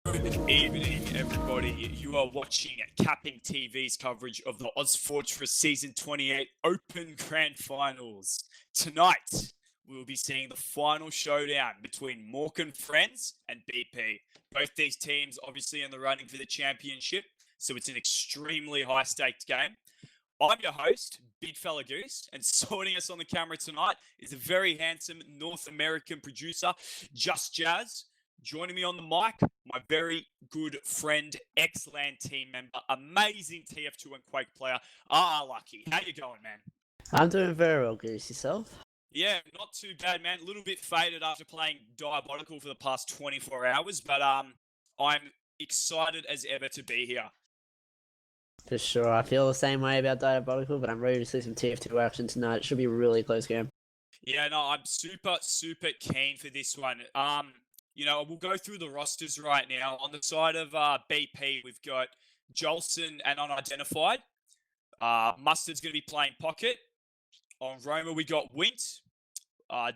Good evening, everybody. You are watching CappingTV's coverage of the ozfortress Season 28 Open Grand Finals. Tonight, we will be seeing the final showdown between Mork and Friends and BP. Both these teams obviously in the running for the championship, so it's an extremely high-stakes game. I'm your host, BigFellaGoose, and sorting us on the camera tonight is a very handsome North American producer, Just Jazz. Joining me on the mic, my very good friend, ex-LAN team member, amazing TF2 and Quake player, RRLUCKY. How you going, man? I'm doing very well, Goose. Yourself? Yeah, not too bad, man. A little bit faded after playing Diabolical for the past 24 hours, but I'm excited as ever to be here. For sure. I feel the same way about Diabolical, but I'm ready to see some TF2 action tonight. It should be a really close game. Yeah, no, I'm super keen for this one. We'll go through the rosters right now. On the side of BP, we've got Jolson and Unidentified. Mustard's going to be playing Pocket. On Roma, we got Wint,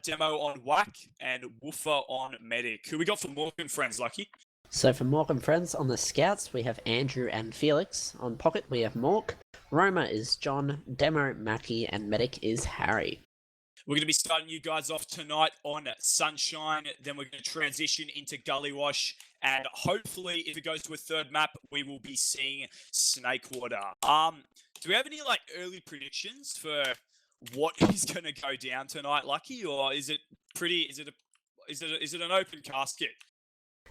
Demo on Whack, and Woofer on Medic. Who we got for Mork and Friends, Lucky? So for Mork and Friends, on the Scouts, we have Andrew and Felix. On Pocket, we have Mork. Roma is John, Demo, Mackie, and Medic is Harry. We're going to be starting you guys off tonight on Sunshine. Then we're going to transition into Gully Wash. And hopefully, if it goes to a third map, we will be seeing Snakewater. Do we have any early predictions for what is going to go down tonight, Lucky? Or is it an open casket?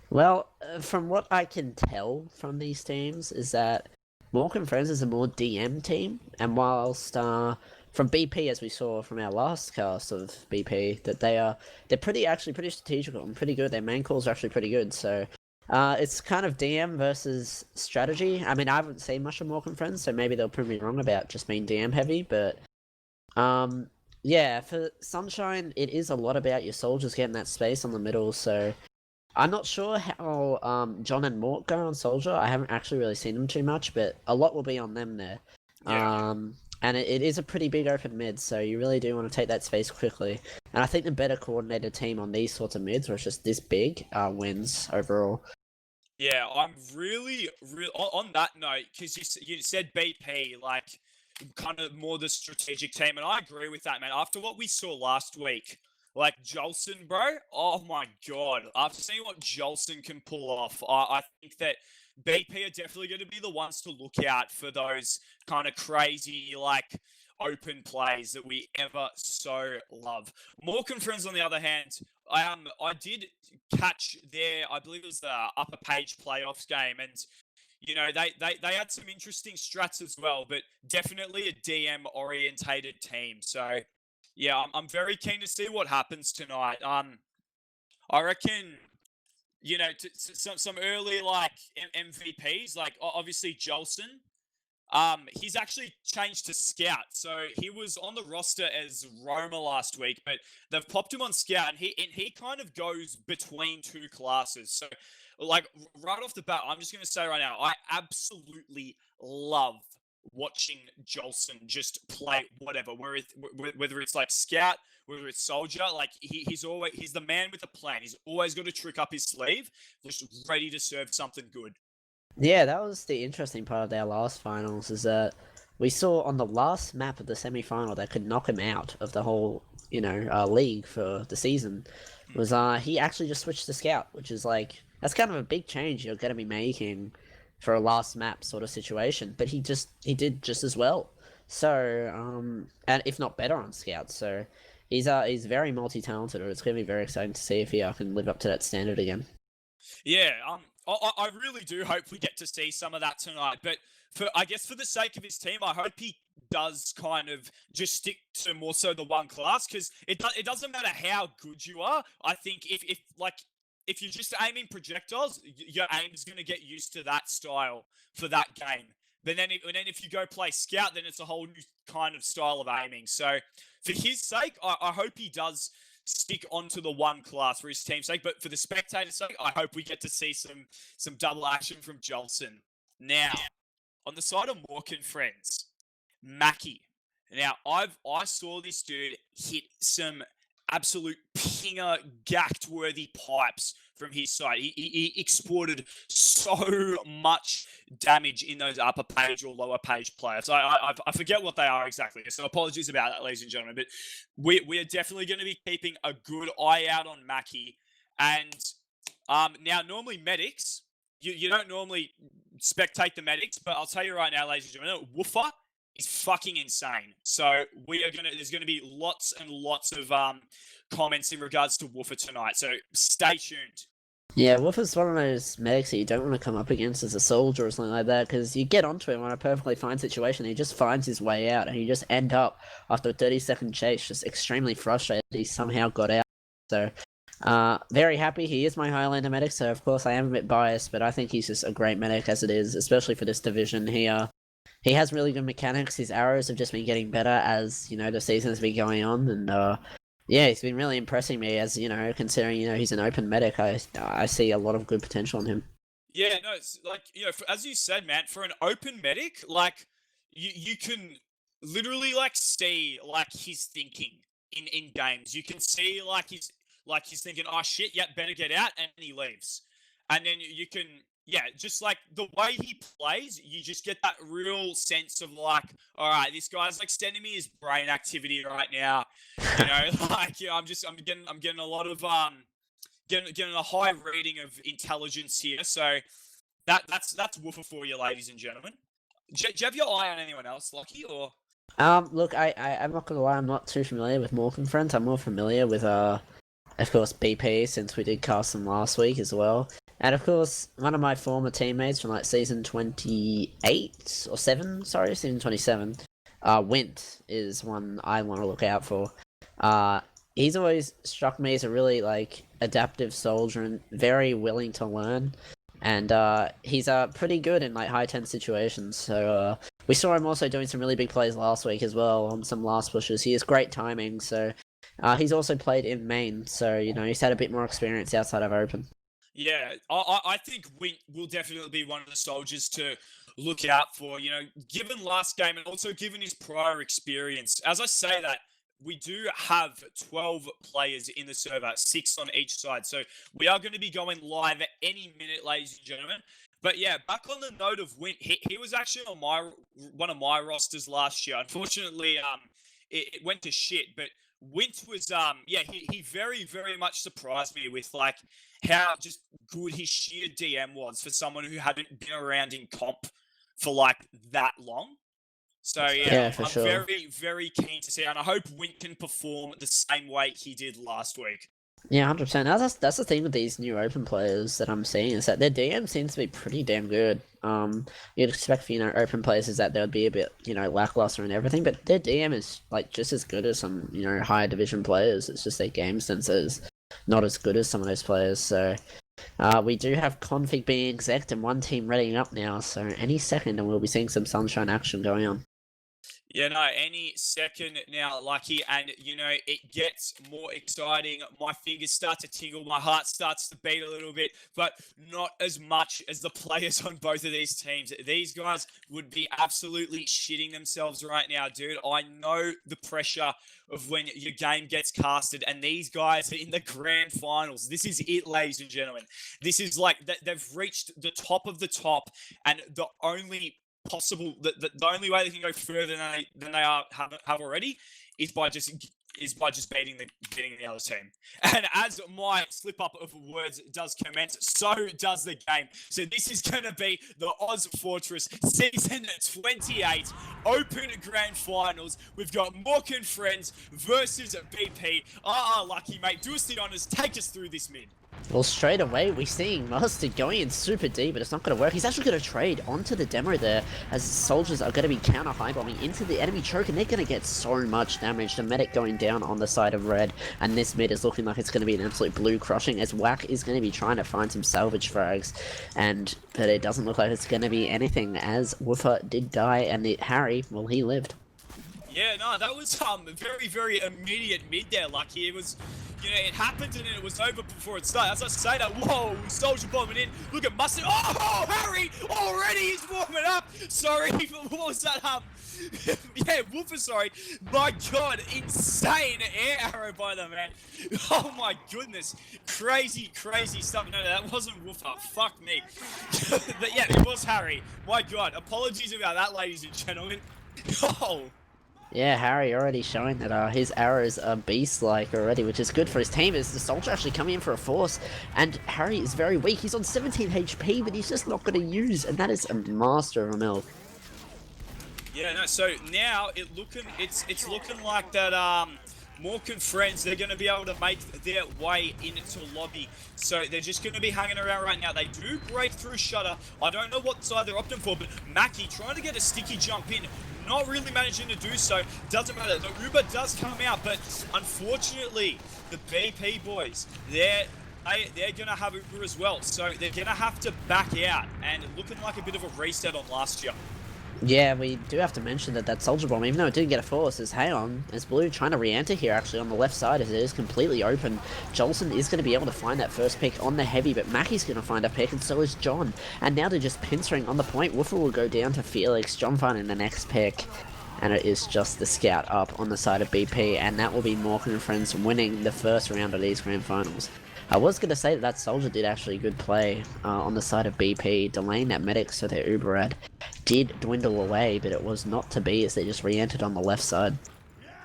Well, from what I can tell from these teams is that Mork and Friends is a more DM team. And whilst from BP, as we saw from our last cast of BP, that they're pretty strategical and pretty good. Their main calls are actually pretty good. So it's kind of DM versus strategy. I mean, I haven't seen much of Mork and Friends, so maybe they'll prove me wrong about just being DM heavy. But yeah, for Sunshine, it is a lot about your soldiers getting that space on the middle. So I'm not sure how John and Mork go on Soldier. I haven't actually really seen them too much, but a lot will be on them there. Yeah. And it is a pretty big open mid, so you really do want to take that space quickly. And I think the better coordinated team on these sorts of mids, where it's just this big, wins overall. Yeah, I'm really on that note, because you said BP, kind of more the strategic team, and I agree with that, man. After what we saw last week, Jolson, bro, oh my god. After seeing what Jolson can pull off, I think that BP are definitely going to be the ones to look out for those kind of crazy, open plays that we ever so love. Mork and Friends, on the other hand, I did catch their, I believe it was the Upper Page playoffs game, and they had some interesting strats as well, but definitely a DM orientated team. So yeah, I'm very keen to see what happens tonight. I reckon, some early MVPs, obviously Jolson. He's actually changed to Scout, so he was on the roster as Roma last week, but they've popped him on Scout, and he kind of goes between two classes. So, right off the bat, I'm just going to say right now, I absolutely love watching Jolson just play whatever, whether it's Scout, whether it's Soldier. He's the man with a plan. He's always got a trick up his sleeve, just ready to serve something good. Yeah, that was the interesting part of their last finals, is that we saw on the last map of the semi-final that could knock him out of the whole, league for the season, was he actually just switched to Scout, which is that's kind of a big change you're going to be making for a last map sort of situation. But he did just as well. So, and if not better on Scout. So he's very multi-talented, and it's going to be very exciting to see if he can live up to that standard again. Yeah, I really do hope we get to see some of that tonight. But I guess for the sake of his team, I hope he does kind of just stick to more so the one class, because it doesn't matter how good you are. I think if you're just aiming projectiles, your aim is going to get used to that style for that game. But then if you go play Scout, then it's a whole new kind of style of aiming. So for his sake, I hope he does stick onto the one class for his team's sake, but for the spectator's sake, I hope we get to see some double action from Jolson. Now, on the side of Mork and Friends, Mackie. Now, I saw this dude hit some absolute pinger, gacked-worthy pipes from his side. He exported so much damage in those upper page or lower page players. I forget what they are exactly, so apologies about that, ladies and gentlemen. But we are definitely going to be keeping a good eye out on Mackie. And now, normally medics, you don't normally spectate the medics, but I'll tell you right now, ladies and gentlemen, Woofer is fucking insane. So there's gonna be lots and lots of comments in regards to Woofer tonight. So stay tuned. Yeah, Woofer's one of those medics that you don't want to come up against as a soldier or something like that, because you get onto him on a perfectly fine situation, he just finds his way out, and you just end up, after a 30-second chase, just extremely frustrated he somehow got out. So, very happy. He is my Highlander medic, so of course I am a bit biased, but I think he's just a great medic as it is, especially for this division. He has really good mechanics. His arrows have just been getting better as, the season has been going on, and yeah, he's been really impressing me as, considering, he's an open medic. I see a lot of good potential in him. Yeah, no, it's like, as you said, man, for an open medic, like, you can literally, like, see, like, his thinking in games. You can see, like, he's thinking, oh, shit, yeah, better get out, and he leaves. And then you can... Yeah, just like the way he plays, you just get that real sense of like, all right, this guy's like sending me his brain activity right now. Like, I'm getting a lot of getting a high reading of intelligence here. So that's Woofer for you, ladies and gentlemen. Do you have your eye on anyone else, Lucky, or? Look, I'm not gonna lie, I'm not too familiar with Mork and Friends. I'm more familiar with of course BP, since we did cast them last week as well. And of course, one of my former teammates from like season 28 or 7, sorry, season 27, Wint is one I want to look out for. He's always struck me as a really like adaptive soldier and very willing to learn. And he's pretty good in like high tense situations. So we saw him also doing some really big plays last week as well on some last pushes. He has great timing. So he's also played in main. So he's had a bit more experience outside of open. Yeah, I think Wint will definitely be one of the soldiers to look out for, given last game and also given his prior experience. As I say that, we do have 12 players in the server, 6 on each side. So we are going to be going live at any minute, ladies and gentlemen. But yeah, back on the note of Wint, he was actually on one of my rosters last year. Unfortunately, it went to shit, but Wint was, he very, very much surprised me with, like, how just good his sheer DM was for someone who hadn't been around in comp for, like, that long. So, yeah, I'm sure. very, very keen to see, and I hope Wint can perform the same way he did last week. Yeah, 100%. That's the thing with these new open players that I'm seeing, is that their DM seems to be pretty damn good. You'd expect for, open players is that they would be a bit, lackluster and everything, but their DM is, like, just as good as some, higher division players. It's just their game sense is not as good as some of those players, so... we do have config being exec and one team readying up now, so any second and we'll be seeing some sunshine action going on. Yeah, no, any second now, Lucky, and, it gets more exciting. My fingers start to tingle, my heart starts to beat a little bit, but not as much as the players on both of these teams. These guys would be absolutely shitting themselves right now, dude. I know the pressure of when your game gets casted, and these guys are in the grand finals. This is it, ladies and gentlemen. This is like, they've reached the top of the top, and the only possible the only way they can go further than they have already is by just beating the other team. And as my slip up of words does commence, so does the game. So this is going to be the ozfortress season 28 open grand finals. We've got Mork and Friends versus BP. Lucky, mate, do us the honors, take us through this mid. Well, straight away, we're seeing Mustard going in super deep, but it's not going to work. He's actually going to trade onto the demo there, as soldiers are going to be counter-high-bombing into the enemy choke, and they're going to get so much damage. The medic going down on the side of red, and this mid is looking like it's going to be an absolute blue crushing, as Whack is going to be trying to find some salvage frags, but it doesn't look like it's going to be anything, as Woofer did die, and Harry, well, he lived. Yeah, no, that was very, very immediate mid there, Lucky. It was you know, it happened and it was over before it started. As I say that, whoa, Soldier bombing in. Look at Mustard. Oh, Harry, already he's warming up. Sorry, what was that? Yeah, Woofer, sorry. My God, insane air arrow by the man. Oh my goodness, crazy stuff. No, that wasn't Woofer. Fuck me. But yeah, it was Harry. My God, apologies about that, ladies and gentlemen. Oh. Yeah, Harry already showing that his arrows are beast-like already, which is good for his team. As the Soldier actually coming in for a force, and Harry is very weak. He's on 17 HP, but he's just not going to use, and that is a master of a milk. Yeah, no. So now it's looking like that. Mork and friends, they're going to be able to make their way into lobby. So they're just going to be hanging around right now. They do break through Shutter. I don't know what side they're opting for, but Mackie trying to get a sticky jump in. Not really managing to do so. Doesn't matter. The Uber does come out, but unfortunately, the BP boys, they're going to have Uber as well. So they're going to have to back out, and looking like a bit of a reset on last year. Yeah, we do have to mention that Soldier Bomb, even though it didn't get a force, is hang on. Is Blue trying to re-enter here actually on the left side as it is completely open. Jolson is going to be able to find that first pick on the heavy, but Mackie's going to find a pick and so is John. And now they're just pincering on the point. Woofer will go down to Felix. John finding the next pick. And it is just the scout up on the side of BP, and that will be Mork and friends winning the first round of these grand finals. I was going to say that Soldier did actually good play on the side of BP, delaying that medic so their Uber ad did dwindle away, but it was not to be as they just re-entered on the left side.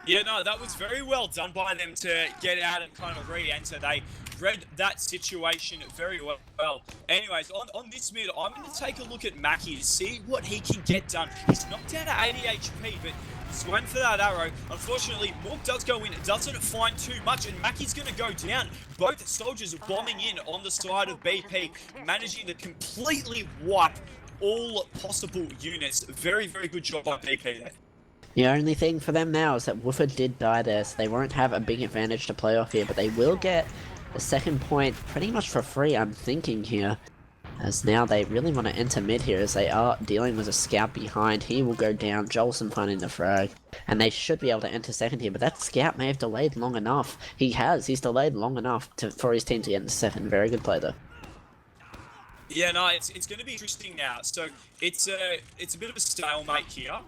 Yeah, no, that was very well done by them to get out and kind of re-enter. They read that situation very well. Anyways, on this mid, I'm going to take a look at Mackie to see what he can get done. He's knocked down at 80 HP, but he's waiting for that arrow. Unfortunately, Mork does go in. It doesn't find too much, and Mackie's going to go down. Both soldiers are bombing in on the side of BP, managing to completely wipe all possible units. Very good job by BP there. The only thing for them now is that Woofer did die there, so they won't have a big advantage to play off here, but they will get the second point pretty much for free, I'm thinking here. As now they really want to enter mid here as they are dealing with a scout behind. He will go down, Jolson finding the frag. And they should be able to enter second here, but that scout may have delayed long enough. He's delayed long enough for his team to get into second. Very good play though. Yeah, no, it's going to be interesting now. So it's a bit of a stalemate here.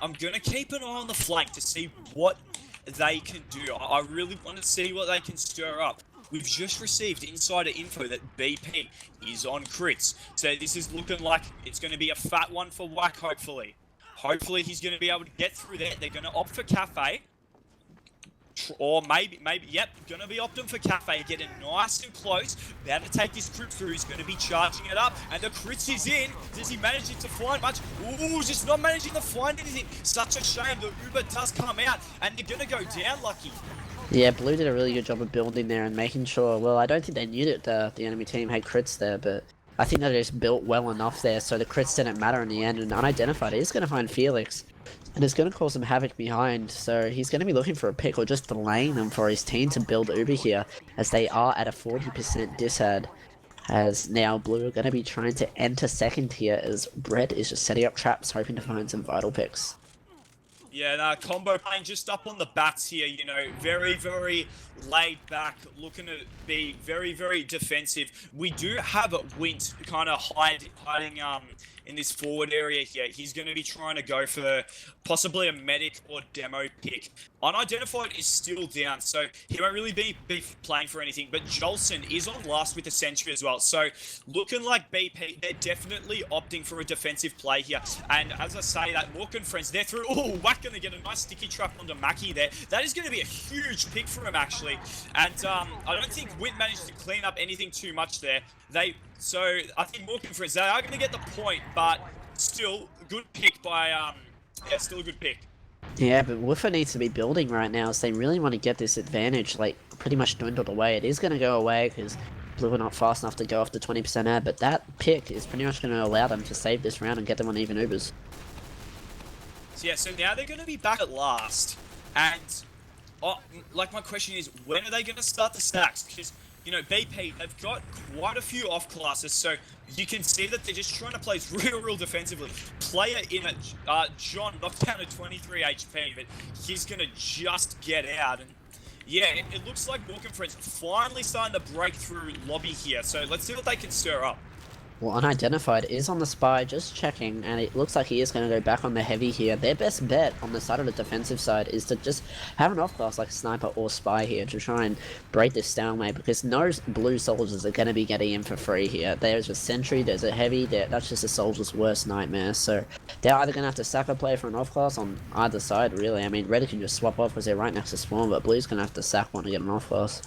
I'm going to keep an eye on the flank to see what they can do. I really want to see what they can stir up. We've just received insider info that BP is on crits. So this is looking like it's going to be a fat one for Wack, hopefully. Hopefully he's going to be able to get through that. They're going to opt for Cafe. Or maybe, yep, going to be opting for Cafe, getting nice and close. About to take this crit through, he's going to be charging it up, and the crits is in. Does he manage to find much? Ooh, just not managing to find anything. Such a shame, the Uber does come out, and they're going to go down, Lucky. Yeah, Blue did a really good job of building there and making sure, well, I don't think they knew that the enemy team had crits there, but I think they just built well enough there, so the crits didn't matter in the end, and unidentified, he's going to find Felix. And it's going to cause some havoc behind, so he's going to be looking for a pick or just delaying them for his team to build Uber here, as they are at a 40% disad. As now Blue are going to be trying to enter second here, as Brett is just setting up traps, hoping to find some vital picks. Yeah, no, combo playing just up on the bats here, you know, very laid back, looking to be very defensive. We do have Wint kind of hiding in this forward area here. He's going to be trying to go for possibly a medic or demo pick. Unidentified is still down, so he won't really be playing for anything, but Jolson is on last with the sentry as well. So looking like BP, they're definitely opting for a defensive play here. And as I say that, Mork and friends, they're through. Oh, Wack going to get a nice sticky trap onto Mackie there. That is going to be a huge pick for him, actually. And I don't think Wint managed to clean up anything too much there. So I think Mork and friends, they are going to get the point, but still good pick by, yeah, still a good pick. Yeah, but Woofer needs to be building right now, so they really want to get this advantage, like, pretty much dwindled away. It is going to go away, because Blue are not fast enough to go off the 20% ad, but that pick is pretty much going to allow them to save this round and get them on even Ubers. So yeah, so now they're going to be back at last, and, like, my question is, when are they going to start the stacks? Because, you know, BP, they've got quite a few off classes, so you can see that they're just trying to play real defensively. Player in it, John knocked down at 23 HP, but he's going to just get out. And Yeah, it looks like Mork and Friends finally starting to break through lobby here. So let's see what they can stir up. Well, Unidentified is on the spy, just checking, and it looks like he is going to go back on the heavy here. Their best bet on the side of the defensive side is to just have an off-class like Sniper or Spy here to try and break this stalemate, because no blue soldiers are going to be getting in for free here. There's a Sentry, there's a heavy, that's just a soldier's worst nightmare, so they're either going to have to sack a play for an off-class on either side, really. I mean, Red can just swap off because they're right next to spawn, but Blue's going to have to sack one to get an off-class.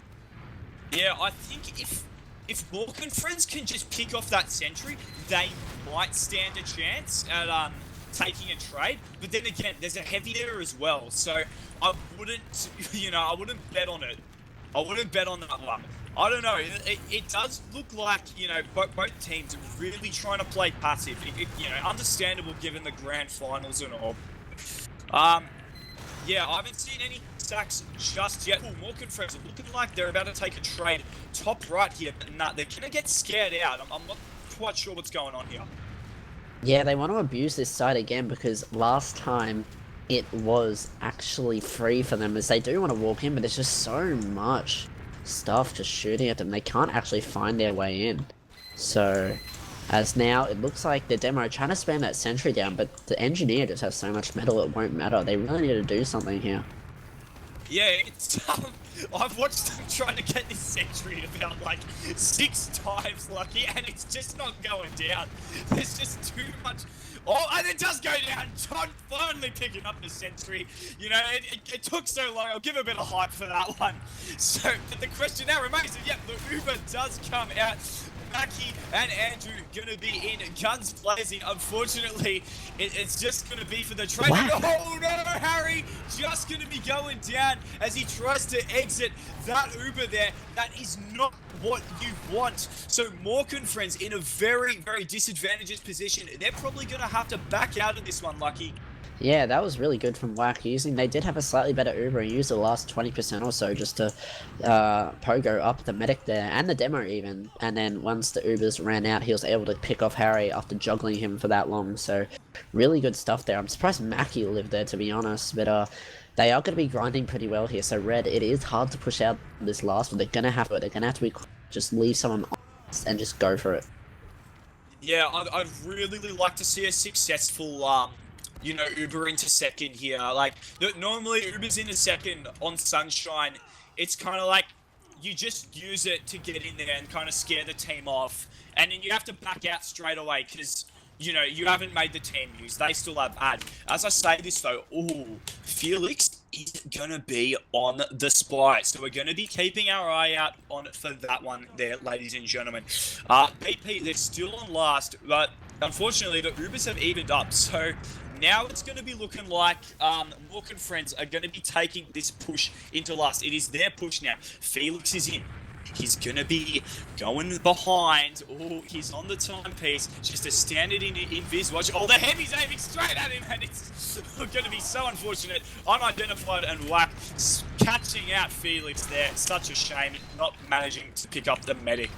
Yeah, I think if Mork and Friends can just pick off that Sentry, they might stand a chance at taking a trade. But then again, there's a heavy there as well, so I wouldn't, I wouldn't bet on it. I wouldn't bet on that one. I don't know. It does look like, both teams are really trying to play passive. Understandable given the grand finals and all. Yeah, I haven't seen any sacks just yet. Ooh, Mork and Friends are looking like they're about to take a trade top right here, but nah, they're going to get scared out. I'm not quite sure what's going on here. Yeah, they want to abuse this side again because last time it was actually free for them, as they do want to walk in, but there's just so much stuff just shooting at them. They can't actually find their way in. So, as now, it looks like the demo are trying to spam that Sentry down, but the Engineer just has so much metal it won't matter. They really need to do something here. Yeah, it's I've watched them trying to get this Sentry about like 6 times, Lucky, and it's just not going down. There's just too much. Oh, and it does go down. John finally picking up the Sentry. It took so long. I'll give a bit of hype for that one. So, but the question now remains, yep, the Uber does come out. Mackie and Andrew gonna be in guns blazing. Unfortunately, it's just gonna be for the trade. Wow. Oh no, Harry! Just gonna be going down as he tries to exit that Uber there. That is not what you want. So Mork and Friends in a very, very disadvantageous position. They're probably gonna have to back out of this one, Lucky. Yeah, that was really good from Wack using. They did have a slightly better Uber and used the last 20% or so just to pogo up the medic there and the demo even. And then once the Ubers ran out, he was able to pick off Harry after juggling him for that long. So really good stuff there. I'm surprised Mackie lived there, to be honest, but they are going to be grinding pretty well here. So Red, it is hard to push out this last one. They're going to have to. They're going to have to be just leave someone on and just go for it. Yeah, I'd really like to see a successful Uber into second here. Like, normally Uber's into second on Sunshine. It's kind of like you just use it to get in there and kind of scare the team off. And then you have to back out straight away because, you haven't made the team use. They still have ad. As I say this, though, Felix is going to be on the spy. So we're going to be keeping our eye out on for that one there, ladies and gentlemen. BP, they're still on last, but unfortunately, the Ubers have evened up. So now it's going to be looking like Mork and Friends are going to be taking this push into last. It is their push now. Felix is in. He's going to be going behind. Oh, he's on the timepiece. Just a standard in Viz watch. Oh, the heavy's aiming straight at him, and it's going to be so unfortunate. Unidentified and Wack catching out Felix there. Such a shame not managing to pick up the medic.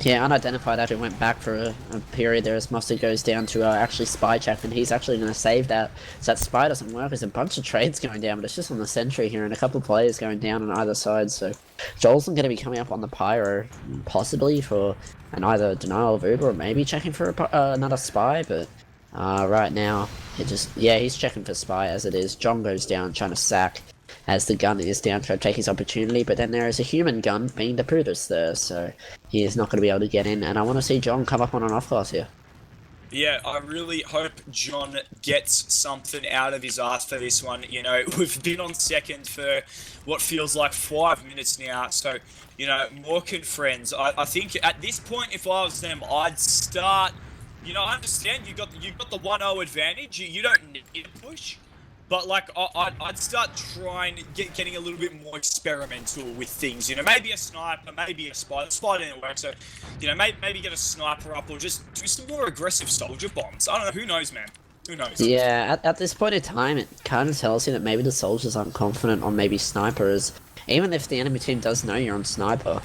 Yeah, Unidentified actually went back for a period there as Mustard goes down to actually Spy check, and he's actually going to save that. So that Spy doesn't work. There's a bunch of trades going down, but it's just on the Sentry here, and a couple of players going down on either side. So Joel's going to be coming up on the Pyro, possibly for an either denial of Uber or maybe checking for another Spy, but right now, he's checking for Spy as it is. John goes down trying to sack as the gun is down to take his opportunity, but then there is a human gun being the Brutus there, so he is not going to be able to get in, and I want to see John come up on an off-class here. Yeah, I really hope John gets something out of his ass for this one. We've been on second for what feels like 5 minutes now, so, Mork and Friends, I think at this point, if I was them, I'd start, I understand you got the 1-0 advantage, you don't need to push. But, like, I'd start trying, getting a little bit more experimental with things. Maybe a sniper, maybe a spy. The spy didn't work, so, maybe get a sniper up or just do some more aggressive soldier bombs. I don't know, who knows, man? Who knows? Yeah, at this point in time, it kind of tells you that maybe the soldiers aren't confident on maybe snipers. Even if the enemy team does know you're on sniper,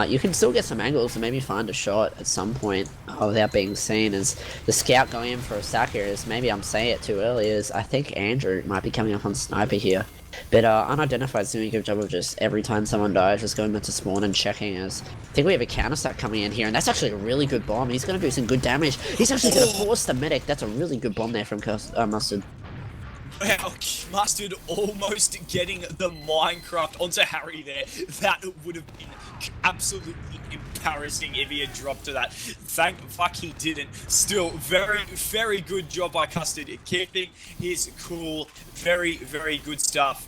You can still get some angles and maybe find a shot at some point without being seen. As the scout going in for a sack here is, maybe I'm saying it too early, is I think Andrew might be coming up on sniper here. But unidentified's doing a good job of just every time someone dies, just going into spawn and checking. As I think we have a counter stack coming in here, and that's actually a really good bomb. He's going to do some good damage. He's actually going to force the medic. That's a really good bomb there from Mustard. Wow, Mustard almost getting the Minecraft onto Harry there. That would have been absolutely embarrassing if he had dropped to that. Thank fuck he didn't. Still, very, very good job by Custard, keeping his cool. Very, very good stuff.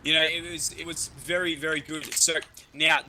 You know, it was very, very good. So now,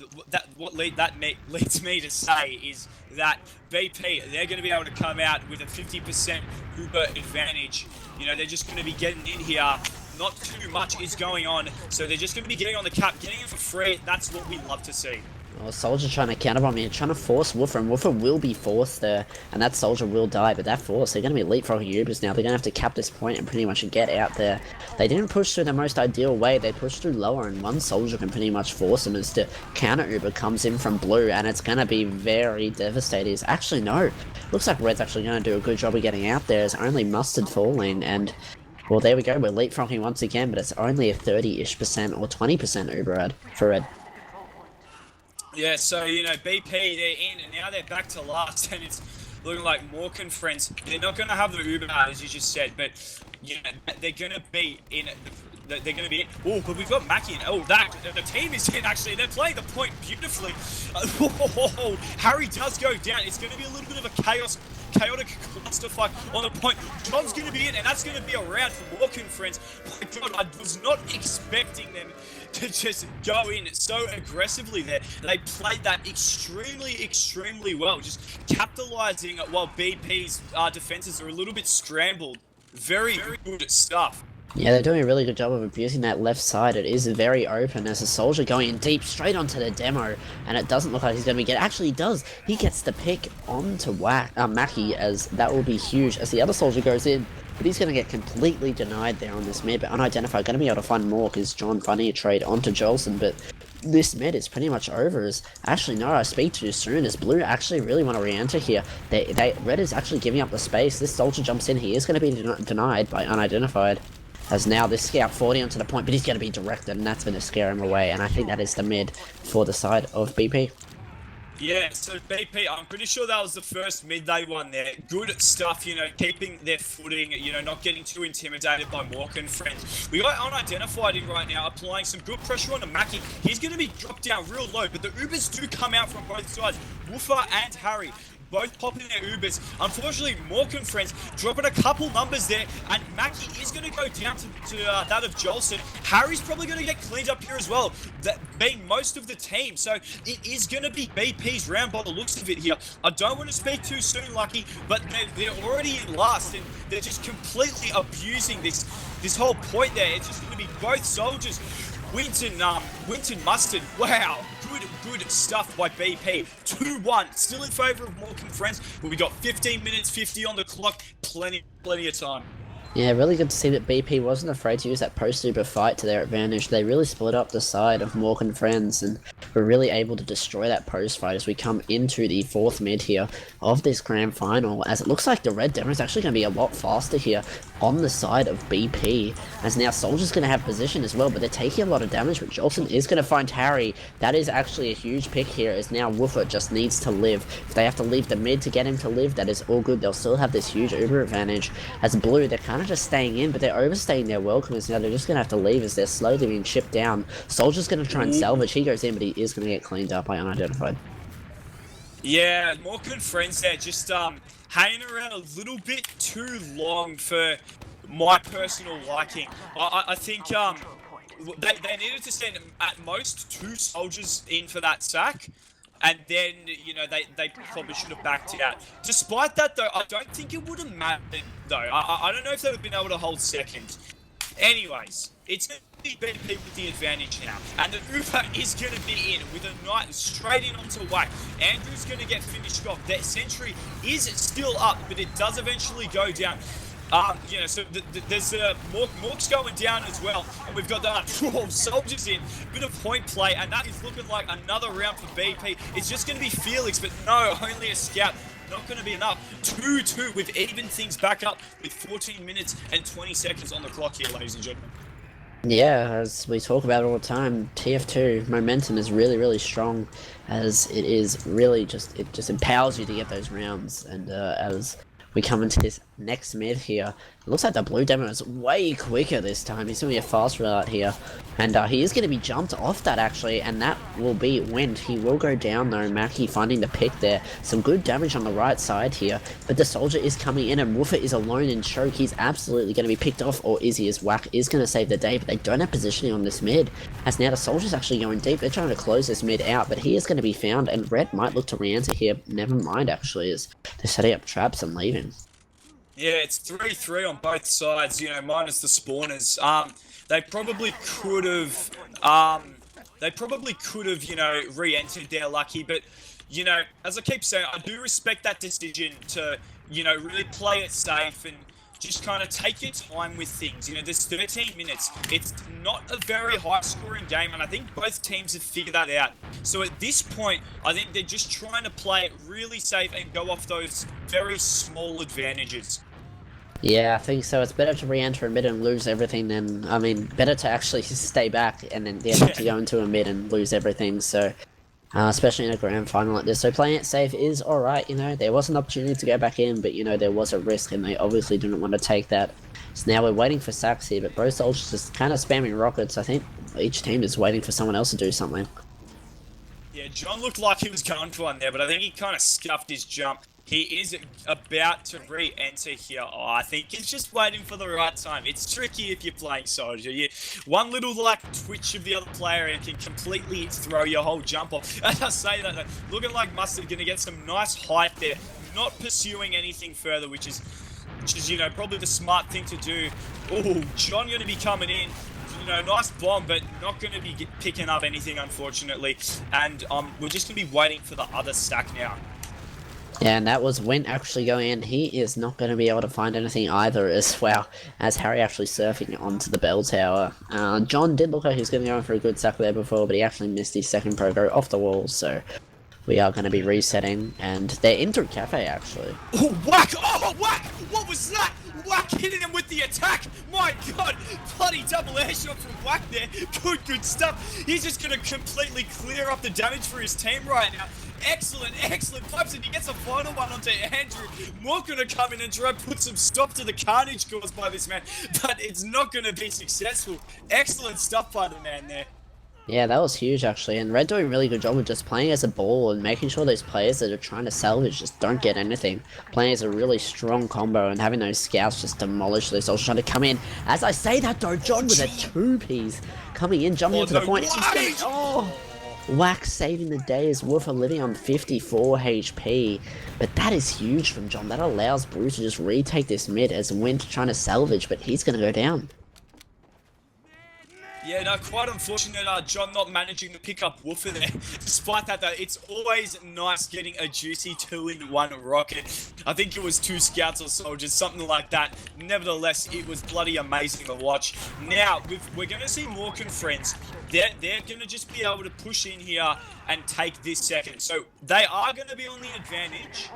what leads me to say is that BP, they're going to be able to come out with a 50% Uber advantage. You know, they're just going to be getting in here. Not too much is going on, so they're just going to be getting on the cap, getting it for free. That's what we love to see. Oh, Soldier trying to counterbomb here, trying to force Woofer, and Woofer will be forced there, and that Soldier will die, but that force, they're going to be leapfrogging Ubers now. They're going to have to cap this point and pretty much get out there. They didn't push through the most ideal way, they pushed through lower, and one Soldier can pretty much force them as the counter Uber comes in from blue, and it's going to be very devastating. Actually, no. Looks like Red's actually going to do a good job of getting out there. It's only Mustard falling, and well, there we go. We're leapfrogging once again, but it's only a 30-ish% or 20% Uber ad for Red. Yeah, so, you know, BP, they're in, and now they're back to last, and it's looking like Mork and friends. They're not going to have the Uber, as you just said, but, you know, they're going to be in. They're going to be in. Oh, but we've got Mackie in. Oh, the team is in, actually. They're playing the point beautifully. Harry does go down. It's going to be a little bit of a chaotic clusterfuck on the point. John's going to be in, and that's going to be a round for Mork and friends. My God, I was not expecting them to just go in so aggressively there. They played that extremely, extremely well, just capitalizing while BP's defenses are a little bit scrambled. Very good stuff. Yeah, they're doing a really good job of abusing that left side. It is very open as a Soldier going in deep straight onto the demo, and it doesn't look like he's going to be Actually, he does. He gets the pick onto Mackie, as that will be huge as the other Soldier goes in. But he's going to get completely denied there on this mid, but unidentified. Going to be able to find more because John finding a trade onto Jolson, but this mid is pretty much over. As actually, no, I speak too soon, as Blue actually really want to re-enter here. Red is actually giving up the space. This Soldier jumps in. He is going to be denied by unidentified. As now this scout 40 onto the point, but he's going to be directed, and that's going to scare him away. And I think that is the mid for the side of BP. Yeah, so BP, I'm pretty sure that was the first mid they won there. Good stuff, you know, keeping their footing, you know, not getting too intimidated by Mork and friends. We got unidentified in right now, applying some good pressure on the Mackie. He's going to be dropped down real low, but the Ubers do come out from both sides. Woofer and Harry both popping their Ubers. Unfortunately, Mork and friends dropping a couple numbers there, and Mackie is going to go down to that of Jolson. Harry's probably going to get cleaned up here as well, that being most of the team. So it is going to be BP's round by the looks of it here. I don't want to speak too soon, Lucky, but they're already in last, and they're just completely abusing this whole point there. It's just going to be both Soldiers. Winton Mustard, wow, good stuff by BP. 2-1, still in favour of Mork and friends, but we got 15 minutes 50 on the clock, plenty of time. Yeah, really good to see that BP wasn't afraid to use that post-Uber fight to their advantage. They really split up the side of Mork and friends and were really able to destroy that post fight as we come into the fourth mid here of this grand final, as it looks like the red demo is actually going to be a lot faster here on the side of BP, as now Soldier's going to have position as well, but they're taking a lot of damage, but Jolson is going to find Harry. That is actually a huge pick here, as now Woofer just needs to live. If they have to leave the mid to get him to live, that is all good. They'll still have this huge Uber advantage. As Blue, they're kind of just staying in, but they're overstaying their welcome, as now they're just going to have to leave as they're slowly being chipped down. Soldier's going to try and salvage. He goes in, but he is going to get cleaned up by unidentified. Yeah, Mork and friends there just hanging around a little bit too long for my personal liking. I think they needed to send at most 2 Soldiers in for that sack, and then, you know, they probably should have backed out. Despite that, though, I don't think it would have mattered, though. I don't know if they would have been able to hold second. Anyways, it's going to be BP with the advantage now, and the Uber is going to be in with a knight straight in onto Whack. Andrew's going to get finished off. That sentry is still up, but it does eventually go down. You know, so there's mork's going down as well, and we've got the soldiers in, bit of point play, and that is looking like another round for BP. It's just going to be Felix, but no, only a scout. Not going to be enough. 2-2. We've evened things back up with 14 minutes and 20 seconds on the clock here, ladies and gentlemen. Yeah, as we talk about all the time, TF2 momentum is really, really strong, as it is really just, it just empowers you to get those rounds. And as we come into this next mid here, it looks like the blue demo is way quicker this time. He's going to be a fast route here, and he is going to be jumped off that actually, and that will be wind. He will go down though. Mackie finding the pick there. Some good damage on the right side here, but the soldier is coming in, and Woofer is alone in choke. He's absolutely going to be picked off, or Izzy as Whack is going to save the day, but they don't have positioning on this mid, as now the soldier's actually going deep. They're trying to close this mid out, but he is going to be found, and Red might look to re-enter here. Never mind actually, as they're setting up traps and leaving. Yeah, it's 3-3 on both sides, you know, minus the spawners. They probably could have, you know, re-entered their lucky, but, you know, as I keep saying, I do respect that decision to, you know, really play it safe and just kind of take your time with things. You know, there's 13 minutes. It's not a very high-scoring game, and I think both teams have figured that out. So at this point, I think they're just trying to play it really safe and go off those very small advantages. Yeah, I think so. It's better to re-enter a mid and lose everything than, I mean, better to actually stay back and then to go into a mid and lose everything. So, especially in a grand final like this. So playing it safe is alright, you know. There was an opportunity to go back in, but, you know, there was a risk and they obviously didn't want to take that. So now we're waiting for sacks here, but Bro Soldier's just kind of spamming rockets. I think each team is waiting for someone else to do something. Yeah, John looked like he was going for one there, but I think he kind of scuffed his jump. He is about to re-enter here. Oh, I think he's just waiting for the right time. It's tricky if you're playing Soldier. One little, like, twitch of the other player and can completely throw your whole jump off. As I say that, though, looking like Mustard going to get some nice height there. Not pursuing anything further, which is, you know, probably the smart thing to do. Oh, John going to be coming in. You know, nice bomb, but not going to be picking up anything, unfortunately. And we're just going to be waiting for the other stack now. Yeah, and that was Wint actually going in. He is not going to be able to find anything either as well, as Harry actually surfing onto the bell tower. John did look like he was going to go in for a good sack there before, but he actually missed his second pro off the wall, so we are going to be resetting, and they're in through Cafe actually. Oh, Whack! Oh, Whack! What was that? Whack hitting him with the attack! My god! Bloody double air shot from Whack there. Good stuff. He's just going to completely clear up the damage for his team right now. Excellent pipes, and he gets a final one onto Andrew. Mork gonna come in and try to put some stop to the carnage caused by this man, but it's not gonna be successful. Excellent stuff by the man there. Yeah, that was huge actually, and Red doing a really good job of just playing as a ball and making sure those players that are trying to salvage just don't get anything. Playing as a really strong combo and having those scouts just demolish those soldiers trying to come in. As I say that though, John with a 2-piece coming in, jumping into the point. Whack saving the day as Woofer living on 54 HP. But that is huge from John. That allows Bruce to just retake this mid as Wint trying to salvage, but he's going to go down. Yeah, no, quite unfortunate, John not managing to pick up Woofer there. Despite that, though, it's always nice getting a juicy 2-in-1 rocket. I think it was 2 scouts or soldiers, something like that. Nevertheless, it was bloody amazing to watch. Now, we're going to see Mork and friends. They're going to just be able to push in here and take this second. So they are going to be on the advantage,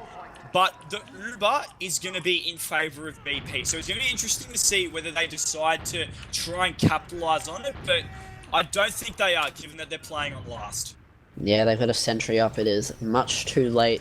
but the Uber is going to be in favour of BP. So it's going to be interesting to see whether they decide to try and capitalise on it, but I don't think they are, given that they're playing on last. Yeah, they've got a sentry up. It is much too late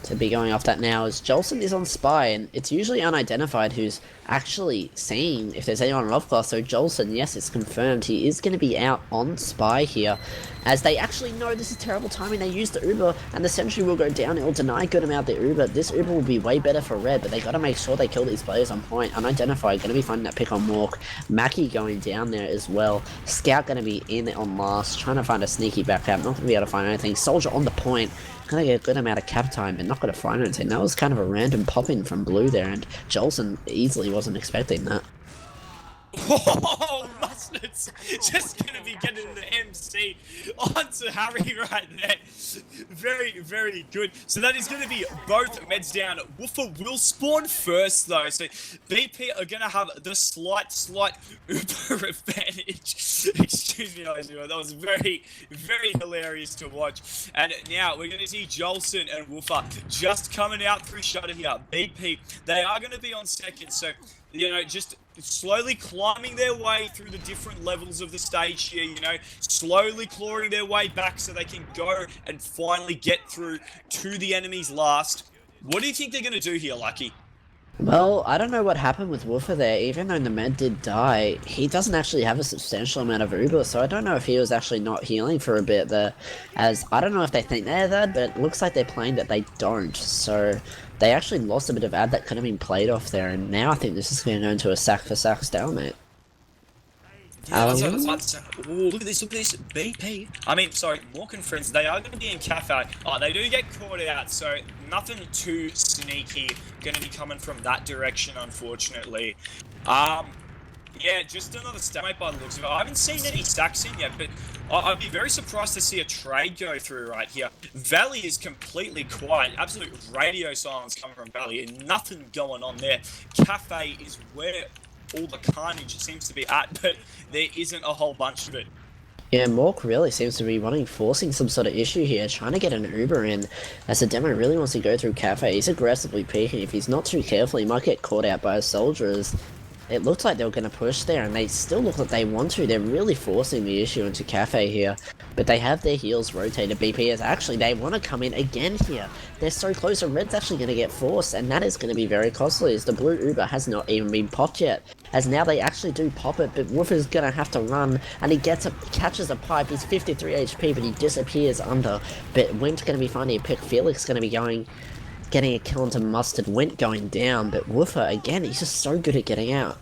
to be going off that now, as Jolson is on Spy, and it's usually unidentified who's actually seeing if there's anyone on off class. So Jolson, yes, it's confirmed he is going to be out on Spy here, as they actually know this is terrible timing. They use the Uber, and the sentry will go down. It will deny good amount the Uber. This Uber will be way better for Red, but they got to make sure they kill these players on point. Unidentified, going to be finding that pick on Mork. Mackie going down there as well. Scout going to be in on last, trying to find a sneaky back cap. Not going to be able to find anything. Soldier on the point. Gonna get a good amount of cap time, but not gonna find anything. That was kind of a random pop-in from Blue there, and Jolson easily wasn't expecting that. Oh, It's just going to be getting the MC onto Harry right there. Very, very good. So that is going to be both meds down. Woofer will spawn first, though. So BP are going to have the slight Uber advantage. Excuse me, that was very, very hilarious to watch. And now we're going to see Jolson and Woofer just coming out through shutter here. BP, they are going to be on second. So, just slowly climbing their way through the different levels of the stage here, slowly clawing their way back so they can go and finally get through to the enemy's last. What do you think they're going to do here, Lucky? Well, I don't know what happened with Woofer there. Even though the med did die, he doesn't actually have a substantial amount of Uber, so I don't know if he was actually not healing for a bit there. As I don't know if they think they're that, but it looks like they're playing that they don't. So they actually lost a bit of ad that could have been played off there, and now I think this is going to go into a sack-for-sack stalemate. Yeah, look at this, BP. Mork and friends, they are going to be in Cafe. Oh, they do get caught out, so nothing too sneaky going to be coming from that direction, unfortunately. Yeah, just another stalemate by the looks of it. I haven't seen any stacks in yet, but I'd be very surprised to see a trade go through right here. Valley is completely quiet. Absolute radio silence coming from Valley, and nothing going on there. Cafe is where all the carnage seems to be at, but there isn't a whole bunch of it. Yeah, Mork really seems to be forcing some sort of issue here, trying to get an Uber in, as the demo really wants to go through Cafe. He's aggressively peeking. If he's not too careful, he might get caught out by a soldier. It looked like they were going to push there, and they still look like they want to. They're really forcing the issue into Cafe here, but they have their heels rotated. BP is actually, they want to come in again here. They're so close, and Red's actually going to get forced, and that is going to be very costly, as the blue Uber has not even been popped yet. As now they actually do pop it, but Woofer's going to have to run, and he catches a pipe. He's 53 HP, but he disappears under. But Went's going to be finding a pick. Felix going to be getting a kill into Mustard. Went going down, but Woofer, again, he's just so good at getting out.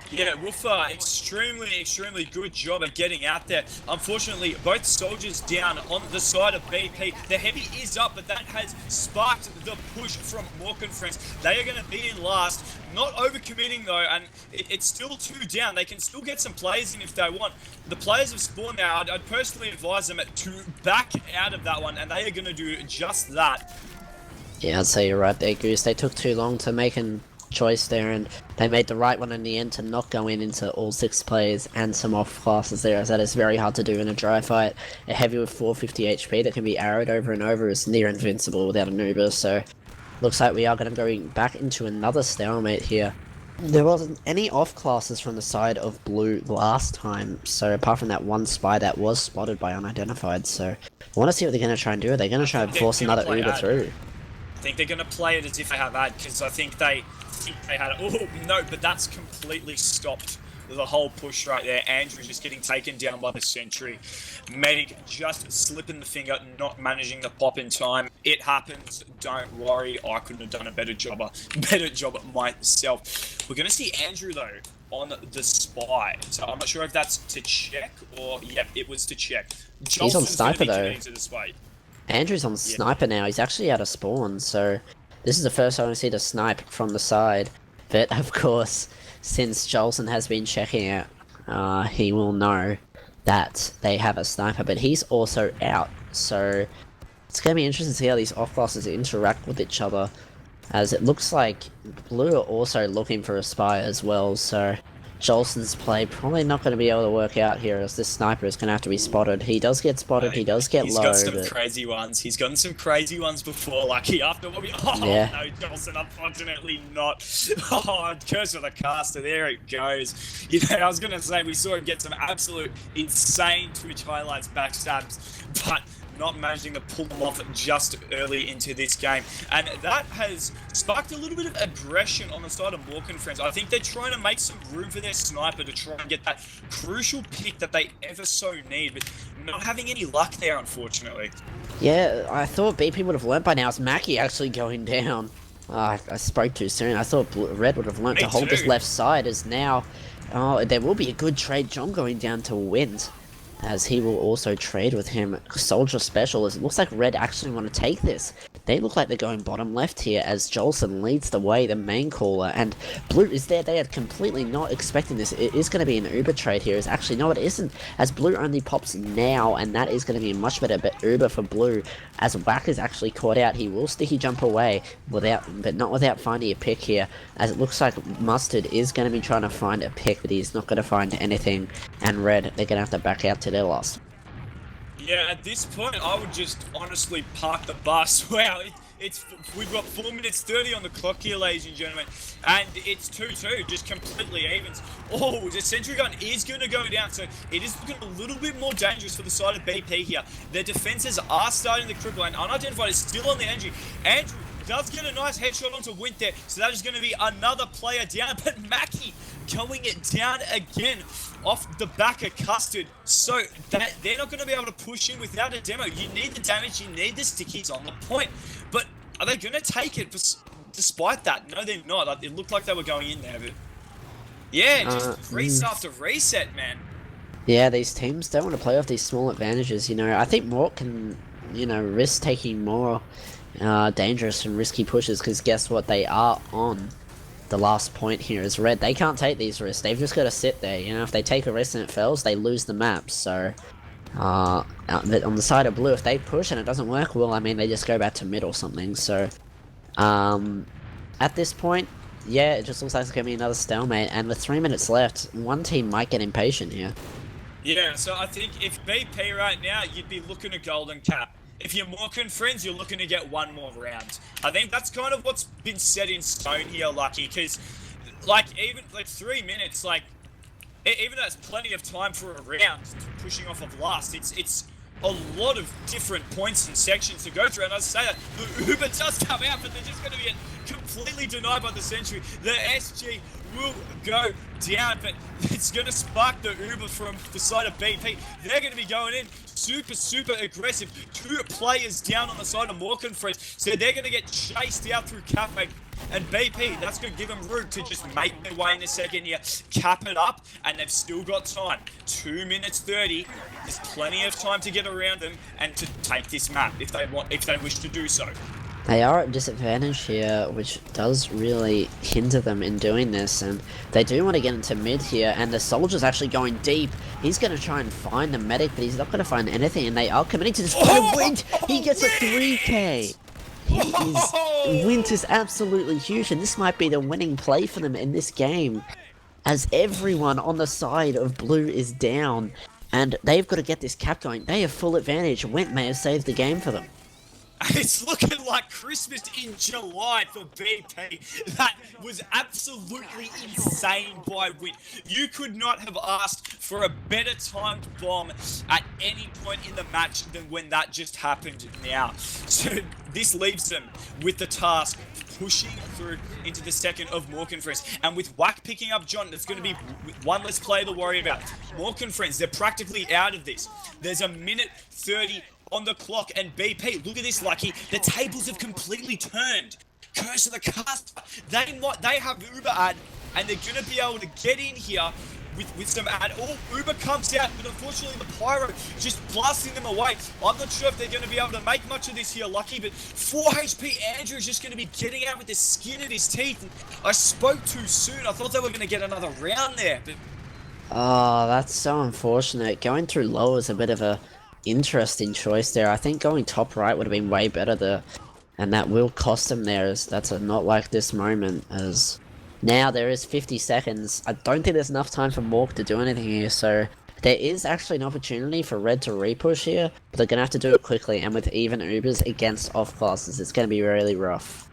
Yeah, Woofer, extremely good job at getting out there. Unfortunately, both soldiers down on the side of BP. The heavy is up, but that has sparked the push from Mork and friends. They are going to be in last. Not overcommitting, though, and it's still 2 down. They can still get some players in if they want. The players have spawned now. I'd personally advise them to back out of that one, and they are going to do just that. Yeah, I'd say you're right there, Goose. They took too long to make a choice there, and they made the right one in the end to not go into all 6 players and some off classes there, as that is very hard to do in a dry fight. A heavy with 450 HP that can be arrowed over and over is near invincible without an Uber, so looks like we are going to go back into another stalemate here. There wasn't any off classes from the side of blue last time, so apart from that one spy that was spotted by unidentified, so I want to see what they're going to try and do. Are they going to try and force another Uber through? I think they're going to play it as if they have ad, because I think they had it. Oh, no, but that's completely stopped the whole push right there. Andrew just getting taken down by the sentry. Medic just slipping the finger, not managing the pop in time. It happens. Don't worry. I couldn't have done a better job myself. We're going to see Andrew, though, on the spy. So I'm not sure if that's to check or... Yep, it was to check. He's on sniper, though. The Andrew's on sniper now. He's actually out of spawn, so this is the first time I see the snipe from the side. But of course, since Jolson has been checking out, he will know that they have a sniper, but he's also out. So it's going to be interesting to see how these off classes interact with each other, as it looks like blue are also looking for a spy as well. So Jolson's play probably not going to be able to work out here, as this sniper is going to have to be spotted. He does get spotted, he does get low. He's got some crazy ones. He's gotten some crazy ones before, Lucky, after what we... Oh, yeah. No, Jolson, unfortunately not. Oh, curse of the caster, there it goes. I was going to say, we saw him get some absolute insane Twitch highlights, backstabs, but not managing to pull them off just early into this game. And that has sparked a little bit of aggression on the side of Mork and friends. I think they're trying to make some room for their sniper to try and get that crucial pick that they ever so need, but not having any luck there, unfortunately. Yeah, I thought BP would have learnt by now. It's Mackie actually going down. I spoke too soon. I thought Red would have learnt to hold this left side, as now... Oh, there will be a good trade. John going down to Wint, as he will also trade with him. Soldier special. It looks like Red actually want to take this. They look like they're going bottom left here as Jolson leads the way, the main caller, and Blue is there. They are completely not expecting this. It is going to be an Uber trade here. It's actually, no, it isn't, as Blue only pops now, and that is going to be a much better Uber for Blue, as Whack is actually caught out. He will sticky jump away, but not without finding a pick here, as it looks like Mustard is going to be trying to find a pick, but he's not going to find anything, and Red, they're going to have to back out to their loss. Yeah, at this point, I would just honestly park the bus. Wow, we've got 4 minutes 30 on the clock here, ladies and gentlemen, and it's 2-2, just completely evens. Oh, the sentry gun is going to go down, so it is looking a little bit more dangerous for the side of BP here. Their defenses are starting to cripple, and Unidentified is still on the Andrew. Andrew does get a nice headshot onto Wint there, so that is going to be another player down, but Mackie going it down again off the back of Custard, so that they're not going to be able to push in without a demo. You need the damage, you need the stickies on the point, but are they going to take it despite that? No, they're not. It looked like they were going in there, but yeah, just reset after reset, man. Yeah, these teams don't want to play off these small advantages, you know. I think Mork can, you know, risk taking more dangerous and risky pushes, because guess what, they are on the last point here is Red. They can't take these risks. They've just got to sit there. You know, if they take a risk and it fails, they lose the map. So, but on the side of Blue, if they push and it doesn't work, well, I mean, they just go back to mid or something. So, at this point, yeah, it just looks like it's going to be another stalemate. And with 3 minutes left, one team might get impatient here. Yeah, so I think if BP right now, you'd be looking at Golden Cap. If you're Mork and friends, you're looking to get one more round. I think that's kind of what's been set in stone here, Lucky, because, like, even, 3 minutes, like, even though it's plenty of time for a round, pushing off of last, it's a lot of different points and sections to go through, and I say that, the Uber does come out, but they're just going to get completely denied by the Sentry. The SG will go down, but it's going to spark the Uber from the side of BP. They're going to be going in super aggressive. 2 players down on the side of Mork and friends, so they're going to get chased out through Cafe. And BP, that's going to give them room to just make their way in a second here, cap it up, and they've still got time. 2 minutes 30. There's plenty of time to get around them and to take this map if they wish to do so. They are at disadvantage here, which does really hinder them in doing this, and they do want to get into mid here, and the soldier's actually going deep. He's going to try and find the medic, but he's not going to find anything, and they are committing to this. Wint! He gets a 3k! Wint is absolutely huge, and this might be the winning play for them in this game, as everyone on the side of Blue is down, and they've got to get this cap going. They have full advantage. Wint may have saved the game for them. It's looking like Christmas in July for BP. That was absolutely insane by Wint. You could not have asked for a better timed bomb at any point in the match than when that just happened now. So this leaves them with the task pushing through into the second of Mork and friends. And with Whack picking up John, there's going to be one less player to worry about. Mork and friends, they're practically out of this. There's a minute 30 on the clock, and BP, look at this, Lucky. The tables have completely turned. Curse of the caster. They have Uber ad, and they're going to be able to get in here with some ad. Oh, Uber comes out, but unfortunately the Pyro just blasting them away. I'm not sure if they're going to be able to make much of this here, Lucky, but 4 HP Andrew is just going to be getting out with the skin of his teeth. And I spoke too soon. I thought they were going to get another round there, but... Oh, that's so unfortunate. Going through low is a bit of a interesting choice there. I think going top right would have been way better there, and that will cost them there, as that's a not like this moment, as now there is 50 seconds. I don't think there's enough time for Mork to do anything here, so there is actually an opportunity for Red to repush here, but they're gonna have to do it quickly, and with even Ubers against off classes, it's gonna be really rough.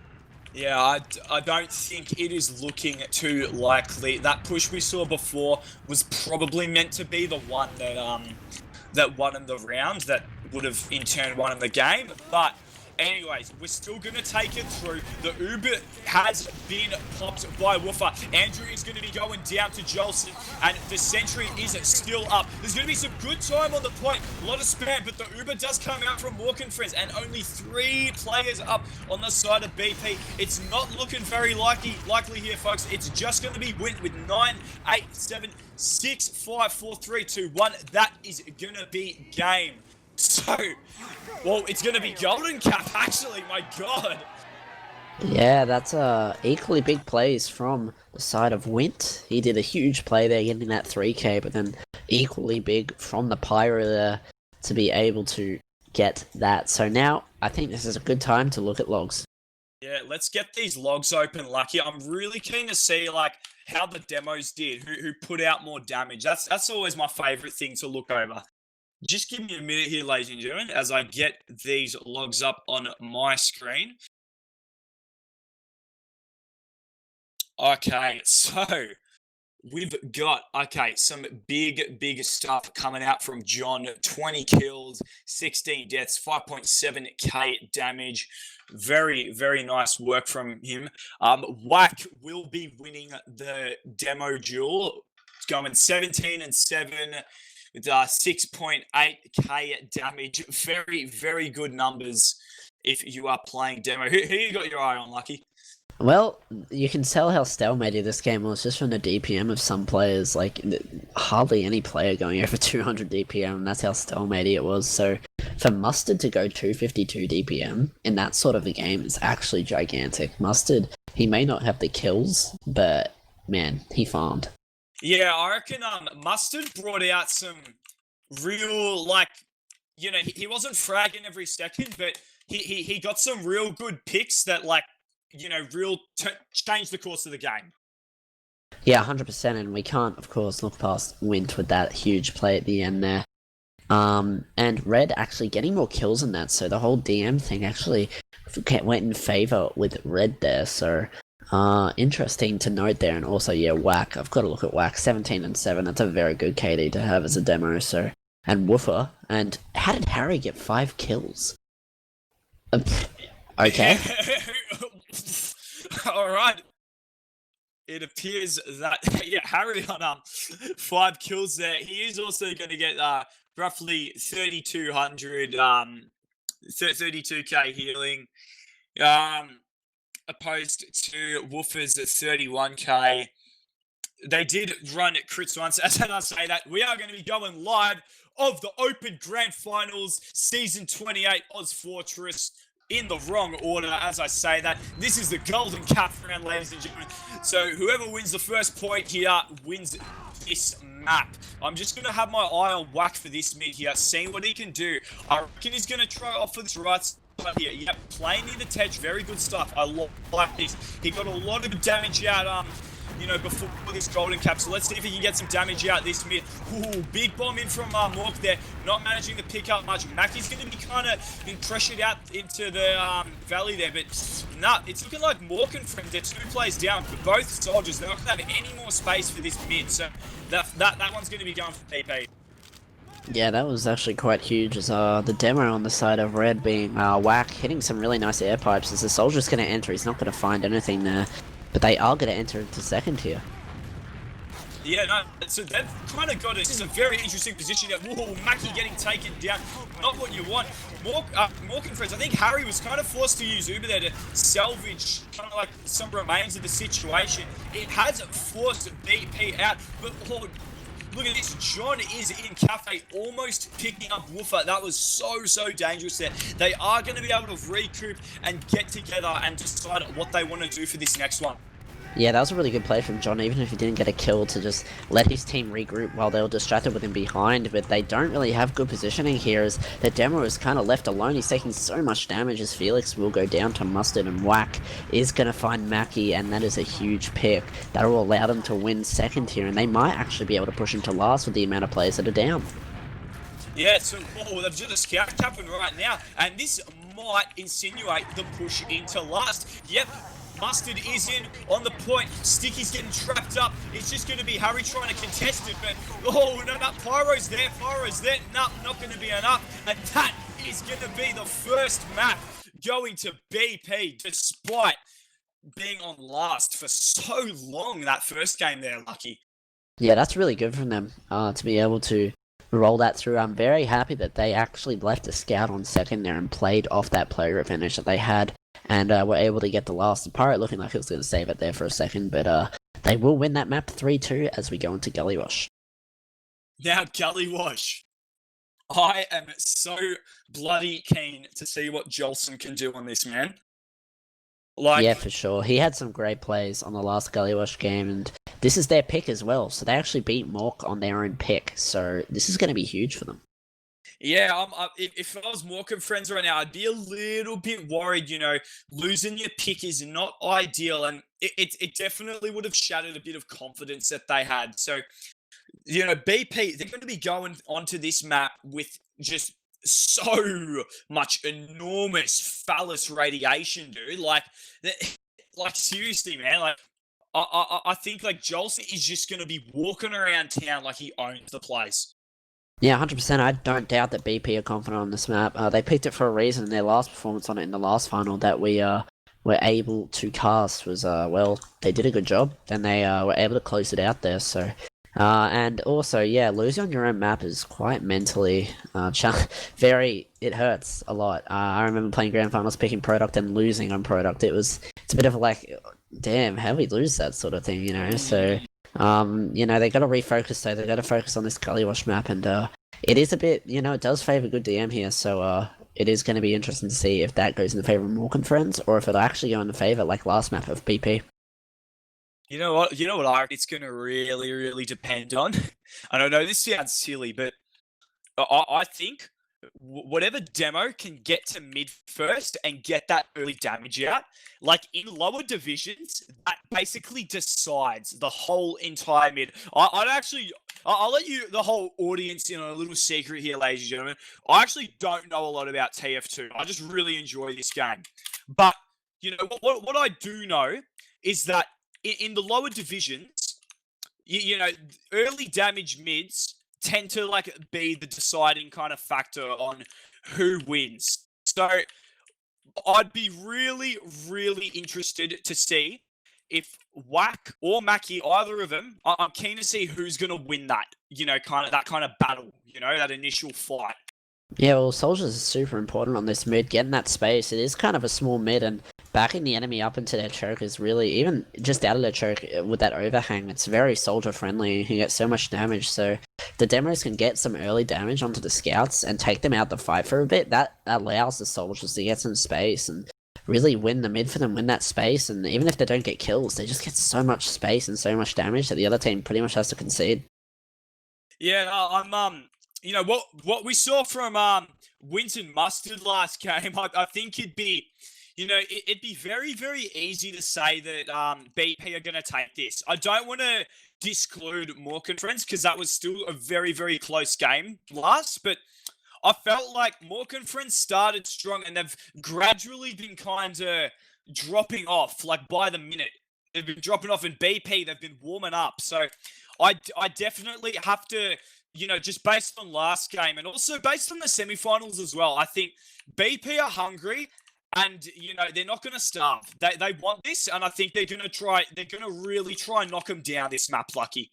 Yeah, I don't think it is looking too likely. That push we saw before was probably meant to be the one that won in the round, that would have in turn won in the game. But anyways, we're still going to take it through. The Uber has been popped by Woofer. Andrew is going to be going down to Jolson, and the sentry is still up. There's going to be some good time on the point. A lot of spam, but the Uber does come out from Mork and friends, and only 3 players up on the side of BP. It's not looking very likely here, folks. It's just going to be Wint with 9, 8, 7, 6, 5, 4, 3, 2, 1. That is going to be game. So, well, it's going to be Golden Cap, actually, my god. Yeah, that's equally big plays from the side of Wint. He did a huge play there, getting that 3k, but then equally big from the Pyro there to be able to get that. So now, I think this is a good time to look at logs. Yeah, let's get these logs open, Lucky. I'm really keen to see, like, how the demos did, who put out more damage. That's always my favourite thing to look over. Just give me a minute here, ladies and gentlemen, as I get these logs up on my screen. Okay, so we've got, some big stuff coming out from John. 20 kills, 16 deaths, 5.7k damage. Very nice work from him. Whack will be winning the demo duel. It's going 17 and 7 with 6.8k damage. Very good numbers if you are playing demo. Who you got your eye on, Lucky? Well, you can tell how stalemated this game was just from the DPM of some players. Like, hardly any player going over 200 DPM, and that's how stalemated it was. So, for Mustard to go 252 DPM in that sort of a game is actually gigantic. Mustard, he may not have the kills, but, man, he farmed. Yeah, I reckon Mustard brought out some real, like, you know, he wasn't fragging every second, but he got some real good picks that, like, you know, change the course of the game. Yeah, 100%, and we can't, of course, look past Wint with that huge play at the end there. And Red actually getting more kills than that, so the whole DM thing actually went in favor with Red there, so interesting to note there. And also, yeah, Whack, I've got to look at Whack, 17 and 7, that's a very good KD to have as a demo, so, and Woofer, and how did Harry get 5 kills? Okay. All right. It appears that, yeah, Harry on 5 kills there. He is also going to get roughly 3,200, 32k healing, opposed to Woofers at 31k. They did run crits once. As I say that, we are going to be going live of the Open Grand Finals, Season 28 ozfortress. In the wrong order, as I say that. This is the Golden Cap round, ladies and gentlemen. So whoever wins the first point here wins this map. I'm just going to have my eye on Whack for this mid here, seeing what he can do. I reckon he's going to try off for this right side here. Yep, playing near the Tetch, very good stuff. I like this. He got a lot of damage out, you know, before this Golden Cap. So let's see if he can get some damage out this mid. Ooh, big bomb in from Mork there. Not managing to pick up much. Mackie's going to be kind of being pressured out into the valley there. But nah, it's looking like Mork and friends, they're 2 plays down for both soldiers. They're not going to have any more space for this mid. So that one's going to be going for PP. Yeah, that was actually quite huge, as the demo on the side of Red being Whack, hitting some really nice air pipes. As the soldier's going to enter, he's not going to find anything there. But they are going to enter into second here. Yeah, no, so they've kind of got it. This is a very interesting position. Whoa, Mackie getting taken down. Not what you want. Mork and friends, I think Harry was kind of forced to use Uber there to salvage kind of like some remains of the situation. It has forced BP out, but look at this. John is in Cafe, almost picking up Woofer. That was so dangerous there. They are going to be able to recoup and get together and decide what they want to do for this next one. Yeah, that was a really good play from John, even if he didn't get a kill, to just let his team regroup while they were distracted with him behind. But they don't really have good positioning here, as the demo is kind of left alone. He's taking so much damage, as Felix will go down to Mustard, and Whack is going to find Mackie, and that is a huge pick. That will allow them to win second here, and they might actually be able to push into last with the amount of players that are down. Yeah, so they've just a scout capping right now, and this might insinuate the push into last. Yep. Mustard is in on the point. Sticky's getting trapped up. It's just going to be Harry trying to contest it, but no, Pyro's there. No, not going to be enough. And that is going to be the first map going to BP, despite being on last for so long that first game there, Lucky. Yeah, that's really good from them to be able to roll that through. I'm very happy that they actually left a scout on second there and played off that player advantage that they had. And were able to get the last. The Pirate looking like it was going to save it there for a second, but they will win that map 3-2 as we go into Gully Wash. Now Gully Wash. I am so bloody keen to see what Jolson can do on this, man. Like, Yeah, for sure. He had some great plays on the last Gully Wash game, and this is their pick as well. So they actually beat Mork on their own pick. So this is going to be huge for them. yeah, if I was Mork friends right now, I'd be a little bit worried. Losing your pick is not ideal, and it definitely would have shattered a bit of confidence that they had. So, BP, they're going to be going onto this map with just so much enormous phallus radiation, dude. Like seriously, man. Like, I think like Jolson is just going to be walking around town like he owns the place. Yeah, 100%. I don't doubt that BP are confident on this map. They picked it for a reason. Their last performance on it in the last final that we were able to cast was, well, they did a good job. Then they were able to close it out there. So, and also, yeah, losing on your own map is quite mentally it hurts a lot. I remember playing grand finals, picking product and losing on product. It's a bit of like, damn, how we lose that sort of thing, So, they got to refocus though. They got to focus on this Gully Wash map, and it is a bit, it does favor good DM here. So, it is going to be interesting to see if that goes in the favor of Mork and friends, or if it'll actually go in the favor like last map of BP. You know what? It's going to really, really depend on. And I know this sounds silly, but I think whatever demo can get to mid first and get that early damage out, like in lower divisions, that basically decides the whole entire mid. I'll let you, the whole audience, in a little secret here, ladies and gentlemen. I actually don't know a lot about TF2. I just really enjoy this game. But, what I do know is that in the lower divisions, early damage mids tend to be the deciding kind of factor on who wins. So I'd be really, really interested to see if Wack or Mackie, either of them, I'm keen to see who's going to win that, that kind of battle, that initial fight. Yeah, well, Soldiers is super important on this mid, getting that space. It is kind of a small mid, and backing the enemy up into their choke is really, even just out of their choke with that overhang, it's very Soldier friendly. You can get so much damage, so the demos can get some early damage onto the scouts and take them out the fight for a bit. That allows the Soldiers to get some space and really win the mid for them, win that space, and even if they don't get kills, they just get so much space and so much damage that the other team pretty much has to concede. Yeah, I'm what we saw from Winton Mustard last game, I think it'd be very, very easy to say that BP are going to take this. I don't want to disclude Mork and friends because that was still a very, very close game last, but I felt like Mork and friends started strong and they've gradually been kind of dropping off, like by the minute. They've been dropping off in BP, they've been warming up. So I definitely have to, just based on last game and also based on the semifinals as well, I think BP are hungry. And, they're not going to starve. They want this, and I think they're going to really try and knock them down this map, Lucky.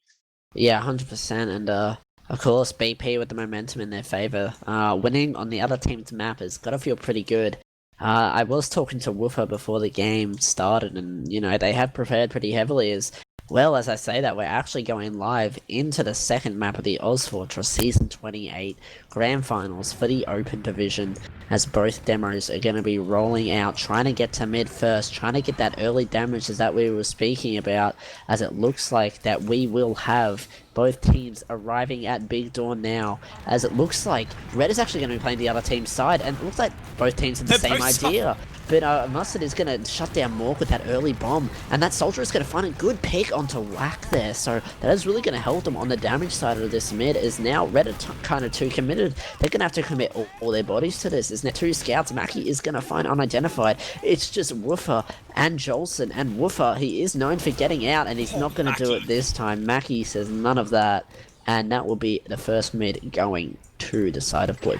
Yeah, 100%, and of course, BP with the momentum in their favor. Winning on the other team's map has got to feel pretty good. I was talking to Woofer before the game started, and, they had prepared pretty heavily as well. As I say that, we're actually going live into the second map of the ozfortress Season 28 Grand Finals for the Open Division, as both demos are going to be rolling out, trying to get to mid first, trying to get that early damage as that we were speaking about, as it looks like that we will have both teams arriving at Big Dawn now, as it looks like Red is actually going to be playing the other team's side, and it looks like both teams have the same idea. But Mustard is going to shut down Mork with that early bomb, and that Soldier is going to find a good pick onto Wack there, so that is really going to help them on the damage side of this mid, as now Red are kind of too committed. They're going to have to commit all their bodies to this. There's now two scouts. Mackie is going to find unidentified. It's just Woofer and Jolson, and Woofer, he is known for getting out, and he's not going to do it this time. Mackie says none of that, and that will be the first mid going to the side of blue.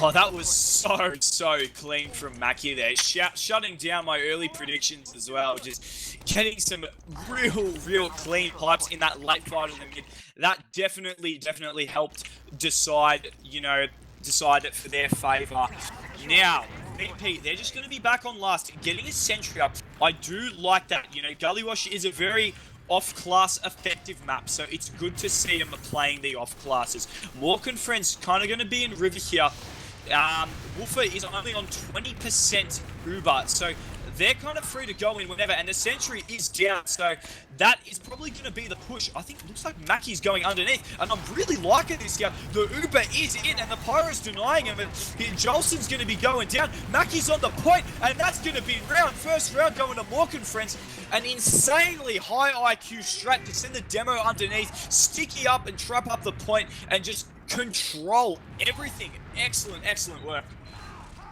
Oh, that was so clean from Mackie there. Shutting down my early predictions as well. Just getting some real clean pipes in that late fight in the mid. That definitely helped decide it for their favour. Now, BP, they're just going to be back on last, getting a sentry up. I do like that. You know, Gully Wash is a very off-class effective map, so it's good to see them playing the off-classes. Mork and Friends kind of going to be in River here. Woofer is only on 20% Uber, so they're kind of free to go in whenever, and the sentry is down, so that is probably going to be the push. I think it looks like Mackie's going underneath, and I'm really liking this here. The Uber is in, and the Pyro's denying him, and Jolson's going to be going down. Mackie's on the point, and that's going to be first round going to Mork and Friends. An insanely high IQ strat to send the demo underneath, sticky up and trap up the point, and just control everything. Excellent, excellent work.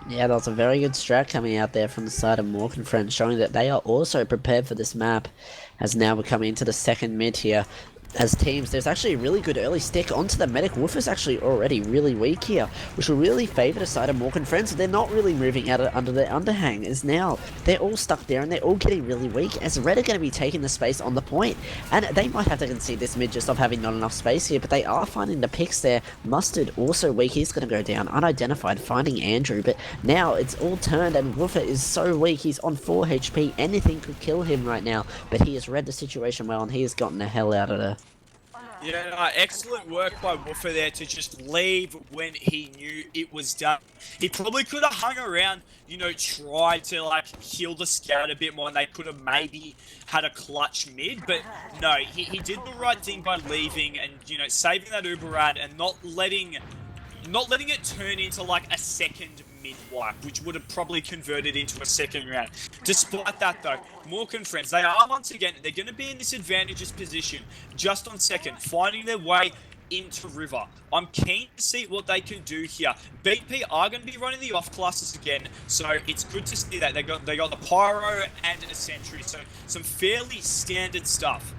Yeah, that was a very good strat coming out there from the side of Mork and Friends, showing that they are also prepared for this map, as now we're coming into the second mid here. As teams, there's actually a really good early stick onto the medic. Woofer's actually already really weak here, which will really favour the side of Mork and Friends. They're not really moving out under their underhang, as now they're all stuck there and they're all getting really weak, as Red are going to be taking the space on the point. And they might have to concede this mid just off having not enough space here, but they are finding the picks there. Mustard also weak, he's going to go down, unidentified, finding Andrew, but now it's all turned and Woofer is so weak, he's on 4 HP, anything could kill him right now, but he has read the situation well and he has gotten the hell out of there. Yeah, excellent work by Woofer there to just leave when he knew it was done. He probably could have hung around, you know, tried to like heal the scout a bit more, and they could have maybe had a clutch mid, but no, he did the right thing by leaving and, you know, saving that Uber ad and not letting it turn into like a second mid-wipe, which would have probably converted into a second round. Despite that though, Mork and Friends, they are once again, they're going to be in this advantageous position, just on second, finding their way into River. I'm keen to see what they can do here. BP are going to be running the off classes again, so it's good to see that they got the Pyro and a Sentry, so some fairly standard stuff.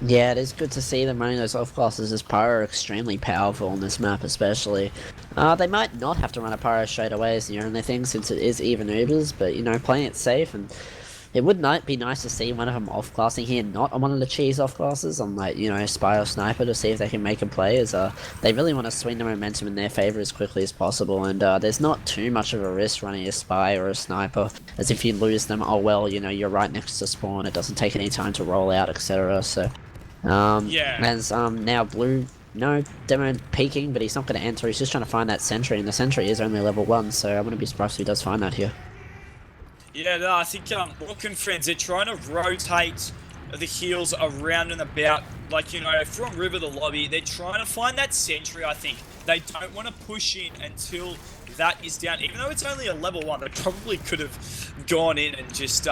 Yeah, it is good to see them running those off classes, as Pyro are extremely powerful on this map especially. They might not have to run a Pyro straight away as the only thing, since it is even Ubers, but you know, playing it safe, and it would be nice to see one of them off classing here, not on one of the cheese off classes, on like, you know, Spy or Sniper, to see if they can make a play, as they really want to swing the momentum in their favour as quickly as possible, and there's not too much of a risk running a Spy or a Sniper, as if you lose them, oh well, you know, you're right next to spawn, it doesn't take any time to roll out, etc. So yeah. As now Blue, no, Demo peeking, but he's not going to enter, he's just trying to find that Sentry, and the Sentry is only level 1, so I wouldn't be surprised if he does find that here. Yeah, no, I think Mork and Friends, they're trying to rotate the heals around and about, like, you know, from River to lobby. They're trying to find that Sentry, I think. They don't want to push in until that is down. Even though it's only a level 1, they probably could have gone in and just,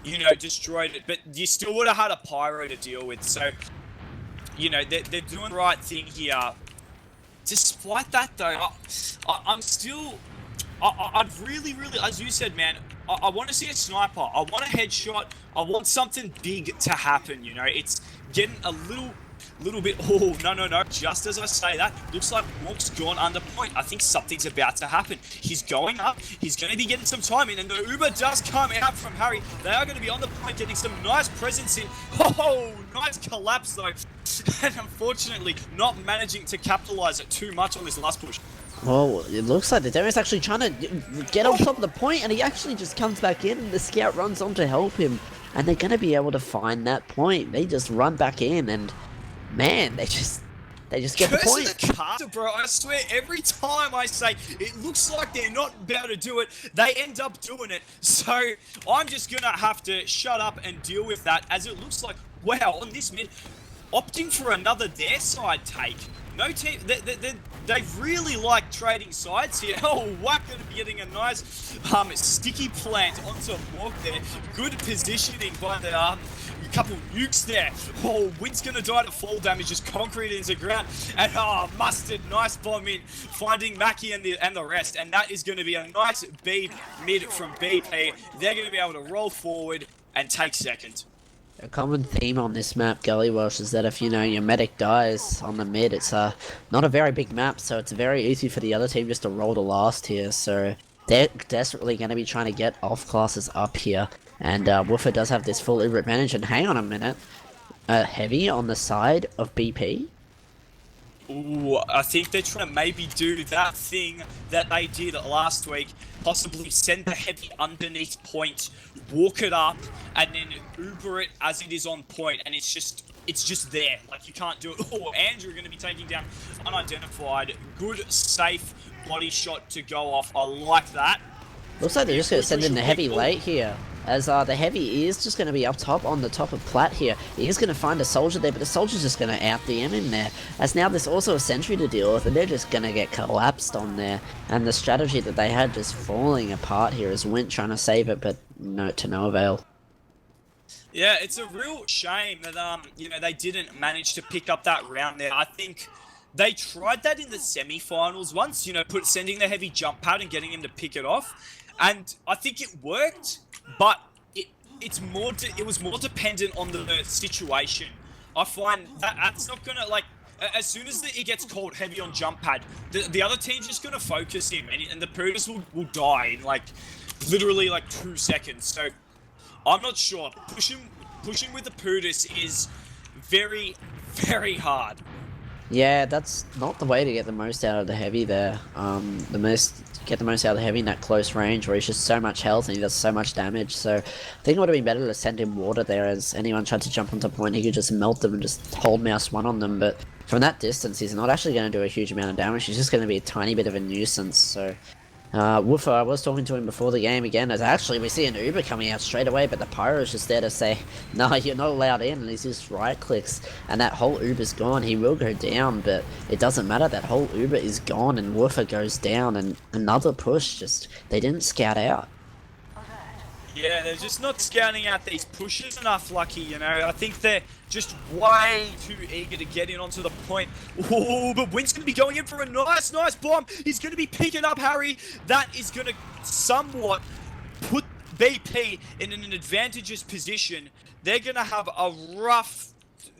you know, destroyed it. But you still would have had a Pyro to deal with. So, you know, they're doing the right thing here. Despite that, though, I'm still... I'd really, as you said, man, I want to see a sniper. I want a headshot. I want something big to happen, you know. It's getting a little bit... Oh, no. Just as I say that, looks like Mork's gone under point. I think something's about to happen. He's going up. He's going to be getting some time in, and the Uber does come out from Harry. They are going to be on the point, getting some nice presence in. Oh, nice collapse, though. And unfortunately, not managing to capitalize it too much on this last push. Well, it looks like the Demo's actually trying to get on top of the point, and he actually just comes back in, and the Scout runs on to help him. And they're going to be able to find that point. They just run back in, and man, they just get the point. The caster, bro. I swear, every time I say it looks like they're not about to do it, they end up doing it. So I'm just going to have to shut up and deal with that, as it looks like, wow, on this mid, opting for another their side take. No team, they really like trading sides here. Oh, Wack going to be getting a nice sticky plant onto Mork there. Good positioning by the couple nukes there. Oh, Wind's going to die to fall damage, just concrete into ground. And Mustard, nice bomb in, finding Mackie and the rest. And that is going to be a nice B mid from BP. They're going to be able to roll forward and take second. A common theme on this map, Gully Wash, is that if, you know, your medic dies on the mid, it's not a very big map, so it's very easy for the other team just to roll to last here, so they're desperately going to be trying to get off classes up here, and Woofer does have this full Uber advantage, and hang on a minute, Heavy on the side of BP? Ooh, I think they're trying to maybe do that thing that they did last week. Possibly send the heavy underneath point, walk it up, and then Uber it as it is on point, and it's just there. Like, you can't do it. Oh, Andrew going to be taking down unidentified. Good, safe body shot to go off. I like that. Looks like they're just going to send in the heavy late here. As the heavy is just going to be up top on the top of Plat here. He is going to find a soldier there, but the soldier's just going to out-DM him there. As now there's also a sentry to deal with, and they're just going to get collapsed on there. And the strategy that they had just falling apart here as Wint trying to save it, but to no avail. Yeah, it's a real shame that they didn't manage to pick up that round there. I think they tried that in the semi-finals once, sending the heavy jump pad and getting him to pick it off. And I think it worked, but it was more dependent on the situation. I find that's not gonna, like, as soon as it gets called heavy on jump pad, the other team's just gonna focus him, and the Pudas will die in literally 2 seconds. So I'm not sure. Pushing with the Pudas is very, very hard. Yeah, that's not the way to get the most out of the heavy there. Get the most out of the heavy in that close range where he's just so much health and he does so much damage. So I think it would have been better to send him water there, as anyone tried to jump onto point, he could just melt them and just hold mouse one on them. But from that distance, he's not actually going to do a huge amount of damage. He's just going to be a tiny bit of a nuisance. So Woofer, I was talking to him before the game again, as actually we see an Uber coming out straight away, but the Pyro is just there to say, no, you're not allowed in, and he just right clicks, and that whole Uber's gone. He will go down, but it doesn't matter, that whole Uber is gone, and Woofer goes down, and another push, they didn't scout out. Yeah, they're just not scouting out these pushes enough, Lucky, I think they're just way too eager to get in onto the point. Oh, but Wint's going to be going in for a nice bomb. He's going to be picking up Harry. That is going to somewhat put BP in an advantageous position. They're going to have a rough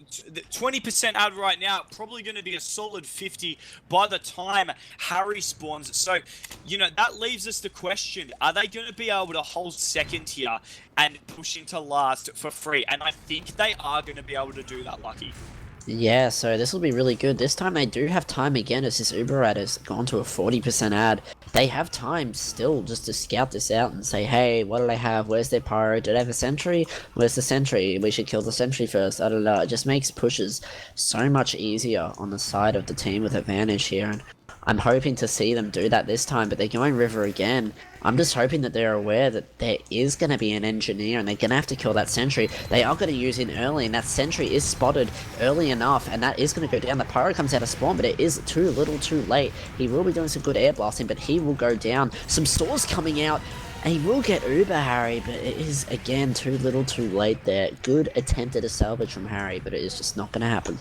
20% ad right now, probably going to be a solid 50 by the time Harry spawns. So, that leaves us the question, are they going to be able to hold second here and push into last for free? And I think they are going to be able to do that, Lucky. Yeah, so this will be really good. This time they do have time again, as this Uber ad has gone to a 40% ad. They have time still just to scout this out and say, hey, what do they have? Where's their Pyro? Do they have a sentry? Where's the sentry? We should kill the sentry first. I don't know. It just makes pushes so much easier on the side of the team with advantage here. And I'm hoping to see them do that this time, but they're going River again. I'm just hoping that they're aware that there is going to be an engineer and they're going to have to kill that sentry. They are going to use in early, and that sentry is spotted early enough, and that is going to go down. The Pyro comes out of spawn, but it is too little too late. He will be doing some good air blasting, but he will go down. Some stores coming out, and he will get Uber Harry, but it is, again, too little too late there. Good attempt at a salvage from Harry, but it is just not going to happen.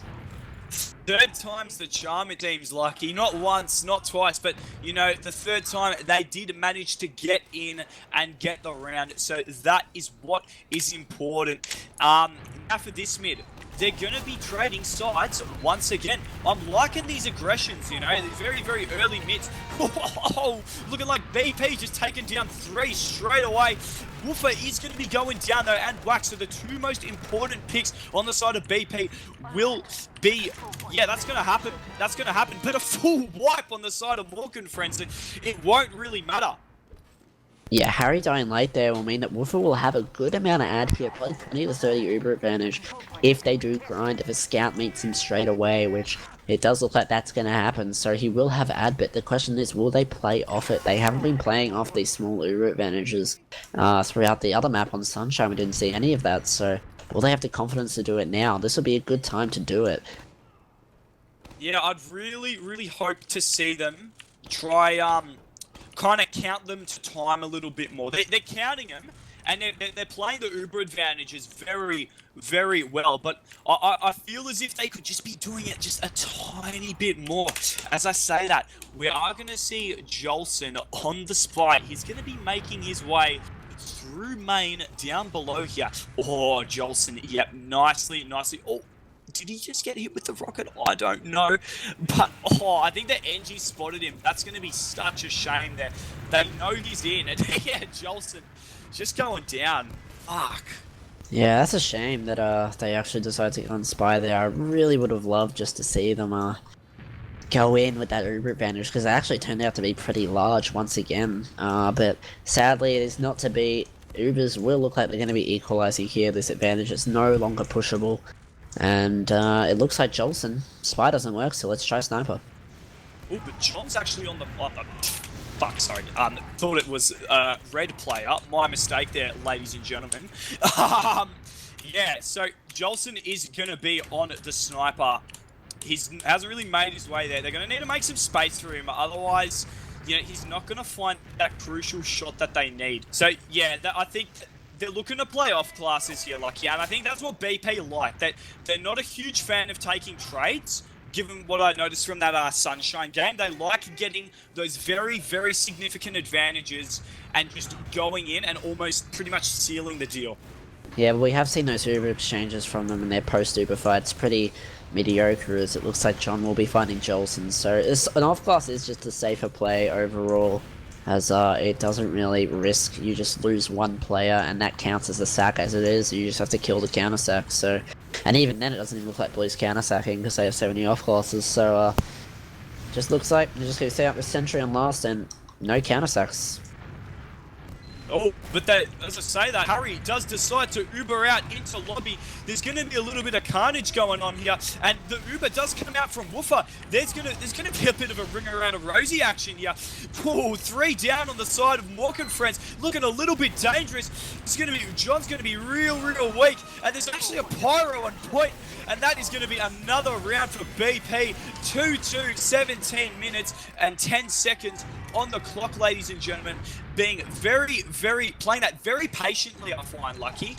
Third time's the charm, it seems, Lucky. Not once, not twice, but, the third time they did manage to get in and get the round. So that is what is important. Now for this mid, they're going to be trading sides once again. I'm liking these aggressions, these very, very early mids. Oh, looking like BP just taking down 3 straight away. Woofer is going to be going down though, and Wax. So the 2 most important picks on the side of BP will be, yeah, that's going to happen. That's going to happen. But a full wipe on the side of Mork and friends, it won't really matter. Yeah, Harry dying late there will mean that Woofer will have a good amount of ad here, probably 20 to 30 Uber advantage if they do grind, if a scout meets him straight away, which it does look like that's going to happen. So he will have ad, but the question is, will they play off it? They haven't been playing off these small Uber advantages throughout the other map on Sunshine. We didn't see any of that, so will they have the confidence to do it now? This will be a good time to do it. Yeah, I'd really, really hope to see them try kind of count them to time a little bit more. They're counting them, and they're playing the Uber advantages very, very well, but I feel as if they could just be doing it just a tiny bit more. As I say that, we are going to see Jolson on the spy. He's going to be making his way through main down below here. Oh, Jolson, yep, nicely. Oh, did he just get hit with the rocket? I don't know. But, I think that NG spotted him. That's going to be such a shame there. They know he's in. And, yeah, Jolson just going down. Fuck. Yeah, that's a shame that they actually decided to unspy there. I really would have loved just to see them go in with that Uber advantage because it actually turned out to be pretty large once again. But sadly, it is not to be. Ubers will look like they're going to be equalizing here. This advantage is no longer pushable. And it looks like Jolson. Spy doesn't work, so let's try Sniper. Oh, but John's actually on the fuck, sorry. Thought it was red player. My mistake there, ladies and gentlemen. Yeah, so Jolson is going to be on the Sniper. He hasn't really made his way there. They're going to need to make some space for him. Otherwise, you know, he's not going to find that crucial shot that they need. So, yeah, I think they're looking to play off classes here, Lucky. And I think that's what BP like. That they're not a huge fan of taking trades. Given what I noticed from that Sunshine game, they like getting those very, very significant advantages and just going in and almost pretty much sealing the deal. Yeah, but we have seen those Uber exchanges from them in their post-Uber fights. Pretty mediocre, as it looks like John will be finding Jolson. So an off-class is just a safer play overall, as it doesn't really risk you just lose one player, and that counts as a sack as it is. You just have to kill the counter-sack. So, and even then, it doesn't even look like Blue's counter-sacking because they have 70 off-classes. So just looks like they're just going to stay up the sentry on last and no counter-sacks. Oh, but that, as I say that, Harry does decide to Uber out into lobby. There's going to be a little bit of carnage going on here, and the Uber does come out from Woofer. There's going to be a bit of a ring around a rosy action here. Oh, 3 down on the side of Mork and friends, looking a little bit dangerous. John's going to be real weak, and there's actually a pyro on point, and that is going to be another round for BP. 2-2, 17 minutes and 10 seconds on the clock, ladies and gentlemen. Being playing that very patiently, I find, Lucky.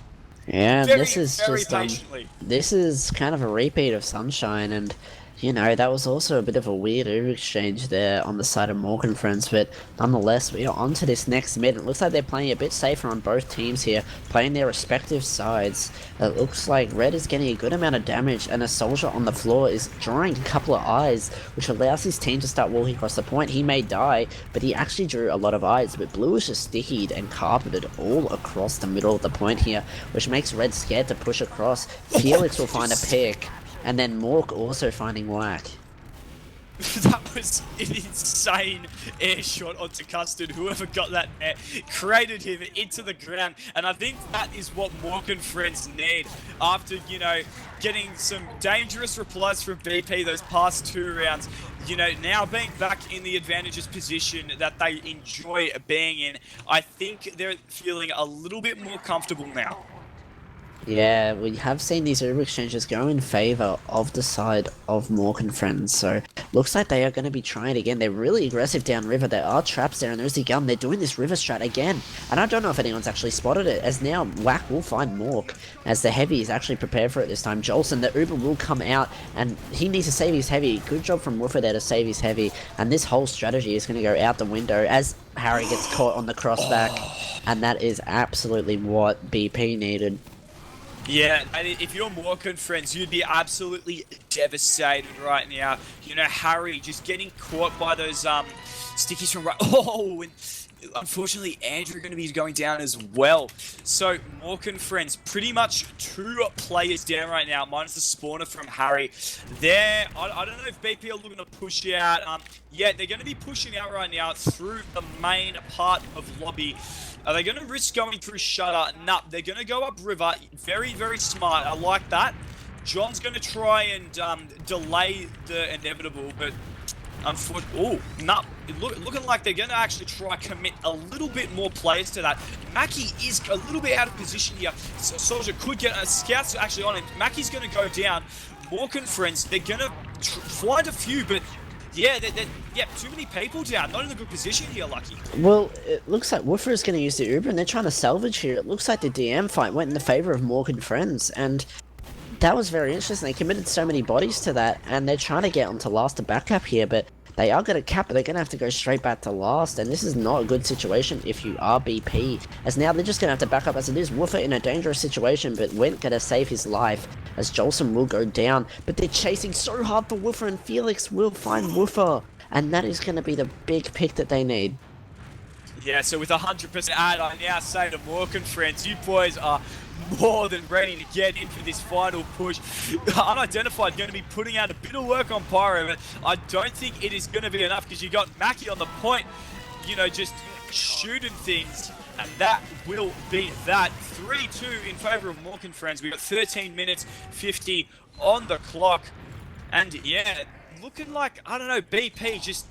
Yeah, this is very just patiently. this is kind of a repeat of Sunshine, and you know that was also a bit of a weird Uber exchange there on the side of Mork and friends. But nonetheless, we are on to this next mid. It looks like they're playing a bit safer on both teams here, playing their respective sides. It looks like Red is getting a good amount of damage, and a soldier on the floor is drawing a couple of eyes, which allows his team to start walking across the point. He may die, but he actually drew a lot of eyes. But Blue is just stickied and carpeted all across the middle of the point here, which makes Red scared to push across. Felix will find a pick. And then Mork also finding Whack. That was an insane air shot onto Custard. Whoever got that net created him into the ground. And I think that is what Mork and friends need after, you know, getting some dangerous replies from BP those past 2 rounds. You know, now being back in the advantageous position that they enjoy being in, I think they're feeling a little bit more comfortable now. Yeah, we have seen these Uber exchanges go in favour of the side of Mork and friends, so looks like they are going to be trying again. They're really aggressive downriver. There are traps there, and there's the gun. They're doing this river strat again, and I don't know if anyone's actually spotted it, as now Whack will find Mork, as the heavy is actually prepared for it this time. Jolson, the Uber will come out, and he needs to save his heavy. Good job from Woofer there to save his heavy, and this whole strategy is going to go out the window as Harry gets caught on the crossback, and that is absolutely what BP needed. Yeah, and if you're Mork and friends, you'd be absolutely devastated right now. You know, Harry just getting caught by those stickies from right. Oh, and unfortunately, Andrew going to be going down as well. So, Mork and friends, pretty much 2 players down right now, minus the spawner from Harry. There, I don't know if BP are looking to push out. Yeah, they're going to be pushing out right now through the main part of lobby. Are they going to risk going through Shutter? Nah, they're going to go up river. Very smart. I like that. John's going to try and delay the inevitable, but unfortunately, looking like they're going to actually try commit a little bit more players to that. Mackie is a little bit out of position here. Soldier could get scouts actually on him. Mackie's going to go down. Mork and friends, they're going to find a few, but yeah, too many people down. Not in a good position here, Lucky. Well, it looks like Woofer is going to use the Uber, and they're trying to salvage here. It looks like the DM fight went in the favour of Mork and friends, and that was very interesting. They committed so many bodies to that, and they're trying to get onto last to backup here, but they are going to cap, but they're going to have to go straight back to last, and this is not a good situation if you are BP, as now they're just going to have to back up as it is. Woofer in a dangerous situation, but Went going to save his life, as Jolson will go down, but they're chasing so hard for Woofer, and Felix will find Woofer, and that is going to be the big pick that they need. Yeah, so with 100% ad, I now say to Mork and friends, you boys are more than ready to get in for this final push. Unidentified going to be putting out a bit of work on Pyro, but I don't think it is going to be enough because you got Mackie on the point, you know, just shooting things. And that will be that. 3-2 in favour of Mork and friends. We've got 13 minutes 50 on the clock. And yeah, looking like, I don't know, BP just...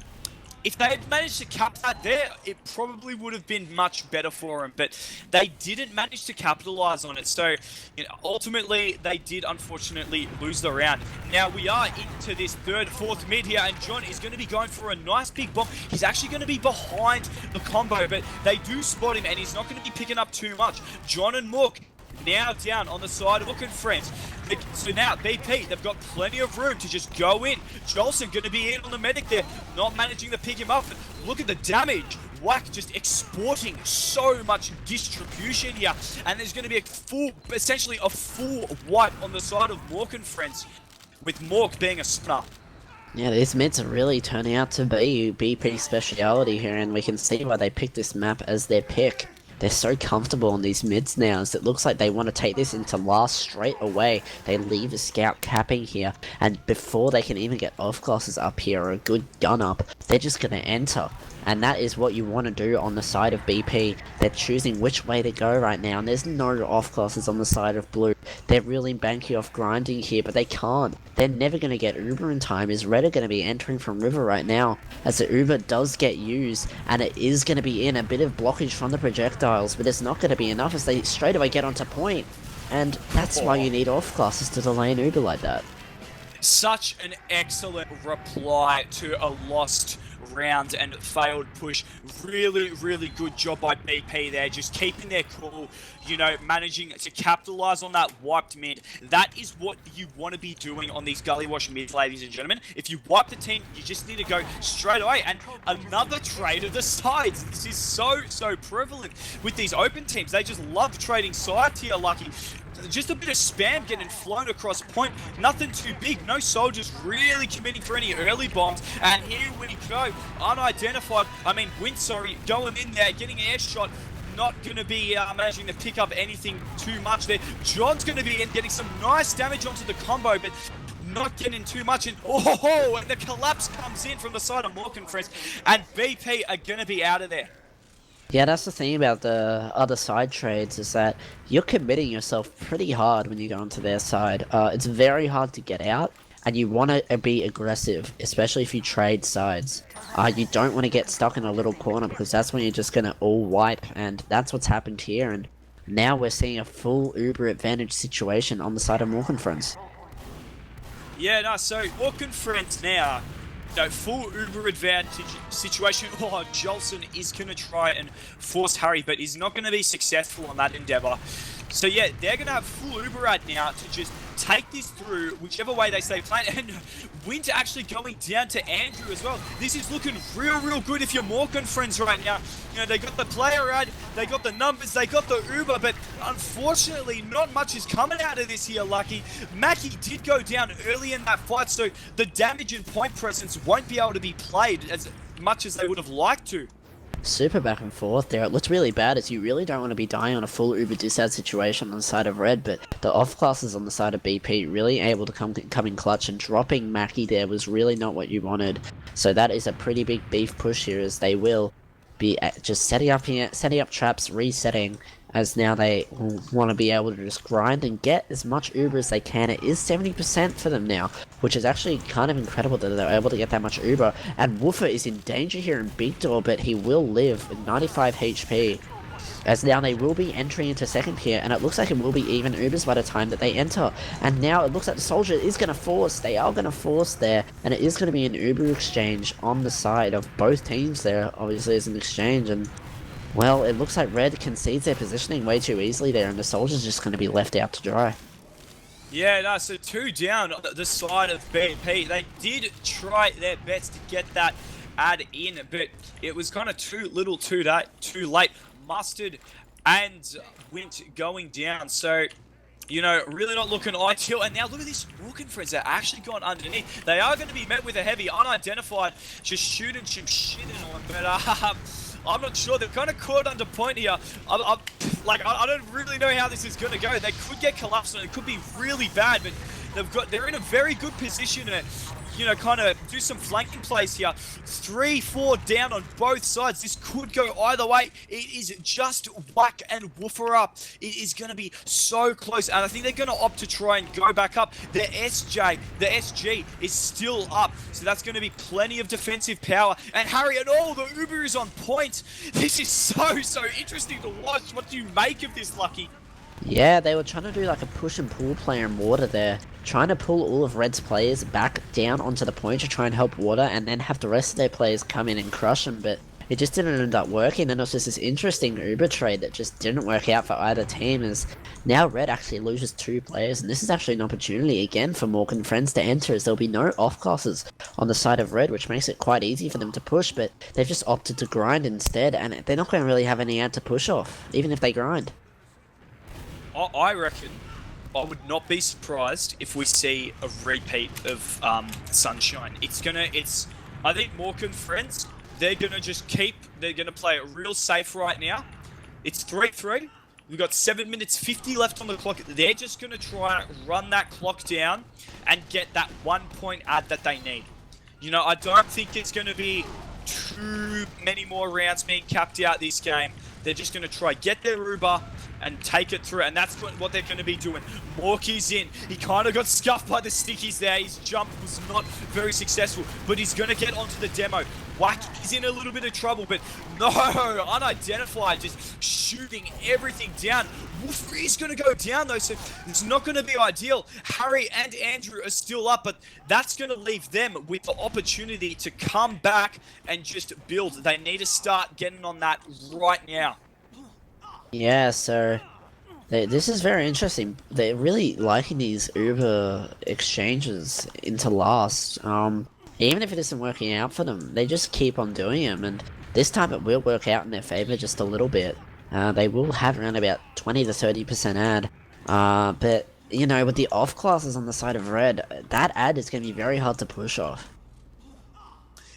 If they had managed to cap that there, it probably would have been much better for them, but they didn't manage to capitalize on it. So, you know, ultimately, they did unfortunately lose the round. Now, we are into this third, fourth mid here, and John is going to be going for a nice big bomb. He's actually going to be behind the combo, but they do spot him, and he's not going to be picking up too much. John and Mork now down on the side of Look and Friends. So now, BP, they've got plenty of room to just go in. Jolson going to be in on the medic there, not managing to pick him up. But look at the damage. Wack just exporting so much distribution here. And there's going to be a full, essentially a full wipe on the side of Mork and Friends, with Mork being a spinner. Yeah, these mids are really turning out to be BP's speciality here, and we can see why they picked this map as their pick. They're so comfortable on these mids now, as it looks like they want to take this into last straight away. They leave a scout capping here, and before they can even get off-classes up here or a good gun up, they're just going to enter. And that is what you want to do on the side of BP. They're choosing which way to go right now, and there's no off-classes on the side of blue. They're really banking off grinding here, but they can't. They're never going to get Uber in time, as Red are going to be entering from River right now, as the Uber does get used, and it is going to be in a bit of blockage from the projectiles, but it's not going to be enough as they straight away get onto point. And that's why you need off-classes to delay an Uber like that. Such an excellent reply to a lost round and failed push. Really, really good job by BP there, just keeping their cool, you know, managing to capitalize on that wiped mid. That is what you want to be doing on these gully wash mids, ladies and gentlemen. If you wipe the team, you just need to go straight away. And another trade of the sides. This is so prevalent with these open teams. They just love trading sides here, Lucky. Just a bit of spam getting flown across point. Nothing too big. No soldiers really committing for any early bombs. And here we go. Unidentified. I mean, Winsori going in there, getting an air shot. Not going to be managing to pick up anything too much there. John's going to be in, getting some nice damage onto the combo, but not getting too much in. Oh, and the collapse comes in from the side of Mork and Friends. And BP are going to be out of there. Yeah, that's the thing about the other side trades, is that you're committing yourself pretty hard when you go onto their side. It's very hard to get out, and you want to be aggressive, especially if you trade sides. You don't want to get stuck in a little corner, because that's when you're just going to all wipe, and that's what's happened here. And now we're seeing a full Uber advantage situation on the side of Mork and Friends. Yeah, no, so Mork and Friends now, no, full Uber advantage situation. Oh, Jolson is going to try and force Harry, but he's not going to be successful on that endeavor. So yeah, they're going to have full Uber ad now to just take this through whichever way they say plan. And Winter actually going down to Andrew as well. This is looking real good if you're Mork and Friends right now. You know, they got the player ad, they got the numbers, they got the Uber, but unfortunately not much is coming out of this here, Lucky. Mackie did go down early in that fight, so the damage and point presence won't be able to be played as much as they would have liked to. Super back and forth there. It looks really bad, as you really don't want to be dying on a full Uber disad situation on the side of Red, but the off classes on the side of BP really able to come in clutch, and dropping Mackie there was really not what you wanted. So that is a pretty big beef push here, as they will be just setting up here, setting up traps, resetting, as now they want to be able to just grind and get as much Uber as they can. It is 70% for them now, which is actually kind of incredible that they're able to get that much Uber. And Woofer is in danger here in Big Door, but he will live with 95 HP. As now they will be entering into second here, and it looks like it will be even Ubers by the time that they enter. And now it looks like the Soldier is going to force, they are going to force there, and it is going to be an Uber exchange on the side of both teams there, obviously as an exchange. And well, it looks like Red concedes their positioning way too easily there, and the Soldier's just going to be left out to dry. Yeah, no, so 2 down on the side of BP. They did try their best to get that ad in, but it was kind of too little too late. Mustard and Wint going down, so, you know, really not looking ideal. And now look at this, Mork and Friends, they're actually gone underneath. They are going to be met with a heavy unidentified, just shooting some shit in on, but I'm not sure. They're kind of caught under point here. I don't really know how this is going to go. They could get collapsed and it could be really bad, but they're in a very good position to, you know, kind of do some flanking plays here. 3-4 down on both sides. This could go either way. It is just whack and woofer up. It is going to be so close, and I think they're going to opt to try and go back up. The SG is still up, so that's going to be plenty of defensive power. And Harry and all, the Uber is on point. This is so interesting to watch. What do you make of this, Lucky? Yeah, they were trying to do like a push and pull player in water there. Trying to pull all of Red's players back down onto the point to try and help water, and then have the rest of their players come in and crush them, but it just didn't end up working, and it was just this interesting Uber trade that just didn't work out for either team, as now Red actually loses 2 players, and this is actually an opportunity again for Mork and friends to enter, as there'll be no off-classes on the side of Red, which makes it quite easy for them to push, but they've just opted to grind instead, and they're not going to really have any ad to push off, even if they grind. I reckon I would not be surprised if we see a repeat of Sunshine. I think Mork and friends, they're gonna play it real safe right now. It's 3-3. We've got 7 minutes 50 left on the clock. They're just gonna try and run that clock down and get that 1 point ad that they need. You know, I don't think it's gonna be too many more rounds being capped out this game. They're just going to try get their Uber and take it through, and that's what they're going to be doing. Mork is in. He kind of got scuffed by the stickies there. His jump was not very successful, but he's going to get onto the demo. Wack is in a little bit of trouble, but no, unidentified, just shooting everything down. Woofer is going to go down though, so it's not going to be ideal. Harry and Andrew are still up, but that's going to leave them with the opportunity to come back and just build. They need to start getting on that right now. Yeah, so this is very interesting. They're really liking these Uber exchanges into last. Even if it isn't working out for them, they just keep on doing them, and this time it will work out in their favor just a little bit. They will have around about 20 to 30% ad, but you know, with the off classes on the side of Red, that ad is going to be very hard to push off.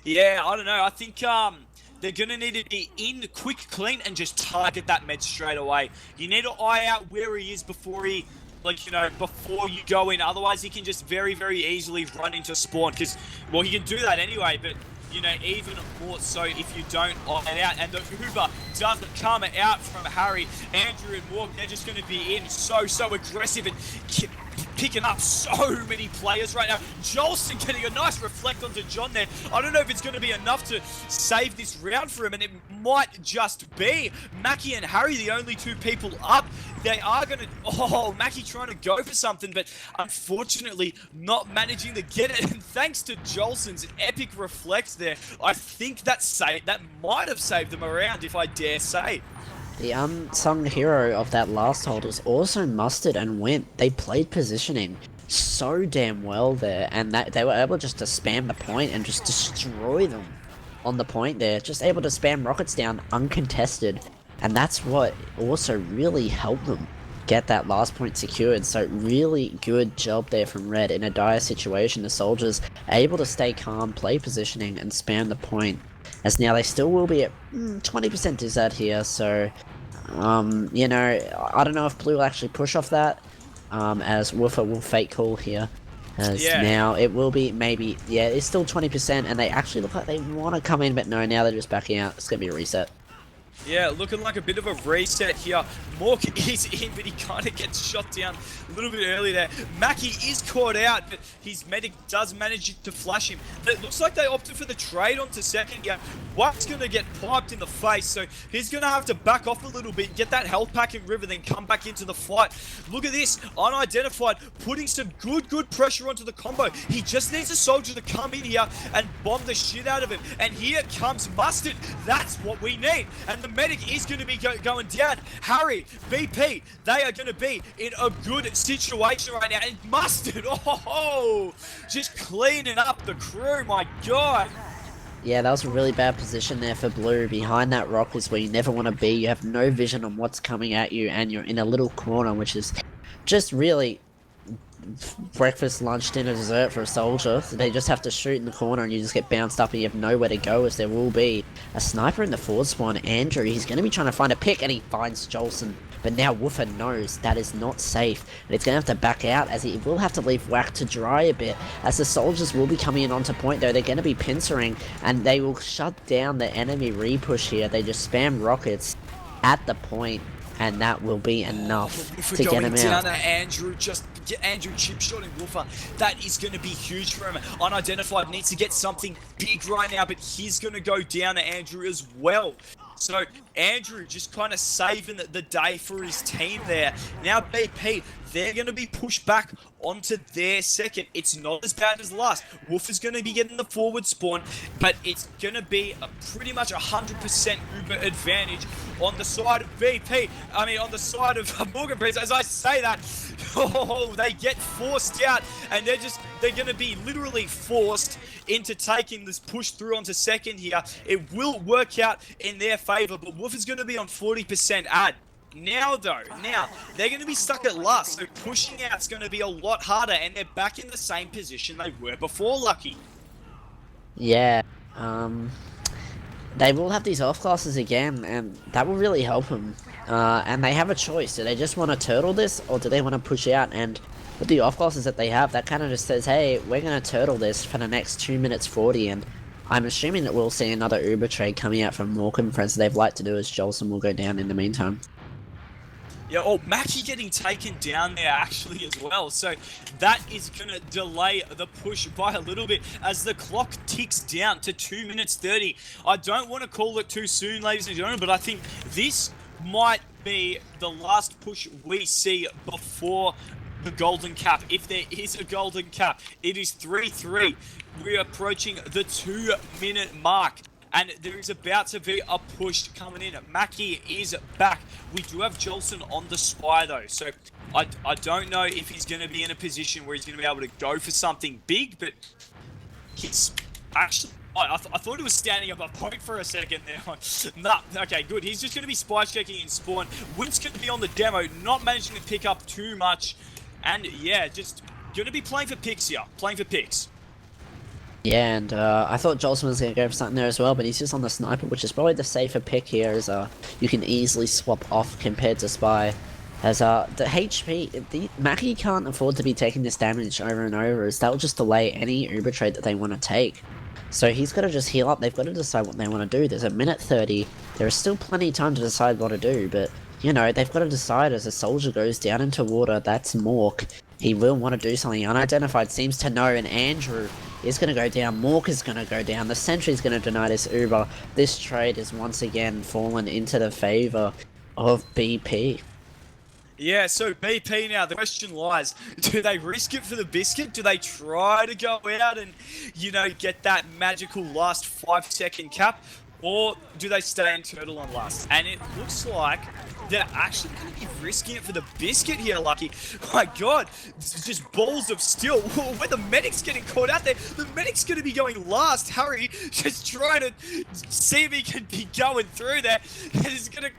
Yeah, I don't know. I think they're going to need to be in quick, clean, and just target that med straight away. You need to eye out where he is before he, before you go in. Otherwise, he can just very, very easily run into spawn. Because, well, he can do that anyway, but, you know, even more so if you don't eye it out. And the Uber doesn't come out from Harry. Andrew and Mork, they're just going to be in so aggressive and picking up so many players right now. Jolson getting a nice reflect onto John there. I don't know if it's going to be enough to save this round for him, and it might just be. Mackie and Harry, the only 2 people up. They are going to... Oh, Mackie trying to go for something, but unfortunately not managing to get it. And thanks to Jolson's epic reflex there, I think that might have saved them a round, if I dare say. The unsung hero of that last hold was also Mustard and Wint. They played positioning so damn well there, and that they were able just to spam the point and just destroy them on the point there. Just able to spam rockets down uncontested, and that's what also really helped them get that last point secured. So really good job there from Red in a dire situation. The soldiers able to stay calm, play positioning, and spam the point. As now they still will be at 20% disad here, so you know, I don't know if Blue will actually push off that, as Woofer will fake call here, as now it will be maybe, yeah, it's still 20%, and they actually look like they want to come in, but no, now they're just backing out. It's going to be a reset. Yeah, looking like a bit of a reset here. Mork is in, but he kind of gets shot down a little bit early there. Mackie is caught out, but his medic does manage to flash him. It looks like they opted for the trade onto second here. Watt's going to get piped in the face, so he's going to have to back off a little bit, get that health pack in River, then come back into the fight. Look at this, unidentified, putting some good pressure onto the combo. He just needs a soldier to come in here and bomb the shit out of him. And here comes Mustard. That's what we need. And the medic is going to be going down. Harry, BP, they are going to be in a good situation right now. And Mustard, just cleaning up the crew, my God. Yeah, that was a really bad position there for Blue. Behind that rock is where you never want to be. You have no vision on what's coming at you, and you're in a little corner, which is just really breakfast, lunch, dinner, dessert for a soldier. So they just have to shoot in the corner and you just get bounced up and you have nowhere to go, as there will be a sniper in the forward spawn. Andrew, he's going to be trying to find a pick and he finds Jolson. But now Woofer knows that is not safe, and he's going to have to back out, as he will have to leave Whack to dry a bit, as the soldiers will be coming in onto point though. They're going to be pincering, and they will shut down the enemy repush here. They just spam rockets at the point, and that will be enough to get him out. Andrew chip shotting Woofer. That is going to be huge for him. Unidentified needs to get something big right now, but he's going to go down to Andrew as well. So Andrew just kind of saving the day for his team there. Now BP, they're going to be pushed back onto their second. It's not as bad as last. Wolf is going to be getting the forward spawn, but it's going to be pretty much 100% Uber advantage on the side of BP. I mean, on the side of Morgan Prince. As I say that, oh, they get forced out, and they're going to be literally forced into taking this push through onto second here. It will work out in their favor, but Wolf is going to be on 40% ad. Now though, they're going to be stuck at last, so pushing out's going to be a lot harder, and they're back in the same position they were before, Lucky. Yeah, they will have these off classes again, and that will really help them. And they have a choice. Do they just want to turtle this, or do they want to push out? And with the off classes that they have, that kind of just says, hey, we're going to turtle this for the next 2 minutes 40, and I'm assuming that we'll see another Uber trade coming out from Mork and friends. They've like to do is Jolson will go down in the meantime. Yeah, oh, Mackie getting taken down there actually as well. So that is going to delay the push by a little bit as the clock ticks down to 2 minutes 30. I don't want to call it too soon, ladies and gentlemen, but I think this might be the last push we see before the golden cap. If there is a golden cap, it is 3-3. We're approaching the 2 minute mark, and there is about to be a push coming in. Mackie is back. We do have Jolson on the spy though, so I don't know if he's going to be in a position where he's going to be able to go for something big, but he's actually... I thought he was standing up a point for a second there. Nah, okay, good. He's just going to be spy checking in spawn. Wimp's going to be on the demo, not managing to pick up too much, and yeah, just going to be playing for picks here, playing for picks. Yeah, and I thought Jolson was going to go for something there as well, but he's just on the sniper, which is probably the safer pick here, as you can easily swap off compared to spy. As the HP, Mackie can't afford to be taking this damage over and over, as that will just delay any Uber trade that they want to take. So he's got to just heal up. They've got to decide what they want to do. There's a minute 30. There is still plenty of time to decide what to do, but you know, they've got to decide as a soldier goes down into water. That's Mork. He will want to do something. Unidentified seems to know, and Andrew is going to go down. Mork is going to go down. The sentry is going to deny this Uber. This trade is once again fallen into the favor of BP. Yeah, so BP now, the question lies, do they risk it for the biscuit? Do they try to go out and, you know, get that magical last 5-second cap? Or do they stay and turtle on last? And it looks like they're actually going to be risking it for the biscuit here, Lucky. My God, this is just balls of steel. Where the medic's getting caught out there, the medic's going to be going last. Harry just trying to see if he can be going through there. And he's going to...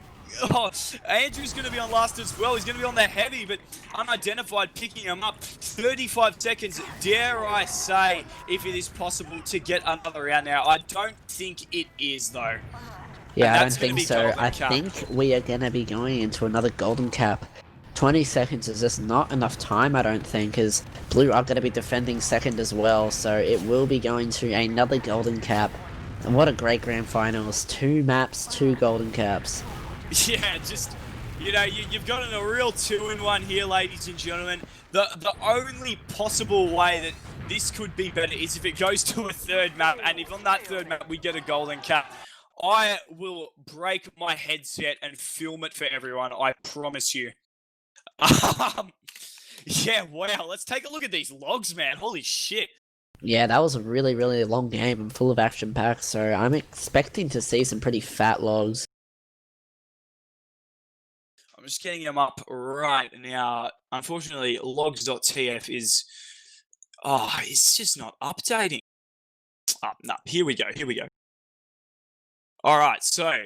Oh, Andrew's going to be on last as well. He's going to be on the heavy, but unidentified picking him up. 35 seconds, dare I say, if it is possible to get another round now. I don't think it is, though. Yeah, I don't think so. I think we are going to be going into another golden cap. 20 seconds is just not enough time, I don't think, as Blue are going to be defending second as well, so it will be going to another golden cap. And what a great grand finals. 2 maps, 2 golden caps. Yeah, just, you know, you've got a real 2-in-1 here, ladies and gentlemen. The only possible way that this could be better is if it goes to a 3rd map, and if on that 3rd map we get a golden cap, I will break my headset and film it for everyone, I promise you. Yeah, wow, let's take a look at these logs, man. Holy shit. Yeah, that was a really, really long game and full of action packs, so I'm expecting to see some pretty fat logs. I'm just getting them up right now. Unfortunately, logs.tf is... Oh, it's just not updating. Oh, no, here we go. All right, so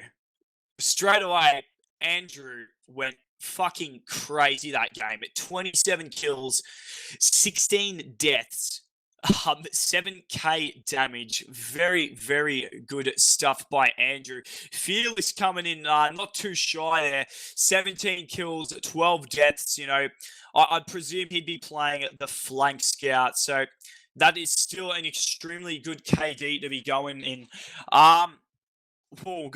straight away, Andrew went fucking crazy, that game. 27 kills, 16 deaths, 7k damage. Very, very good stuff by Andrew. Fearless coming in, not too shy there. 17 kills, 12 deaths. You know, I'd presume he'd be playing the flank scout. So that is still an extremely good KD to be going in. Got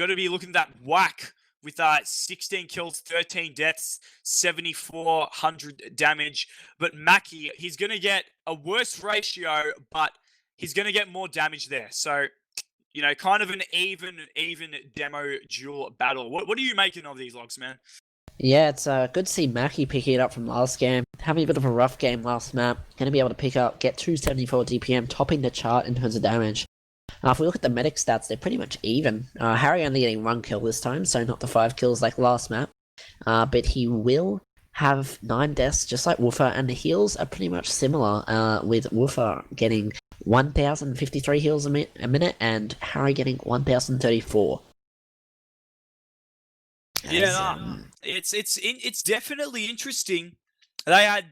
to be looking at that whack with 16 kills, 13 deaths, 7,400 damage. But Mackie, he's going to get a worse ratio, but he's going to get more damage there. So, you know, kind of an even demo duel battle. What are you making of these logs, man? Yeah, it's good to see Mackie picking it up from last game. Having a bit of a rough game last map. Going to be able to get 274 DPM, topping the chart in terms of damage. If we look at the medic stats, they're pretty much even. Harry only getting 1 kill this time, so not the 5 kills like last map. But he will have 9 deaths, just like Woofer, and the heals are pretty much similar, with Woofer getting 1,053 heals a minute, and Harry getting 1,034. Yeah, it's definitely interesting. They had,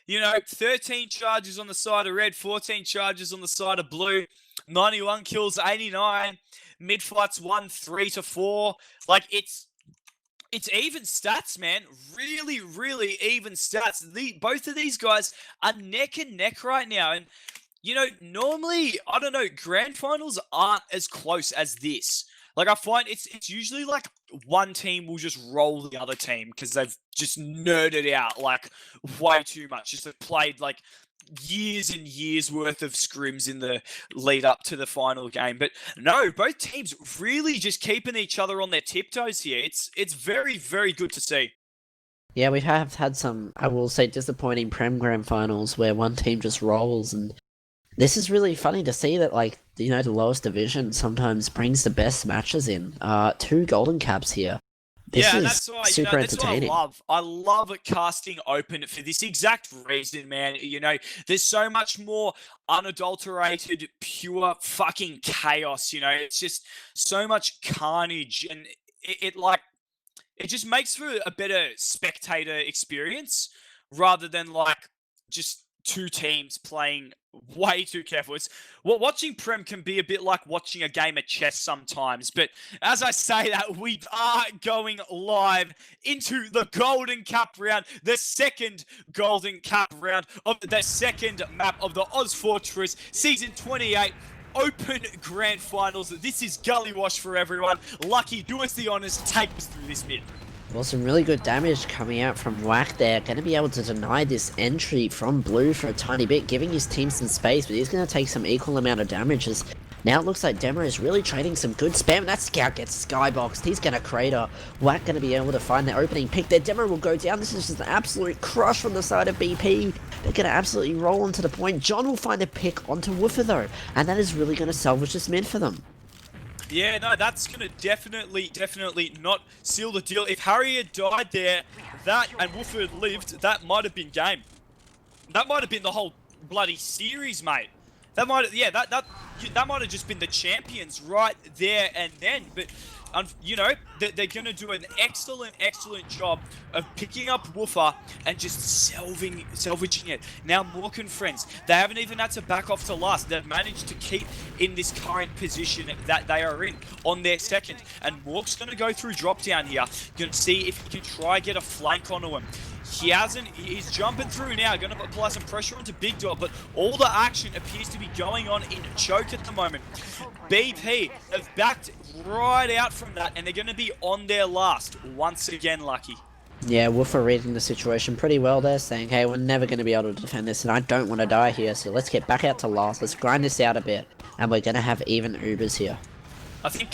you know, 13 charges on the side of red, 14 charges on the side of blue, 91 kills, 89. Mid fights 1, 3 to 4. Like, it's even stats, man. Really, really even stats. Both of these guys are neck and neck right now. And, you know, normally, I don't know, grand finals aren't as close as this. Like, I find it's usually like one team will just roll the other team because they've just nerded out like way too much. Just have played like years and years worth of scrims in the lead up to the final game. But no, both teams really just keeping each other on their tiptoes here. It's very, very good to see. Yeah, we have had some, I will say, disappointing Prem Grand Finals where one team just rolls, and this is really funny to see that, like, you know, the lowest division sometimes brings the best matches in. 2 golden caps here. This is that's why, super that's entertaining. what I love it casting open for this exact reason, man. You know, there's so much more unadulterated, pure fucking chaos. You know, it's just so much carnage, and it just makes for a better spectator experience rather than like just 2 teams playing way too careful. Watching Prem can be a bit like watching a game of chess sometimes. But as I say that, we are going live into the Golden Cap round, the second Golden Cap round of the second map of the ozfortress Season 28 Open Grand Finals. This is Gully Wash for everyone. Lucky, do us the honors, take us through this mid. Well, some really good damage coming out from Whack there. Going to be able to deny this entry from Blue for a tiny bit, giving his team some space, but he's going to take some equal amount of damage as now it looks like Demo is really trading some good spam. That Scout gets skyboxed. He's going to crater. Whack going to be able to find the opening pick there. Demo will go down. This is just an absolute crush from the side of BP. They're going to absolutely roll onto the point. John will find a pick onto Woofer though, and that is really going to salvage this mid for them. Yeah, no, that's going to definitely not seal the deal. If Harry had died there, that and Woofer had lived, that might have been game. That might have been the whole bloody series, mate. That might have just been the champions right there and then. But you know, they're going to do an excellent job of picking up Woofer and just salvaging it. Now, Mork and friends, they haven't even had to back off to last. They've managed to keep in this current position that they are in on their second. And Mork's going to go through drop down here. Going to see if he can try get a flank onto him. He hasn't, he's jumping through now, going to apply some pressure onto Big Dog, but all the action appears to be going on in choke at the moment. BP have backed right out from that, and they're going to be on their last once again, Lucky. Yeah, Woofer reading the situation pretty well there, saying, hey, we're never going to be able to defend this, and I don't want to die here, so let's get back out to last, let's grind this out a bit, and we're going to have even Ubers here. I think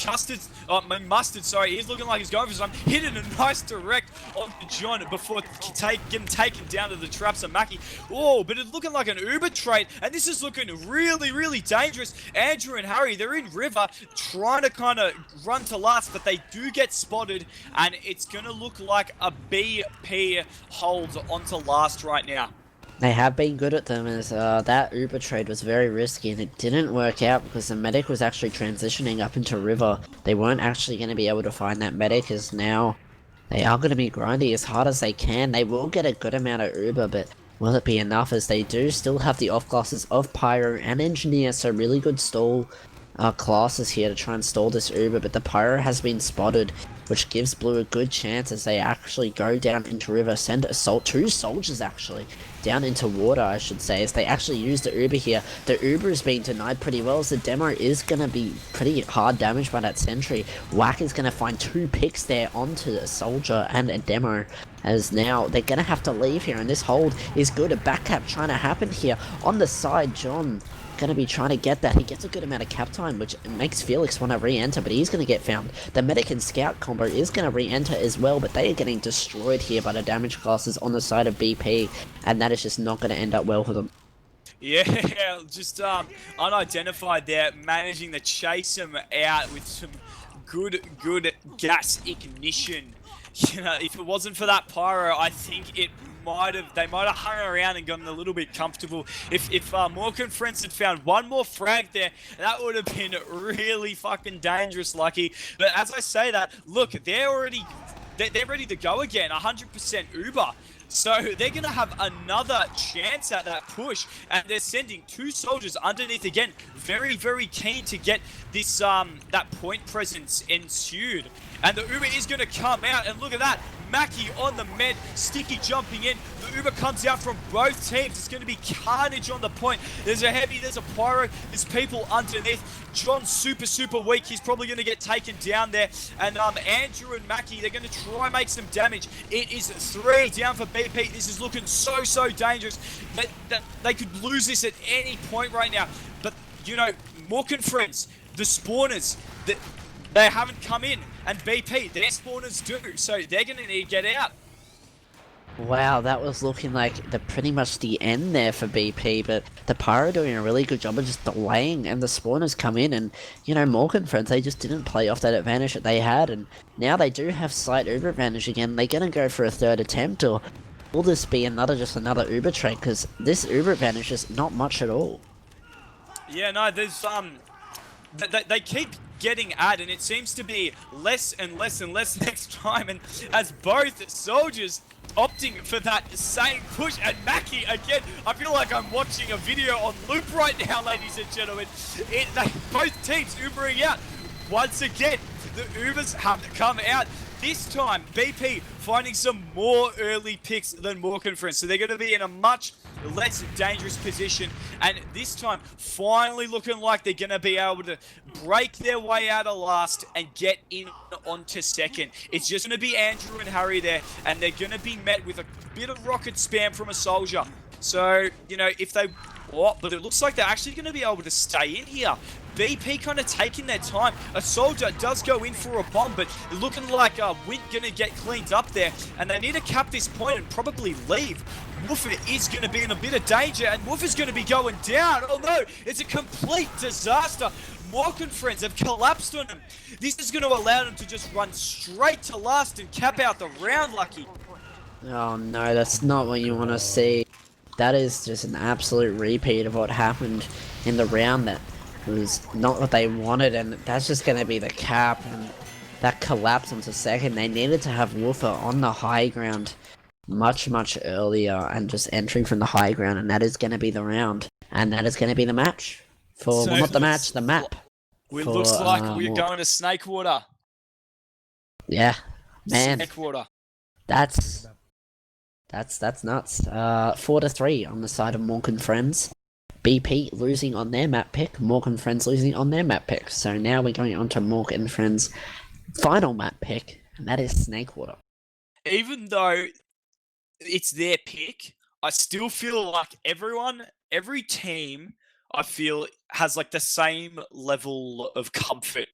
Mustard, sorry, he's looking like he's going for some. Hitting a nice direct onto John before getting taken down to the traps of Mackie. Oh, but it's looking like an Uber trade, and this is looking really dangerous. Andrew and Harry, they're in River, trying to kind of run to last, but they do get spotted, and it's going to look like a BP hold onto last right now. They have been good at them, as that Uber trade was very risky and it didn't work out because the medic was actually transitioning up into River. They weren't actually going to be able to find that medic, as now They are going to be grinding as hard as they can. They will get a good amount of Uber, but will it be enough, as they do still have the off classes of Pyro and Engineer, so really good stall classes here to try and stall this Uber, but the Pyro has been spotted, which gives Blue a good chance as they actually go down into river, send two soldiers actually, down into water I should say, as they actually use the Uber here. The Uber is being denied pretty well, as the demo is going to be pretty hard damage by that sentry. Whack is going to find 2 picks there onto a soldier and a demo, as now they're going to have to leave here, and this hold is good. A back cap trying to happen here on the side. John going to be trying to get that. He gets a good amount of cap time, which makes Felix want to re-enter, but he's going to get found. The medic and scout combo is going to re-enter as well, but they are getting destroyed here by the damage classes on the side of BP, and that is just not going to end up well for them. Yeah, just unidentified there, managing to chase him out with some good gas ignition. You know, if it wasn't for that pyro, I think they might have hung around and gotten a little bit comfortable. If Mork and friends had found one more frag there, that would have been really fucking dangerous, Lucky. But as I say that, look, they're ready to go again, 100% Uber. So they're going to have another chance at that push, and they're sending 2 soldiers underneath again. Very, very keen to get this that point presence ensued. And the Uber is going to come out, and look at that. Mackie on the med, Sticky jumping in. The Uber comes out from both teams. It's going to be carnage on the point. There's a heavy, there's a pyro, there's people underneath. John's super weak. He's probably going to get taken down there. And Andrew and Mackie, they're going to try and make some damage. It is 3 down for BP. This is looking so dangerous. They could lose this at any point right now. But, you know, Mork and friends, the spawners, they haven't come in, and BP, their spawners do, so they're going to need to get out. Wow, that was looking like pretty much the end there for BP, but the Pyro doing a really good job of just delaying, and the spawners come in, and, you know, Mork and friends, they just didn't play off that advantage that they had, and now they do have slight Uber advantage again. They're going to go for a 3rd attempt, or will this be just another Uber trade, because this Uber advantage is not much at all. Yeah, no, there's, they keep getting at, and it seems to be less and less next time, and as both soldiers opting for that same push, and Mackie again, I feel like I'm watching a video on loop right now, ladies and gentlemen. Both teams Ubering out. Once again, the Ubers have come out. This time, BP finding some more early picks than Mork and friends, so they're going to be in a much less dangerous position, and this time finally looking like they're going to be able to break their way out of last and get in onto 2nd. It's just going to be Andrew and Harry there, and they're going to be met with a bit of rocket spam from a soldier. So, you know, if they... Oh, but it looks like they're actually going to be able to stay in here. BP kind of taking their time. A soldier does go in for a bomb, but looking like Wint going to get cleaned up there, and they need to cap this point and probably leave. Woofer is going to be in a bit of danger, and Woofer's going to be going down. Oh no, it's a complete disaster. Mork and friends have collapsed on him. This is going to allow them to just run straight to last and cap out the round, Lucky. Oh no, that's not what you want to see. That is just an absolute repeat of what happened in the round. That was not what they wanted, and that's just going to be the cap, and that collapse onto 2nd. They needed to have Woofer on the high ground much earlier and just entering from the high ground, and that is going to be the round, and that is going to be the match for, well, not the match, the map. It looks like we're going to Snakewater. Yeah, man. Snakewater. That's nuts. 4-3 on the side of Mork and friends. BP losing on their map pick, Mork and friends losing on their map pick. So now we're going on to Mork and friends' final map pick, and that is Snakewater. Even though it's their pick, I still feel like every team, I feel, has like the same level of comfort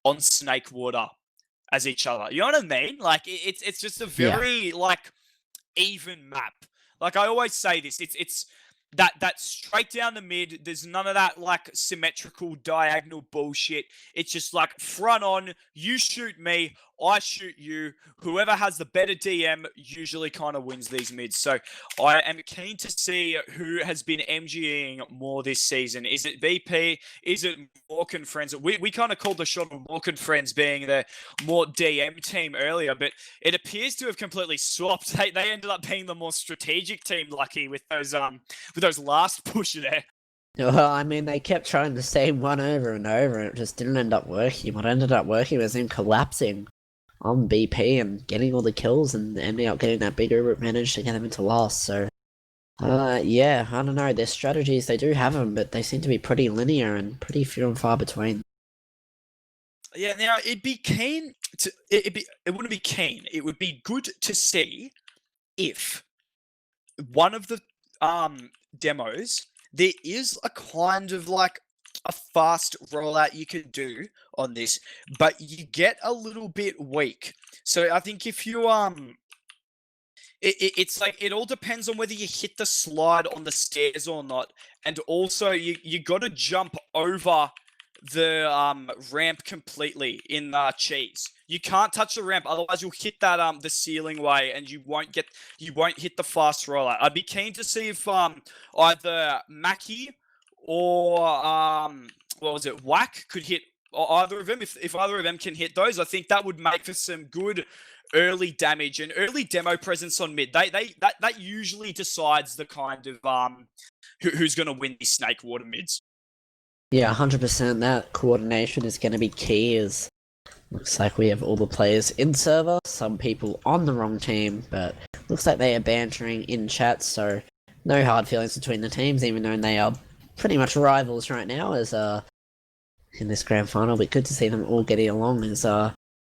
on Snakewater as each other. You know what I mean? Like it's just a very like even map. Like I always say this, it's that straight down the mid. There's none of that like symmetrical diagonal bullshit. It's just like front on, you shoot me, I shoot you. Whoever has the better DM usually kind of wins these mids. So I am keen to see who has been MGing more this season. Is it VP? Is it Mork and Friends? We kind of called the shot of Mork and Friends being the more DM team earlier, but it appears to have completely swapped. They ended up being the more strategic team, Lucky, with those last push there. Well, I mean, they kept trying the same one over and over, and it just didn't end up working. What ended up working was them collapsing on BP and getting all the kills and ending up getting that big Uber advantage to get them into last. So, yeah, I don't know. Their strategies, they do have them, but they seem to be pretty linear and pretty few and far between. Yeah, now it wouldn't be keen. It would be good to see if one of the demos, there is a kind of like a fast rollout you can do on this, but you get a little bit weak. So I think if you it's like it all depends on whether you hit the slide on the stairs or not, and also you got to jump over the ramp completely in cheese. You can't touch the ramp, otherwise you'll hit that the ceiling way, and you won't hit the fast rollout. I'd be keen to see if either Mackie or what was it, Whack could hit either of them. If either of them can hit those, I think that would make for some good early damage and early demo presence on mid. That usually decides the kind of who's going to win these snake water mids. Yeah, 100%. That coordination is going to be key. As looks like we have all the players in server, some people on the wrong team, but looks like they are bantering in chat, so no hard feelings between the teams, even though they are pretty much rivals right now as in this grand final. But good to see them all getting along. As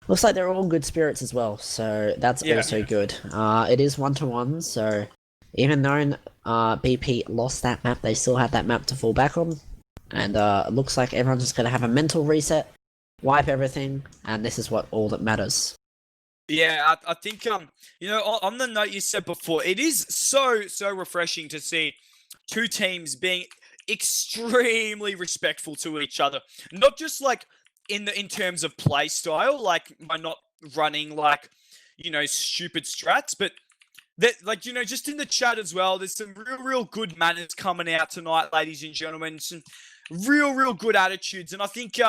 looks like they're all good spirits as well, so that's also good. It is 1-1, so even though BP lost that map, they still have that map to fall back on. And it looks like everyone's just going to have a mental reset, wipe everything, and this is what all that matters. Yeah, I think, you know, on the note you said before, it is so refreshing to see two teams being extremely respectful to each other. Not just like in terms of play style, like by not running like, you know, stupid strats, but that, like, you know, just in the chat as well, there's some real good manners coming out tonight, ladies and gentlemen. Some real good attitudes, and I think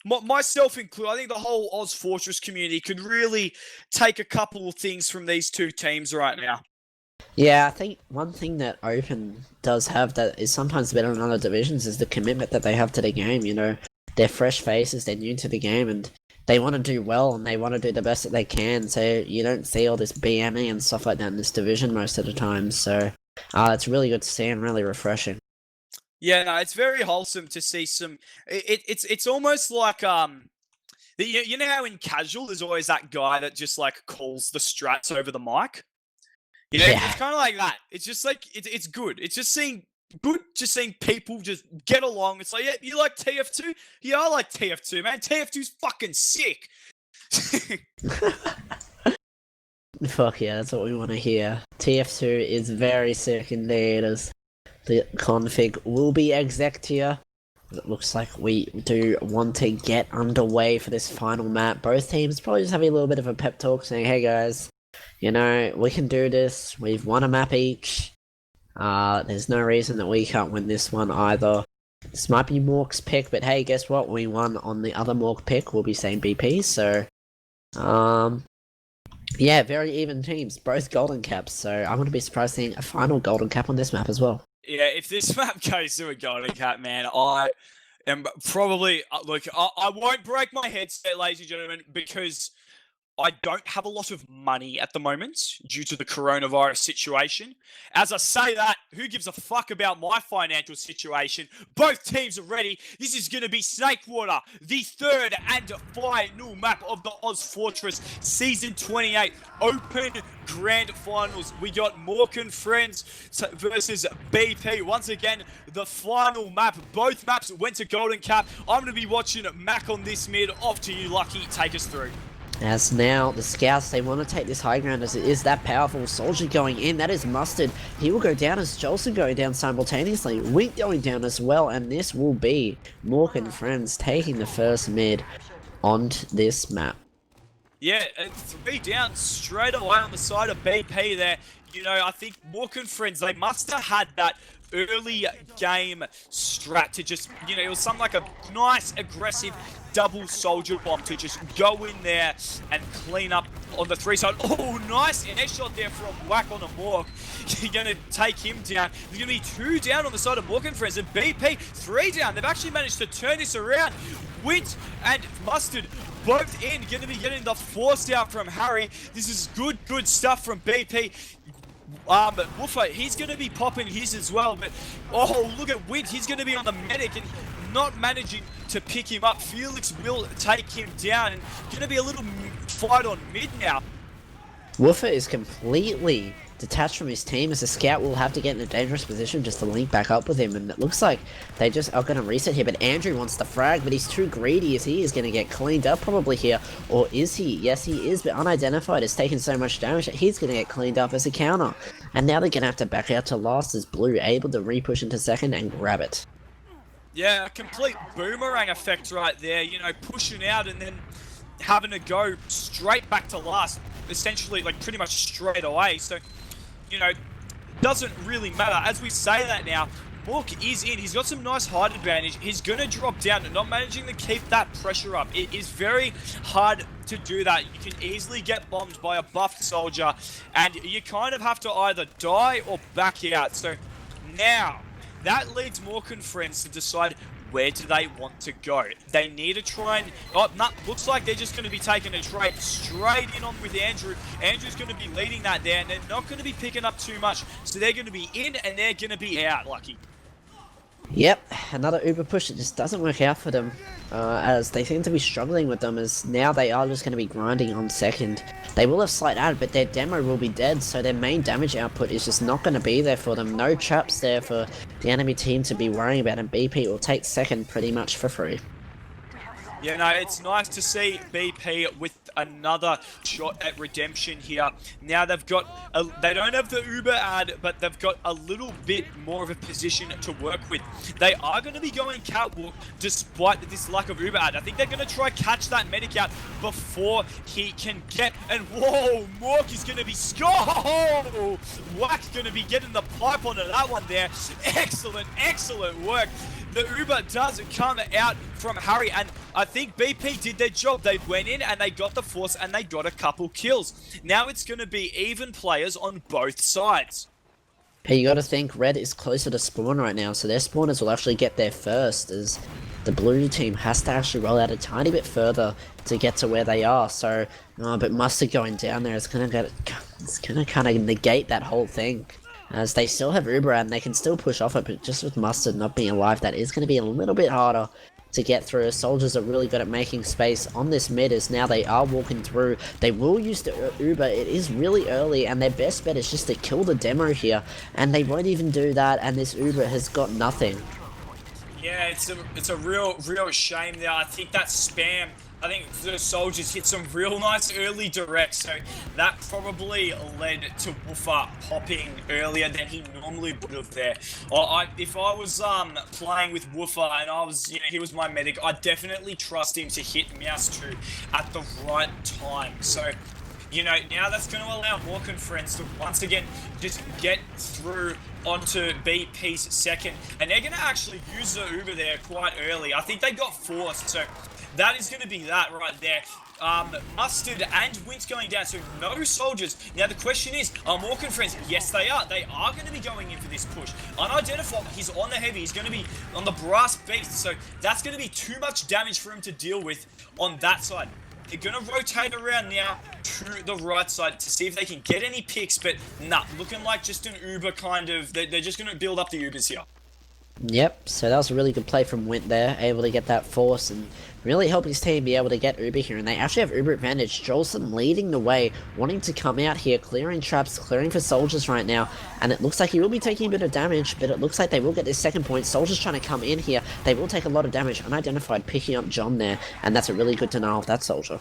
myself included, I think the whole ozfortress community could really take a couple of things from these two teams right now. Yeah, I think one thing that Open does have that is sometimes better than other divisions is the commitment that they have to the game. You know, they're fresh faces, they're new to the game, and they want to do well, and they want to do the best that they can. So you don't see all this BMing and stuff like that in this division most of the time. So it's really good to see and really refreshing. Yeah, no, it's very wholesome to see some. It's almost like you know how in casual there's always that guy that just like calls the strats over the mic. You know, it's kind of like that. It's just like it's good. It's just seeing people just get along. It's like, yeah, you like TF2? Yeah, I like TF2, man. TF2's fucking sick. Fuck yeah, that's what we want to hear. TF2 is very sick indeed, as the config will be exec here. It looks like we do want to get underway for this final map. Both teams probably just having a little bit of a pep talk saying, hey guys, you know, we can do this. We've won a map each. There's no reason that we can't win this one either. This might be Mork's pick, but hey, guess what? We won on the other Mork pick. We'll be saying BP, so yeah, very even teams, both golden caps, so I wouldn't be surprised seeing a final golden cap on this map as well. Yeah, if this map goes to a golden cap, man, I am probably, look, I won't break my headset, ladies and gentlemen, because I don't have a lot of money at the moment due to the coronavirus situation. As I say that, who gives a fuck about my financial situation? Both teams are ready. This is going to be Snakewater, the third and final map of the ozfortress Season 28 Open Grand Finals. We got Mork and Friends versus BP. Once again, the final map. Both maps went to Golden Cap. I'm going to be watching Mac on this mid. Off to you, Lucky. Take us through. As now, the scouts, they want to take this high ground as it is that powerful. Soldier going in, that is Mustard. He will go down as Jolson going down simultaneously. Wink going down as well, and this will be Mork and Friends taking the first mid on this map. Yeah, and 3 down straight away on the side of BP there. You know, I think Mork and friends, they must have had that early game strat to just, you know, it was something like a nice, aggressive double soldier bomb to just go in there and clean up on the 3 side. Oh, nice air shot there from Whack on a Mork. You're going to take him down. There's going to be 2 down on the side of Mork and friends, and BP 3 down. They've actually managed to turn this around. Wint and Mustard both in, going to be getting the force out from Harry. This is good stuff from BP. Woofer, he's going to be popping his as well, but oh, look at Wint, he's going to be on the medic and not managing to pick him up. Felix will take him down, and going to be a little fight on mid now. Woofer is completely detached from his team, as the scout will have to get in a dangerous position just to link back up with him, and it looks like they just are going to reset here, but Andrew wants the frag, but he's too greedy as he is going to get cleaned up probably here, or is he? Yes, he is, but unidentified has taken so much damage that he's going to get cleaned up as a counter, and now they're going to have to back out to last as Blue able to re-push into second and grab it. Yeah, a complete boomerang effect right there, you know, pushing out and then having to go straight back to last, essentially, like, pretty much straight away, so you know, doesn't really matter. As we say that now, Mork is in. He's got some nice height advantage. He's going to drop down and not managing to keep that pressure up. It is very hard to do that. You can easily get bombed by a buffed soldier, and you kind of have to either die or back out. So now, that leads Mork and friends to decide where do they want to go. They need to try and... Oh, no, looks like they're just going to be taking a trade straight in on with Andrew. Andrew's going to be leading that there, and they're not going to be picking up too much. So they're going to be in, and they're going to be out, Lucky. Yep, another Uber push that just doesn't work out for them, as they seem to be struggling with them, as now they are just going to be grinding on second. They will have slight out, but their demo will be dead, so their main damage output is just not going to be there for them. No traps there for the enemy team to be worrying about, and BP will take second pretty much for free. Yeah, no, it's nice to see BP with another shot at redemption here. Now they've got, they don't have the Uber ad, but they've got a little bit more of a position to work with. They are going to be going catwalk despite this lack of Uber ad. I think they're going to try catch that medic out before he can get, and whoa, Mork is going to be, oh, Whack's going to be getting the pipe onto that one there. Excellent work. The Uber does come out from Harry, and I think BP did their job. They went in and they got the force and they got a couple kills. Now it's going to be even players on both sides. Hey, you got to think Red is closer to spawn right now, so their spawners will actually get there first, as the blue team has to actually roll out a tiny bit further to get to where they are. So, but Mustard going down there is going to kind of negate that whole thing. As they still have Uber and they can still push off it, but just with Mustard not being alive, that is going to be a little bit harder to get through. Soldiers are really good at making space on this mid, as now they are walking through. They will use the Uber. It is really early, and their best bet is just to kill the demo here, and they won't even do that, and this Uber has got nothing. Yeah, it's a real shame there. I think that spam, I think the soldiers hit some real nice early directs, so that probably led to Woofer popping earlier than he normally would have there. If I was playing with Woofer and I was, you know, he was my medic, I'd definitely trust him to hit Mouse 2 at the right time. So, you know, now that's going to allow Mork and friends to once again just get through onto BP's second, and they're going to actually use the Uber there quite early. I think they got forced, so that is going to be that right there. Mustard and Wint's going down, so no soldiers. Now the question is, are Mork and friends? Yes, they are. They are going to be going in for this push. Unidentified, he's on the heavy. He's going to be on the brass beast, so that's going to be too much damage for him to deal with on that side. They're going to rotate around now to the right side to see if they can get any picks, but nah, looking like just an Uber kind of, they're just going to build up the Ubers here. Yep, so that was a really good play from Wint there, able to get that force and really help his team be able to get Uber here, and they actually have Uber advantage. Jolson leading the way, wanting to come out here, clearing traps, clearing for soldiers right now, and it looks like he will be taking a bit of damage, but it looks like they will get this second point. Soldiers trying to come in here, they will take a lot of damage. Unidentified picking up John there, and that's a really good denial of that soldier.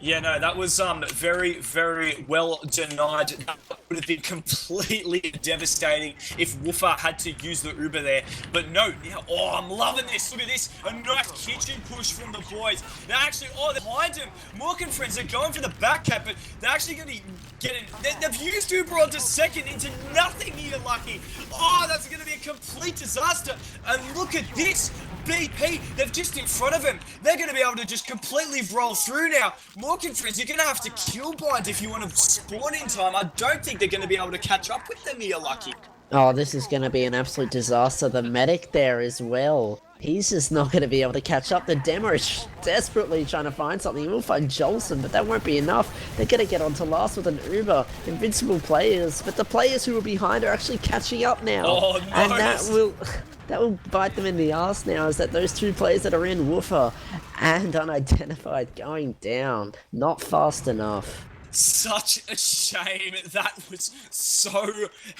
Yeah, no, that was very, very well denied. That would have been completely devastating if Woofer had to use the Uber there. But no, now, oh, I'm loving this. Look at this. A nice kitchen push from the boys. They're actually, oh, they're behind him. Mork and friends, they're going for the back cap, but they're actually going to get in. They've used Uber onto second into nothing here, Lucky. Oh, that's going to be a complete disaster. And look at this. BP, they're just in front of him. They're going to be able to just completely roll through now. Mork and friends, you're going to have to kill blind if you want to spawn in time. I don't think they're going to be able to catch up with them here, Lucky. Oh, this is going to be an absolute disaster. The medic there as well. He's just not going to be able to catch up. The demo is desperately trying to find something. He will find Jolson, but that won't be enough. They're going to get onto last with an Uber. Invincible players, but the players who are behind are actually catching up now. Oh, no. And that will bite them in the ass now, is that those two players that are in Woofer and unidentified going down. Not fast enough. Such a shame. That was so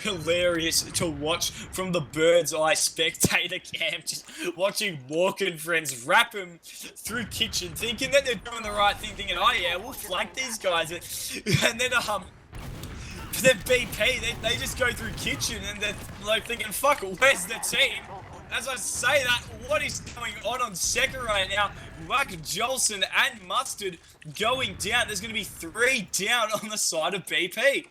hilarious to watch from the bird's eye spectator cam. Just watching Mork and friends wrap him through kitchen, thinking that they're doing the right thing, thinking, oh yeah, we'll flank these guys. And then BP, they just go through kitchen and they're like thinking, fuck, where's the team? As I say that, what is going on second right now? Wack, Jolson and Mustard going down. There's going to be 3 down on the side of BP.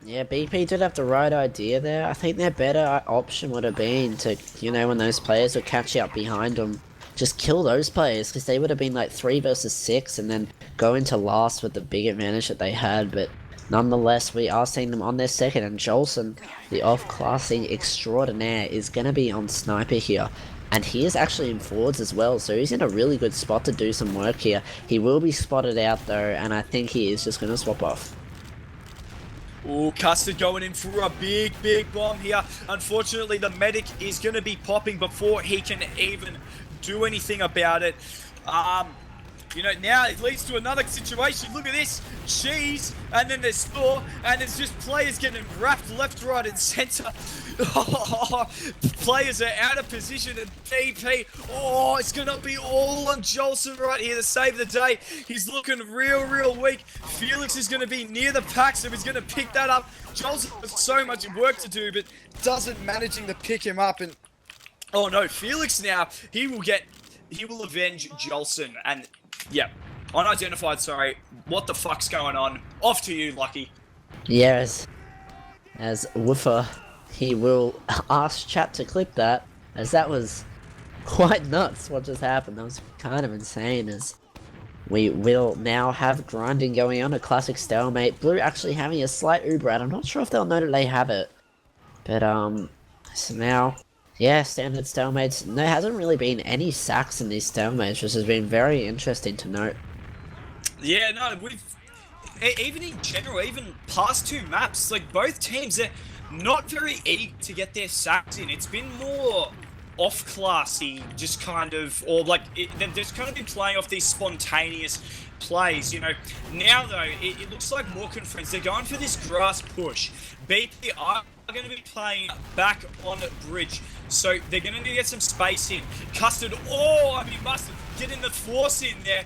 Yeah, BP did have the right idea there. I think their better option would have been to, you know, when those players would catch up behind them, just kill those players, because they would have been like 3 versus 6 and then go into last with the big advantage that they had, but nonetheless, we are seeing them on their second, and Jolson, the off-classing extraordinaire, is going to be on sniper here. And he is actually in forwards as well, so he's in a really good spot to do some work here. He will be spotted out though, and I think he is just going to swap off. Oh, Custard going in for a big, big bomb here. Unfortunately, the medic is going to be popping before he can even do anything about it. You know, now it leads to another situation. Look at this. Cheese, and then there's Thor, and there's just players getting wrapped left, right, and center. Players are out of position, and BP, oh, it's going to be all on Jolson right here to save the day. He's looking real, real weak. Felix is going to be near the pack, so he's going to pick that up. Jolson has so much work to do, but doesn't managing to pick him up. And oh no, Felix now, he will avenge Jolson, and yeah, unidentified, sorry. What the fuck's going on? Off to you, Lucky. Yes. As Woofer, he will ask chat to clip that, as that was quite nuts what just happened. That was kind of insane, as we will now have grinding going on, a classic stalemate. Blue actually having a slight Uber out. I'm not sure if they'll know that they have it. But, so now, yeah, standard stalemates. There hasn't really been any sacks in these stalemates, which has been very interesting to note. Yeah, no, even in general, even past 2 maps, like both teams, they're not very eager to get their sacks in. It's been more off-classy, just kind of, or like, they've just kind of been playing off these spontaneous plays, you know. Now though, it looks like Mork and friends, they're going for this grass push. BP are going to be playing back on bridge, so they're going to need to get some space in. Custard, oh, I mean, Mustard getting the force in there.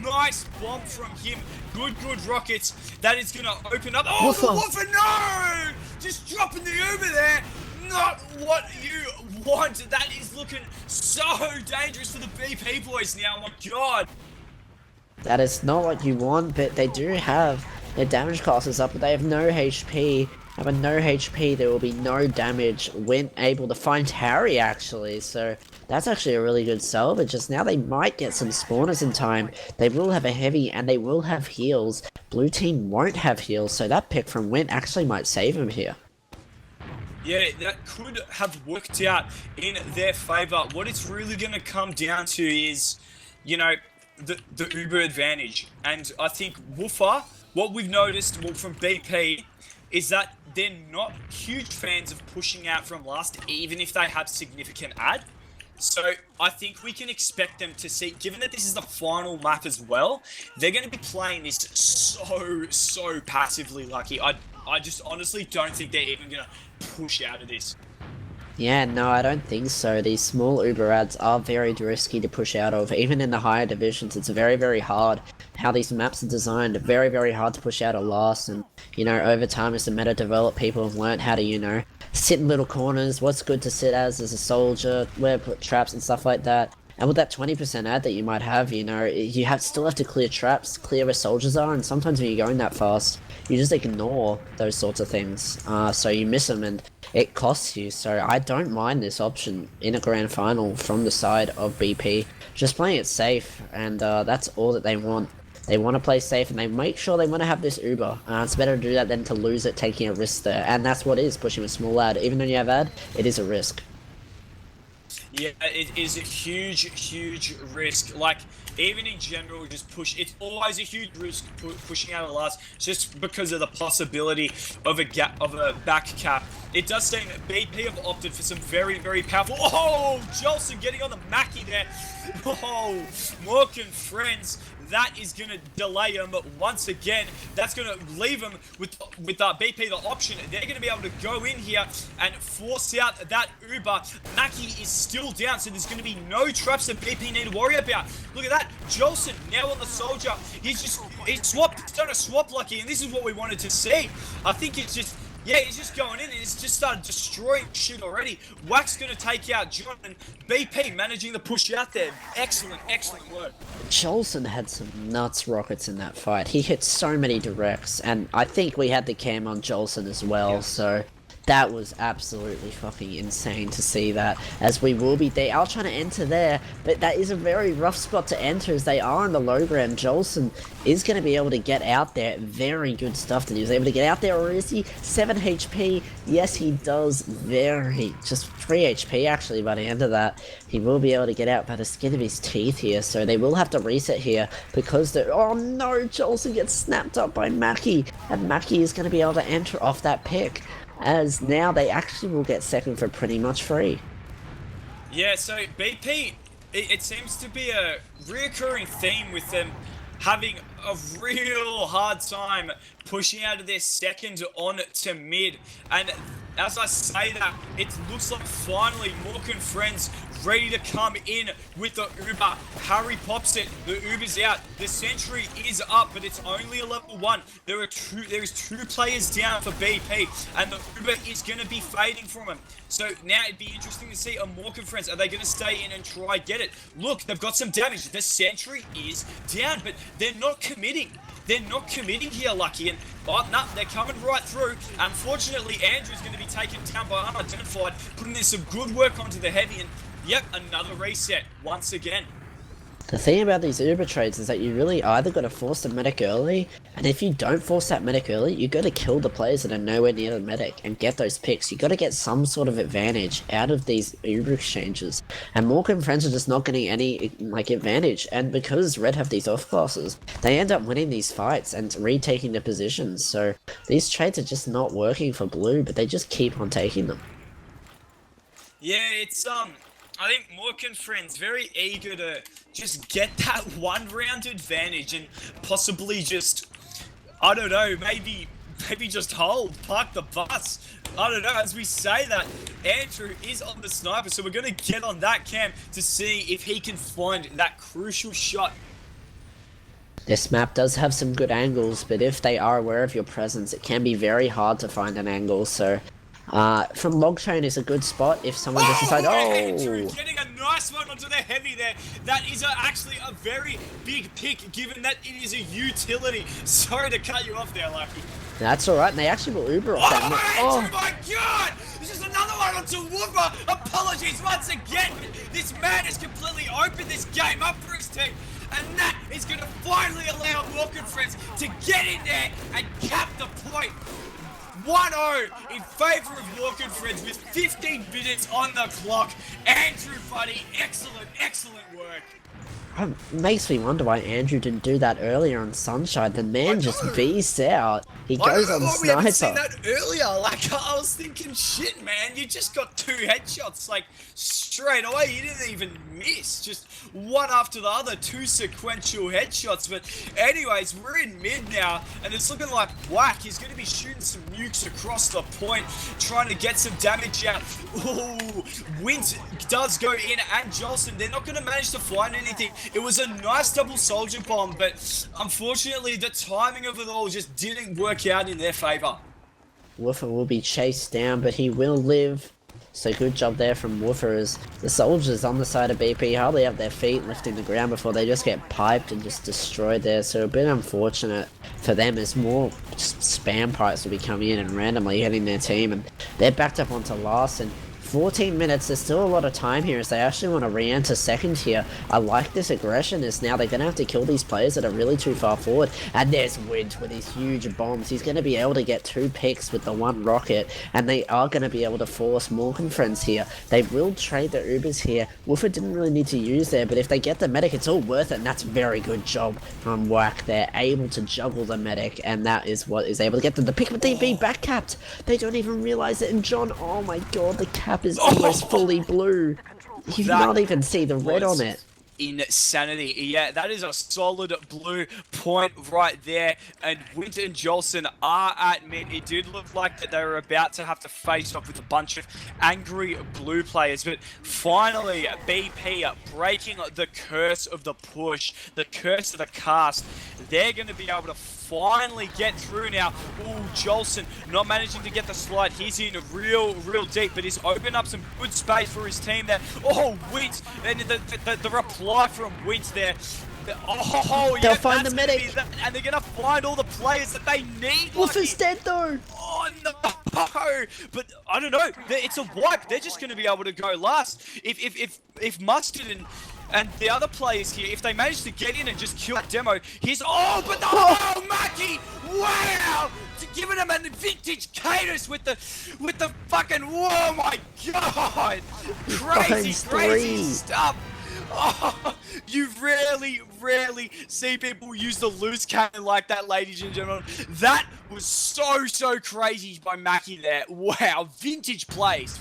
Nice bomb from him. Good rockets. That is going to open up. Oh, the Woofer, no! Just dropping the Uber there. Not what you want. That is looking so dangerous for the BP boys now. Oh my god. That is not what you want, but they do have their damage cost is up, but they have no HP. And with no HP, there will be no damage when able to find Harry, actually. So that's actually a really good salvage. Just now they might get some spawners in time. They will have a heavy and they will have heals. Blue team won't have heals, so that pick from Win actually might save him here. Yeah, that could have worked out in their favor. What it's really going to come down to is, you know, the Uber advantage. And I think Woofer, what we've noticed from BP, is that they're not huge fans of pushing out from last, even if they have significant ad. So I think we can expect them to see, given that this is the final map as well, they're going to be playing this so passively, Lucky. I just honestly don't think they're even going to push out of this. Yeah, no, I don't think so. These small Uber ads are very risky to push out of. Even in the higher divisions, it's very hard. how these maps are designed, very, very hard to push out a loss, and, you know, over time as the meta developed, people have learned how to, you know, sit in little corners, what's good to sit as a soldier, where to put traps and stuff like that. And with that 20% ad that you might have, you know, you still have to clear traps, clear where soldiers are, and sometimes when you're going that fast, you just ignore those sorts of things. So you miss them, and it costs you. So I don't mind this option in a grand final from the side of BP. Just playing it safe, and that's all that they want. They want to play safe, and they make sure they want to have this Uber. It's better to do that than to lose it taking a risk there. And that's what it is, pushing a small ad. Even when you have ad, it is a risk. Yeah, it is a huge risk. Like, even in general, just it's always a huge risk pushing out a last, just because of the possibility of a back cap. It does seem that BP have opted for some very, very powerful. Oh, Jolson getting on the Mackie there. Oh, Mork and friends. That is going to delay him once again. That's going to leave him with BP the option. They're going to be able to go in here and force out that Uber. Mackie is still down, so there's going to be no traps that BP need to worry about. Look at that. Jolson now on the soldier. He's done a swap lucky, and this is what we wanted to see. I think it's just... Yeah, he's just going in and he's just started destroying shit already. Wack's going to take out John, and BP managing the push out there. Excellent work. Jolson had some nuts rockets in that fight. He hit so many directs, and I think we had the cam on Jolson as well, so that was absolutely fucking insane to see that, as they are trying to enter there, but that is a very rough spot to enter as they are on the low ground. Jolson is going to be able to get out there. Very good stuff that he was able to get out there, or is he 7 HP? Yes, he does. Just 3 HP actually by the end of that. He will be able to get out by the skin of his teeth here, so they will have to reset here because oh no, Jolson gets snapped up by Mackie, and Mackie is going to be able to enter off that pick, as now they actually will get second for pretty much free. Yeah, so BP, it seems to be a reoccurring theme with them having a real hard time pushing out of their second on to mid. And as I say that, it looks like finally Mork and friends ready to come in with the Uber. Harry pops it, the Uber's out, the sentry is up, but it's only a level 1. There is two players down for BP, and the Uber is going to be fading from him. So now it'd be interesting to see a Mork and friends. Are they going to stay in and try get it? Look, they've got some damage. The sentry is down, but they're not committing. They're not committing here, Lucky, and no, they're coming right through. Unfortunately, Andrew's going to be taken down by unidentified, putting in some good work onto the heavy, and yep, another reset once again. The thing about these Uber trades is that you really either got to force the medic early, and if you don't force that medic early, you got to kill the players that are nowhere near the medic and get those picks. You got to get some sort of advantage out of these Uber exchanges, and Mork and friends are just not getting any advantage. And because Red have these off classes, they end up winning these fights and retaking the positions. So these trades are just not working for Blue, but they just keep on taking them. Yeah, it's I think Mork and friends very eager to just get that 1 round advantage and possibly just, I don't know, maybe just park the bus. I don't know, as we say that, Andrew is on the sniper, so we're going to get on that cam to see if he can find that crucial shot. This map does have some good angles, but if they are aware of your presence, it can be very hard to find an angle, so... from log train is a good spot if someone just decides, Andrew getting a nice one onto the heavy there. That is actually a very big pick, given that it is a utility. Sorry to cut you off there, Lucky. That's alright, and they actually will Uber off that. Oh my god! This is another one onto Whooper! Apologies once again, this man has completely opened this game up for his team. And that is going to finally allow Mork and friends to get in there and cap the point. 1-0 in favour of Mork and friends with 15 minutes on the clock. Andrew, buddy, excellent work. Makes me wonder why Andrew didn't do that earlier on Sunshine. The man just beasts out. He goes on sniper. We haven't seen that earlier. Like, I was thinking, shit, man, you just got 2 headshots, like, straight away. You didn't even miss. Just one after the other, 2 sequential headshots. But anyways, we're in mid now, and it's looking like Wack is going to be shooting some nukes across the point, trying to get some damage out. Ooh, Wint does go in, and Jolson, they're not going to manage to find anything. It was a nice double soldier bomb, but unfortunately the timing of it all just didn't work out in their favor. Woofer will be chased down, but he will live. So good job there from Woofer as the soldiers on the side of BP hardly have their feet lifting the ground before they just get piped and just destroyed there. So a bit unfortunate for them as more spam pipes will be coming in and randomly hitting their team, and they're backed up onto last. And 14 minutes, there's still a lot of time here as they actually want to re-enter second here. I like this aggression as now they're going to have to kill these players that are really too far forward. And there's Wint with his huge bombs. He's going to be able to get 2 picks with the 1 rocket, and they are going to be able to force Mork and friends here. They will trade the Ubers here. Woofer didn't really need to use there, but if they get the medic, it's all worth it, and that's a very good job from Whack. They're able to juggle the medic, and that is what is able to get them the pick, but they've been back capped. They don't even realize it, and John, oh my god, the cap is almost fully blue. You not even see the red on it. Insanity. Yeah, that is a solid blue point right there. And Winter and Jolson are at mid. It did look like that they were about to have to face off with a bunch of angry blue players. But finally, BP breaking the curse of the push, the curse of the cast. They're going to be able to finally get through now. Ooh, Jolson not managing to get the slide. He's in real deep, but he's opened up some good space for his team there. Oh, Wint, and the reply from Wint there. Oh, yeah, they'll find the medic. And they're going to find all the players that they need. Woofer's dead though. Oh, no. But I don't know. It's a wipe. They're just going to be able to go last. If Mustard and the other players here, if they manage to get in and just kill that demo, oh, Mackie! Wow! Giving him a vintage Cadus with the fucking, oh my god! Crazy stuff! Oh, you rarely see people use the loose cannon like that, ladies and gentlemen. That was so crazy by Mackie there. Wow, vintage plays.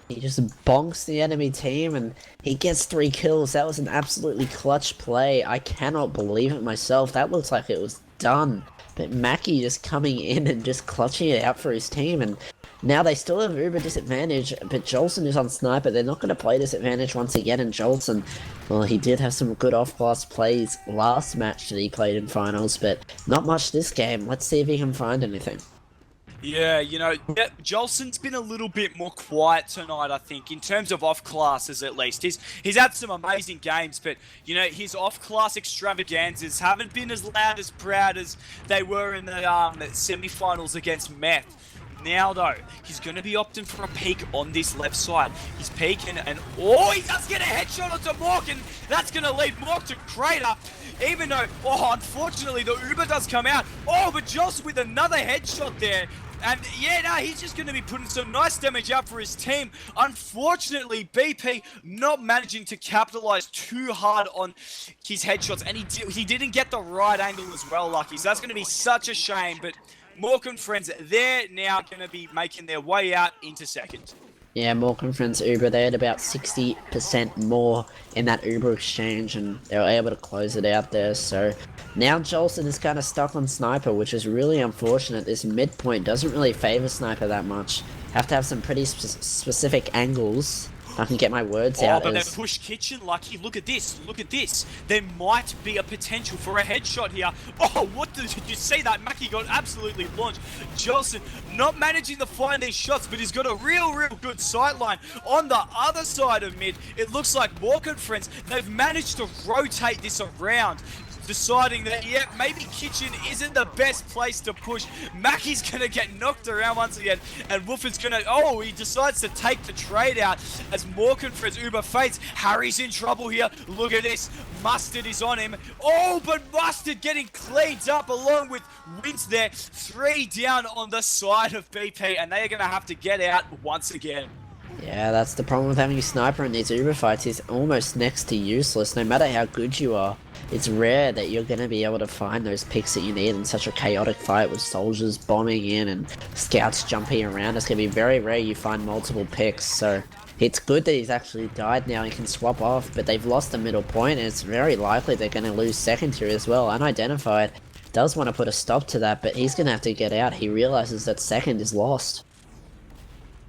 He just bonks the enemy team and he gets 3 kills. That was an absolutely clutch play. I cannot believe it myself. That looks like it was done. But Mackie just coming in and just clutching it out for his team. And now they still have Uber disadvantage, but Jolson is on sniper. They're not going to play disadvantage once again. And Jolson, well, he did have some good off-class plays last match that he played in finals, but not much this game. Let's see if he can find anything. Yeah, you know, Jolson's been a little bit more quiet tonight, I think, in terms of off-classes at least. He's had some amazing games, but, you know, his off-class extravaganzas haven't been as loud as proud as they were in the semi-finals against Meth. Now, though, he's going to be opting for a peek on this left side. He's peeking, and oh, he does get a headshot onto Mork, and that's going to lead Mork to crater. Even though, oh, unfortunately, the Uber does come out. Oh, but Joss with another headshot there. And yeah, no, he's just going to be putting some nice damage out for his team. Unfortunately, BP not managing to capitalize too hard on his headshots, and he didn't get the right angle as well, Lucky. So that's going to be such a shame. But Mork and friends, they're now going to be making their way out into second. Yeah, Mork and friends Uber, they had about 60% more in that Uber exchange, and they were able to close it out there. So now Jolson is kind of stuck on Sniper, which is really unfortunate. This midpoint doesn't really favor Sniper that much. Have to have some pretty specific angles. I can get my words out. But they push kitchen, Lucky. Look at this. There might be a potential for a headshot here. Oh, what did you see that? Mackie got absolutely launched. Jolson not managing to find these shots, but he's got a real good sight line. On the other side of mid, it looks like Mork and friends, they've managed to rotate this around, deciding that, yeah, maybe kitchen isn't the best place to push. Mackie's gonna get knocked around once again, and Woofer's gonna, oh, he decides to take the trade out as Mork and friends Uber fades. Harry's in trouble here. Look at this. Mustard is on him. Oh, but Mustard getting cleaned up along with Wint there. 3 down on the side of BP, and they are gonna have to get out once again. Yeah, that's the problem with having a sniper in these Uber fights. He's almost next to useless, no matter how good you are. It's rare that you're going to be able to find those picks that you need in such a chaotic fight with soldiers bombing in and scouts jumping around. It's going to be very rare you find multiple picks, so it's good that he's actually died now. He can swap off, but they've lost the middle point, and it's very likely they're going to lose second here as well. Unidentified does want to put a stop to that, but he's going to have to get out. He realizes that second is lost.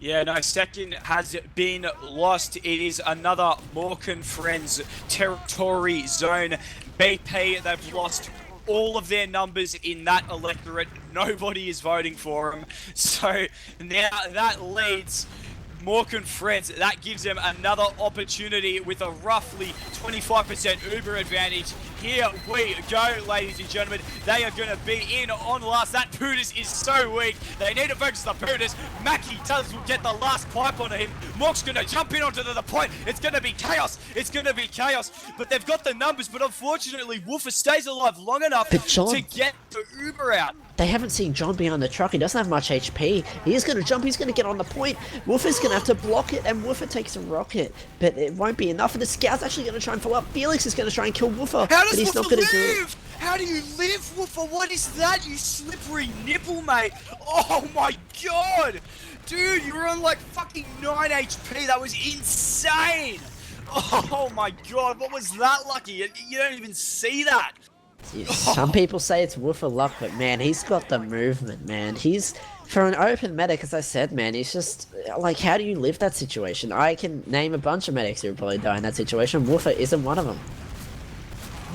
Yeah, no, second has been lost. It is another Mork and Friends territory zone. BP, they've lost all of their numbers in that electorate. Nobody is voting for them. So now that leads Mork and Friends. That gives them another opportunity with a roughly 25% Uber advantage. Here we go, ladies and gentlemen. They are going to be in on last. That Pooters is so weak. They need to focus the Pooters. Mackie does get the last pipe onto him. Mork's going to jump in onto the point. It's going to be chaos. It's going to be chaos. But they've got the numbers. But unfortunately, Woofer stays alive long enough to get the Uber out. They haven't seen John behind the truck. He doesn't have much HP. He's going to jump. He's going to get on the point. Woofer's going to have to block it, and Woofer takes a rocket. But it won't be enough. And the Scout's actually going to try and follow up. Felix is going to try and kill Woofer. How does but he's Woofer not going to live? do it. How do you live, Woofer? What is that, you slippery nipple, mate? Oh my god! Dude, you were on like fucking 9 HP. That was insane! Oh my god, what was that, Lucky? You don't even see that. Some people say it's Woofer luck, but man, he's got the movement, man. He's, for an open medic, as I said, man, he's just, like, how do you live that situation? I can name a bunch of medics who would probably die in that situation. Woofer isn't one of them.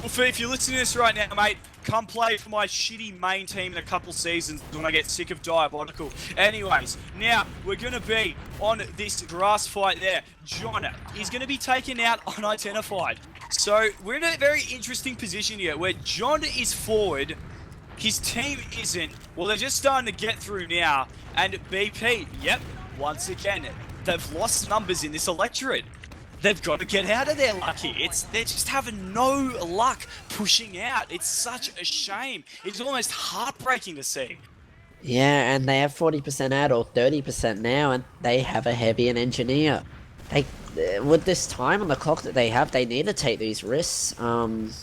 Woofer, if you're listening to this right now, mate, come play for my shitty main team in a couple seasons when I get sick of Diabolical. Anyways, now we're going to be on this grass fight there. John is going to be taken out unidentified. So we're in a very interesting position here where John is forward, his team isn't. Well, they're just starting to get through now. And BP, yep, once again, they've lost numbers in this electorate. They've got to get out of there, Lucky. They're just having no luck pushing out. It's such a shame. It's almost heartbreaking to see. Yeah, and they have 40% out or 30% now, and they have a heavy and engineer. They, with this time on the clock that they have, they need to take these risks. And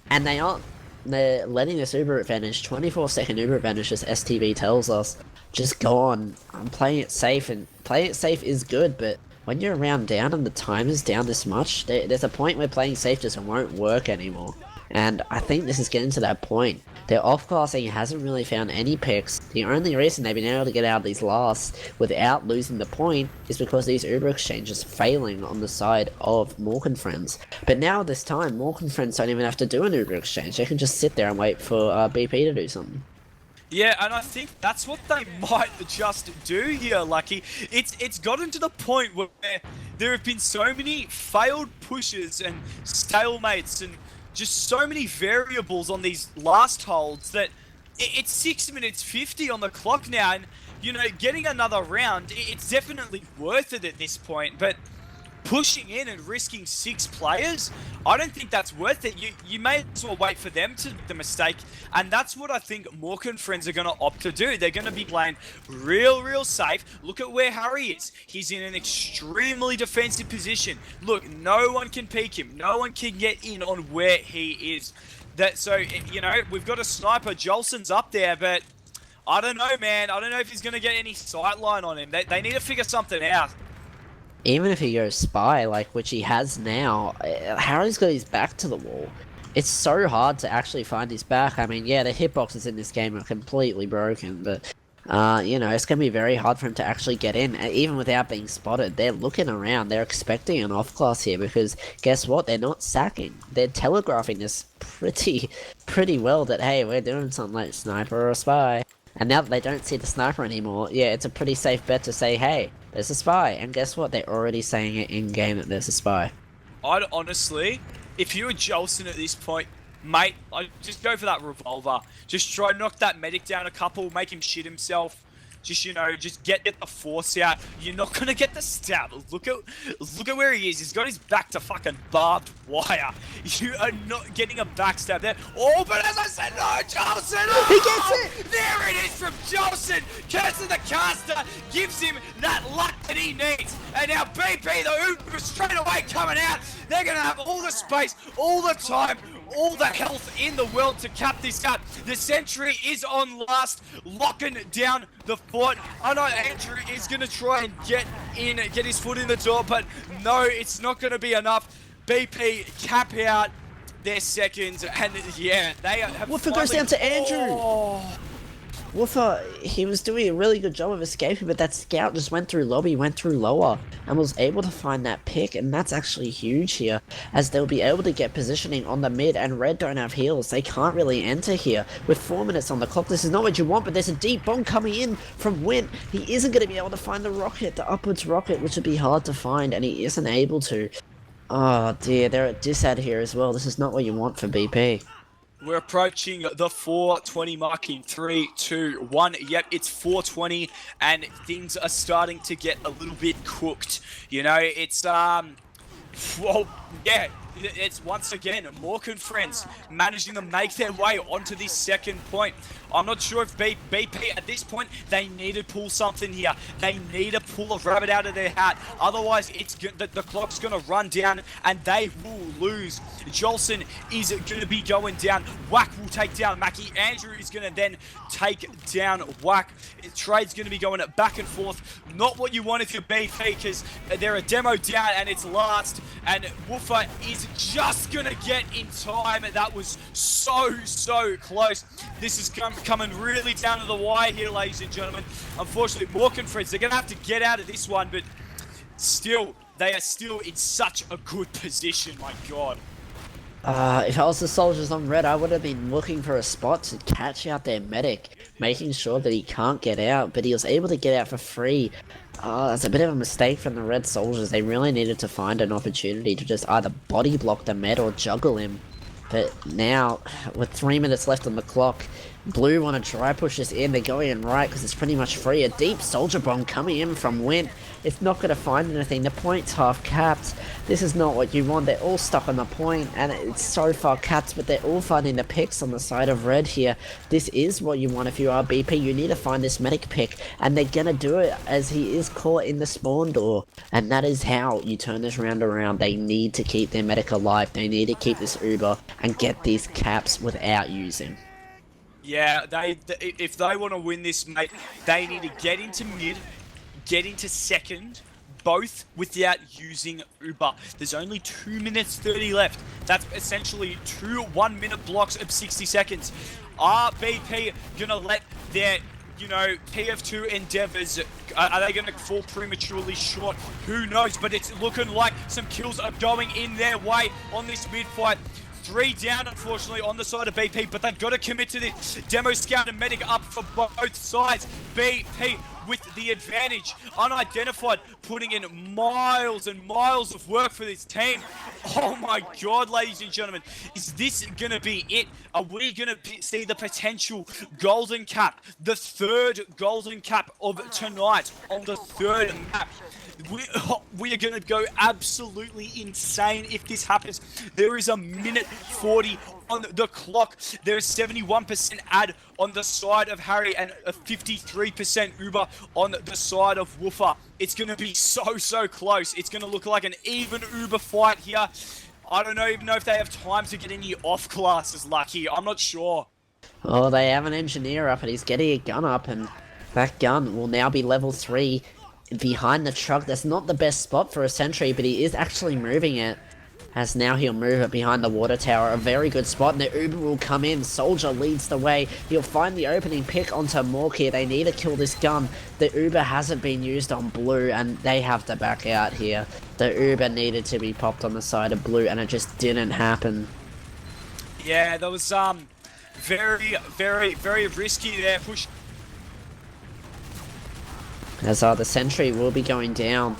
they aren't. They're letting this Uber advantage, 24-second Uber advantage, as STV tells us, just go on. I'm playing it safe, and playing it safe is good, but when you're around down and the time is down this much, there's a point where playing safe just won't work anymore. And I think this is getting to that point. Their off-classing hasn't really found any picks. The only reason they've been able to get out of these lasts without losing the point is because these Uber exchanges failing on the side of Mork and Friends. But now this time, Mork and Friends don't even have to do an Uber exchange. They can just sit there and wait for BP to do something. Yeah, and I think that's what they might just do here, Lucky. It's gotten to the point where there have been so many failed pushes and stalemates and just so many variables on these last holds that it's 6 minutes 50 on the clock now, and you know, getting another round, it's definitely worth it at this point, but pushing in and risking 6 players, I don't think that's worth it. You may as well wait for them to make the mistake, and that's what I think Mork and Friends are going to opt to do. They're going to be playing real safe. Look at where Harry is. He's in an extremely defensive position. Look, no one can peek him. No one can get in on where he is. So, you know, we've got a sniper. Jolson's up there, but I don't know, man. I don't know if he's going to get any sightline on him. They need to figure something out. Even if he goes spy, like, which he has now, Harry's got his back to the wall. It's so hard to actually find his back. I mean, yeah, the hitboxes in this game are completely broken, but, you know, it's going to be very hard for him to actually get in, even without being spotted. They're looking around. They're expecting an off-class here, because guess what? They're not sacking. They're telegraphing this pretty well that, hey, we're doing something like sniper or spy. And now that they don't see the sniper anymore, yeah, it's a pretty safe bet to say, hey, there's a spy. And guess what? They're already saying it in-game that there's a spy. I'd honestly, if you were Jolson at this point, mate, I'd just go for that revolver. Just try to knock that medic down a couple, make him shit himself. Just, you know, just get the force out. You're not going to get the stab. Look at where he is. He's got his back to fucking barbed wire. You are not getting a backstab there. Oh, but as I said, no, Jolson! Oh, he gets it! There it is from Jolson! Curse of the Caster gives him that luck that he needs. And now BP, the Uber, straight away coming out. They're going to have all the space, all the time, all the health in the world to cap this up. The sentry is on last, locking down the fort. I know Andrew is going to try and get his foot in the door, but no, it's not going to be enough. BP cap out their seconds, and yeah, they have Woofer goes down to Andrew. Oh. Woofer, he was doing a really good job of escaping, but that scout just went through lobby, went through lower, and was able to find that pick, and that's actually huge here, as they'll be able to get positioning on the mid, and Red don't have heals. They can't really enter here. With 4 minutes on the clock, this is not what you want, but there's a deep bomb coming in from Wint. He isn't going to be able to find the rocket, the upwards rocket, which would be hard to find, and he isn't able to. Oh dear, they're at disad here as well. This is not what you want for BP. We're approaching the 4:20 mark in 3, 2, 1. Yep, it's 4:20, and things are starting to get a little bit cooked. You know, it's well, yeah. It's once again Mork and friends managing to make their way onto this second point. I'm not sure if BP at this point, they need to pull something here. They need to pull a rabbit out of their hat. Otherwise, the clock's going to run down and they will lose. Jolson is going to be going down. Wack will take down Mackie. Andrew is going to then take down Wack. Trade's going to be going back and forth. Not what you want if you're BP, because they're a demo down and it's last. And Woofer is just going to get in time. That was so close. This is coming really down to the wire here, ladies and gentlemen. Unfortunately, Mork and friends, they're going to have to get out of this one, but still, they are still in such a good position, my God. If I was the soldiers on red, I would have been looking for a spot to catch out their medic, making sure that he can't get out, but he was able to get out for free. That's a bit of a mistake from the red soldiers. They really needed to find an opportunity to just either body block the med or juggle him. But now, with 3 minutes left on the clock, Blue want to try push this in. They're going in right because it's pretty much free. A deep soldier bomb coming in from Wint. It's not going to find anything. The point's half capped. This is not what you want. They're all stuck on the point, and it's so far capped, but they're all finding the picks on the side of red here. This is what you want if you are BP. You need to find this medic pick, and they're going to do it as he is caught in the spawn door. And that is how you turn this round around. They need to keep their medic alive. They need to keep this Uber and get these caps without using. Yeah, if they want to win this, mate, they need to get into mid, get into second, both without using Uber. There's only 2 minutes 30 left. That's essentially 2 1-minute blocks of 60 seconds. Are BP going to let their, you know, TF2 endeavors, are they going to fall prematurely short? Who knows? But it's looking like some kills are going in their way on this mid fight. 3 down, unfortunately, on the side of BP, but they've got to commit to this. Demo Scout and Medic up for both sides. BP with the advantage. Unidentified, putting in miles and miles of work for this team. Oh my God, ladies and gentlemen. Is this going to be it? Are we going to see the potential golden cap? The third golden cap of tonight on the third map. We are going to go absolutely insane if this happens. There is a minute 40 on the clock. There is 71% ad on the side of Harry and a 53% Uber on the side of Woofer. It's going to be so close. It's going to look like an even Uber fight here. I don't even know if they have time to get any off classes, Lucky. I'm not sure. Oh, they have an engineer up and he's getting a gun up, and that gun will now be level 3 behind the truck. That's not the best spot for a sentry, but he is actually moving it. As now he'll move it behind the water tower. A very good spot, and the Uber will come in. Soldier leads the way. He'll find the opening pick onto Mork here. They need to kill this gun. The Uber hasn't been used on Blue, and they have to back out here. The Uber needed to be popped on the side of Blue, and it just didn't happen. Yeah, that was very risky there. Push. As the sentry will be going down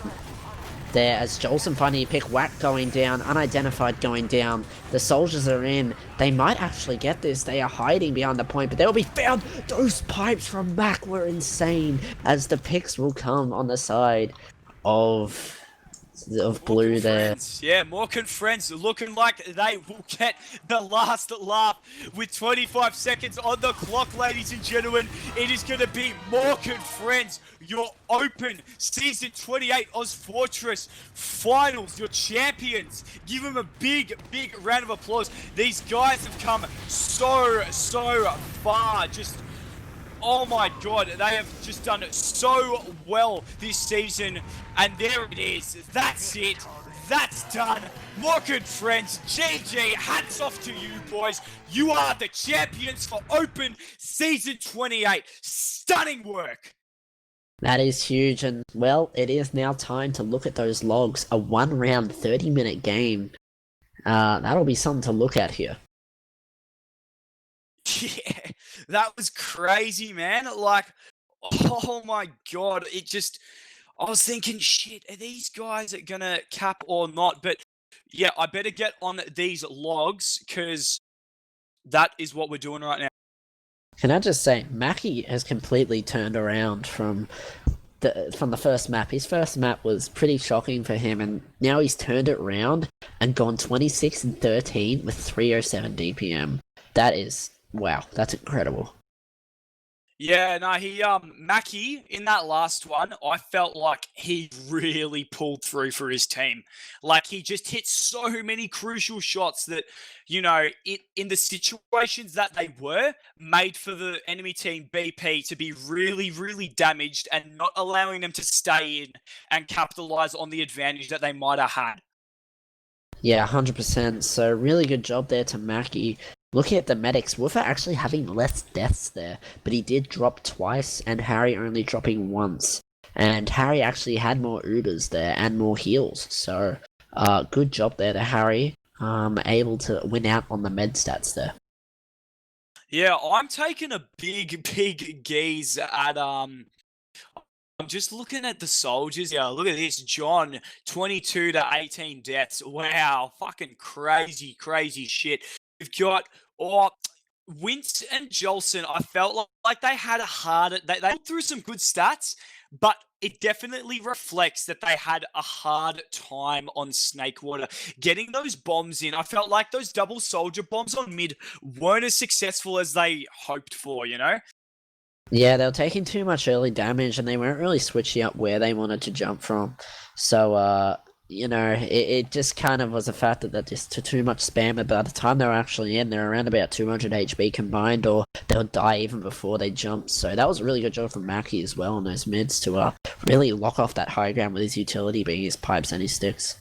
there, as Jolson finding a pick, Whack going down, Unidentified going down. The soldiers are in. They might actually get this. They are hiding behind the point, but they will be found. Those pipes from Mac were insane, as the picks will come on the side of Blue there. Yeah, Mork and friends looking like they will get the last laugh with 25 seconds on the clock, ladies and gentlemen. It is going to be Mork and friends, your Open Season 28 ozfortress Finals, your champions. Give them a big round of applause. These guys have come so far. Just Oh my god, they have just done so well this season. And there it is. That's it. That's done. Mork and friends, GG. Hats off to you boys. You are the champions for Open Season 28. Stunning work. That is huge, and well, it is now time to look at those logs. A 1-round, 30-minute game. That'll be something to look at here. Yeah, that was crazy, man. Like, oh my god, I was thinking, shit, are these guys gonna cap or not? But yeah, I better get on these logs, because that is what we're doing right now. Can I just say, Mackie has completely turned around from the first map. His first map was pretty shocking for him, and now he's turned it around and gone 26 and 13 with 307 DPM. That is, wow, that's incredible. Yeah, no, Mackie, in that last one, I felt like he really pulled through for his team. Like, he just hit so many crucial shots that, in the situations that they were, made for the enemy team BP to be really, really damaged and not allowing them to stay in and capitalize on the advantage that they might have had. Yeah, 100%. So really good job there to Mackie. Looking at the medics, Woofer actually having less deaths there, but he did drop twice, and Harry only dropping once. And Harry actually had more Ubers there and more heals, so good job there to Harry, able to win out on the med stats there. Yeah, I'm taking a big gaze at I'm just looking at the soldiers. Yeah, look at this. John, 22 to 18 deaths. Wow, fucking crazy shit. We've got Wintz and Jolson. I felt like they had a harder. They went through some good stats, but it definitely reflects that they had a hard time on Snakewater getting those bombs in. I felt like those double soldier bombs on mid weren't as successful as they hoped for. Yeah, they were taking too much early damage, and they weren't really switching up where they wanted to jump from. So, it just kind of was a fact that just too much spam, and by the time they were actually in, they're around about 200 HP combined, or they'll die even before they jump. So that was a really good job from Mackie as well on those mids to really lock off that high ground with his utility being his pipes and his sticks.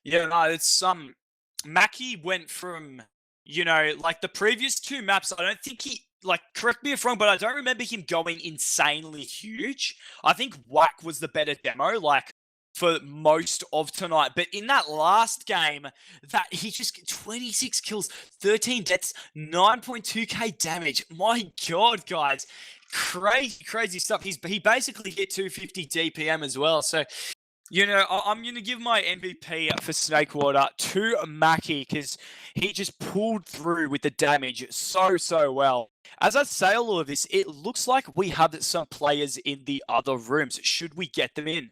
Yeah, no, it's Mackie went from, like the previous two maps, I don't think he, correct me if wrong, but I don't remember him going insanely huge. I think Whack was the better demo, for most of tonight. But in that last game, that he just 26 kills, 13 deaths, 9.2k damage. My god, guys. Crazy stuff. He basically hit 250 DPM as well. So, I'm going to give my MVP for Snakewater to Mackie, because he just pulled through with the damage so well. As I say all of this, it looks like we have some players in the other rooms. Should we get them in?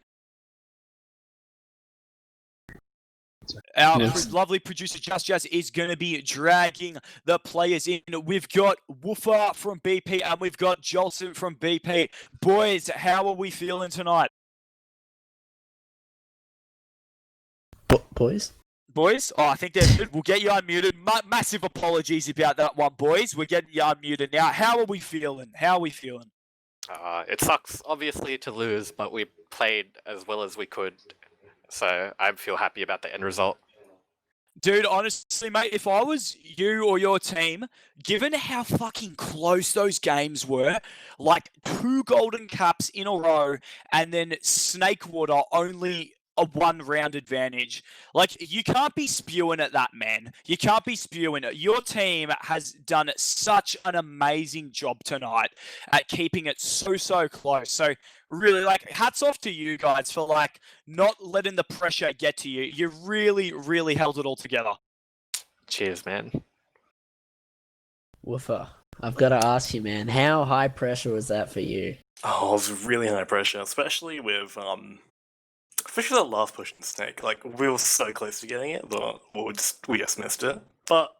Our lovely producer Just Jazz is going to be dragging the players in. We've got Woofer from BP and we've got Jolson from BP. Boys, how are we feeling tonight? Boys? Boys? Oh, I think they're good. We'll get you unmuted. Massive apologies about that one, boys. We're getting you unmuted now. How are we feeling? It sucks, obviously, to lose, but we played as well as we could. So I feel happy about the end result. Dude, honestly, mate, if I was you or your team, given how fucking close those games were, like 2 golden caps in a row, and then Snakewater only a 1-round advantage. You can't be spewing at that, man. You can't be spewing it. Your team has done such an amazing job tonight at keeping it so close. So really, hats off to you guys for, not letting the pressure get to you. You really held it all together. Cheers, man. Woofer, I've got to ask you, man, how high pressure was that for you? Oh, it was really high pressure, especially with the last push in Snake. We were so close to getting it, but we just missed it. But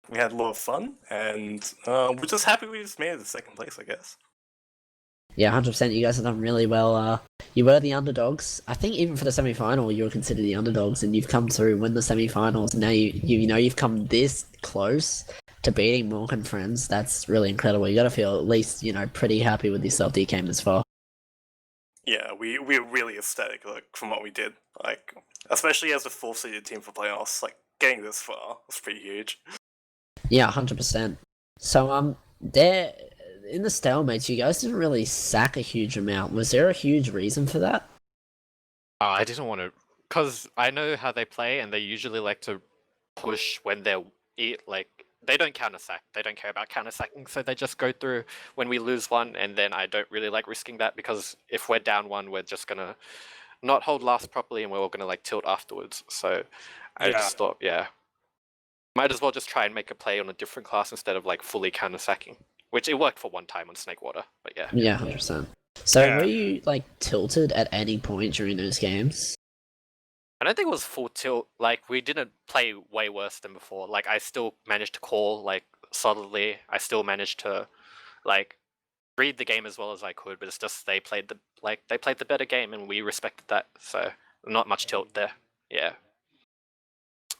we had a lot of fun, and we're just happy we just made it to second place, I guess. Yeah, 100%. You guys have done really well. You were the underdogs. I think even for the semi-final, you were considered the underdogs, and you've come through, win the semi-finals. Now you've come this close. to beating Mork and Friends, that's really incredible. You got to feel at least, pretty happy with yourself that you came this far. Yeah, we're really ecstatic from what we did. Especially as a 4-seeded team for playoffs, getting this far was pretty huge. Yeah, 100%. So, there in the stalemates, you guys didn't really sack a huge amount. Was there a huge reason for that? I didn't want to, because I know how they play, and they usually like to push when they're they don't counter sack. They don't care about counter sacking, so they just go through when we lose one, and then I don't really like risking that, because if we're down one, we're just gonna not hold last properly, and we're all gonna tilt afterwards. So I just thought, might as well just try and make a play on a different class instead of fully counter sacking, which it worked for one time on Snake Water, but yeah. Yeah, 100%. So were you tilted at any point during those games? I don't think it was full tilt. We didn't play way worse than before. I still managed to call solidly. I still managed to read the game as well as I could, but it's just they played the better game, and we respected that. So not much tilt there. Yeah.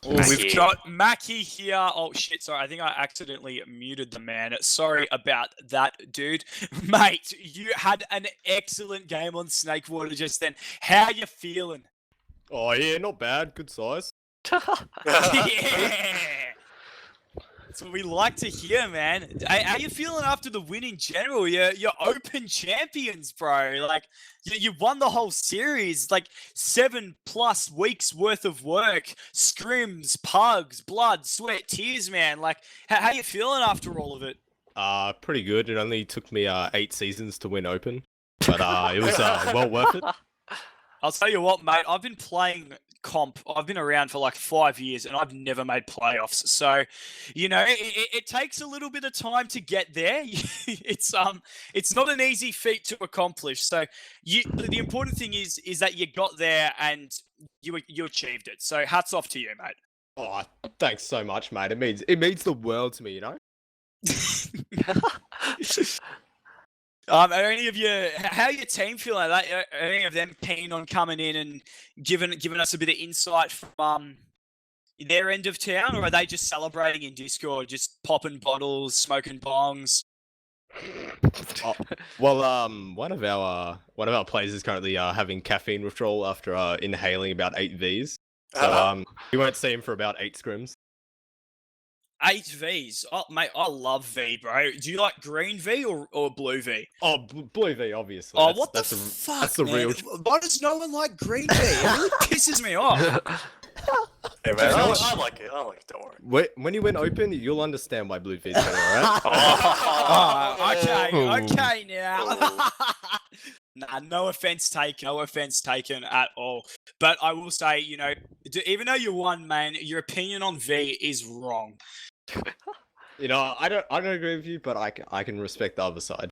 We've got Mackie here. Oh shit, sorry, I think I accidentally muted the man. Sorry about that, dude. Mate, you had an excellent game on Snake Water just then. How you feeling? Oh yeah, not bad. Good size. Yeah! That's what we like to hear, man. How you feeling after the win in general? You're open champions, bro. You won the whole series. 7+ weeks worth of work, scrims, pugs, blood, sweat, tears, man. How you feeling after all of it? Pretty good. It only took me 8 seasons to win Open, but it was well worth it. I'll tell you what, mate. I've been playing comp. I've been around for 5 years, and I've never made playoffs. So, it takes a little bit of time to get there. It's not an easy feat to accomplish. So, the important thing is that you got there and you achieved it. So, hats off to you, mate. Oh, thanks so much, mate. It means the world to me, Are any of you? How your team feeling? Are any of them keen on coming in and giving us a bit of insight from their end of town, or are they just celebrating in Discord, just popping bottles, smoking bongs? Oh, well, one of our players is currently having caffeine withdrawal after inhaling about 8 Vs. So we won't see him for about 8 scrims. 8 Vs. Oh, mate, I love V, bro. Do you like green V or blue V? Oh, blue V, obviously. Oh, what the fuck, that's the man? real. Why does no one like green V? It really pisses me off. Hey man, I like it. Don't worry. When you win Open, you'll understand why blue V's better, alright? Okay now. Nah, no offense taken at all. But I will say, even though you won, man, your opinion on V is wrong. I don't agree with you, but I can respect the other side.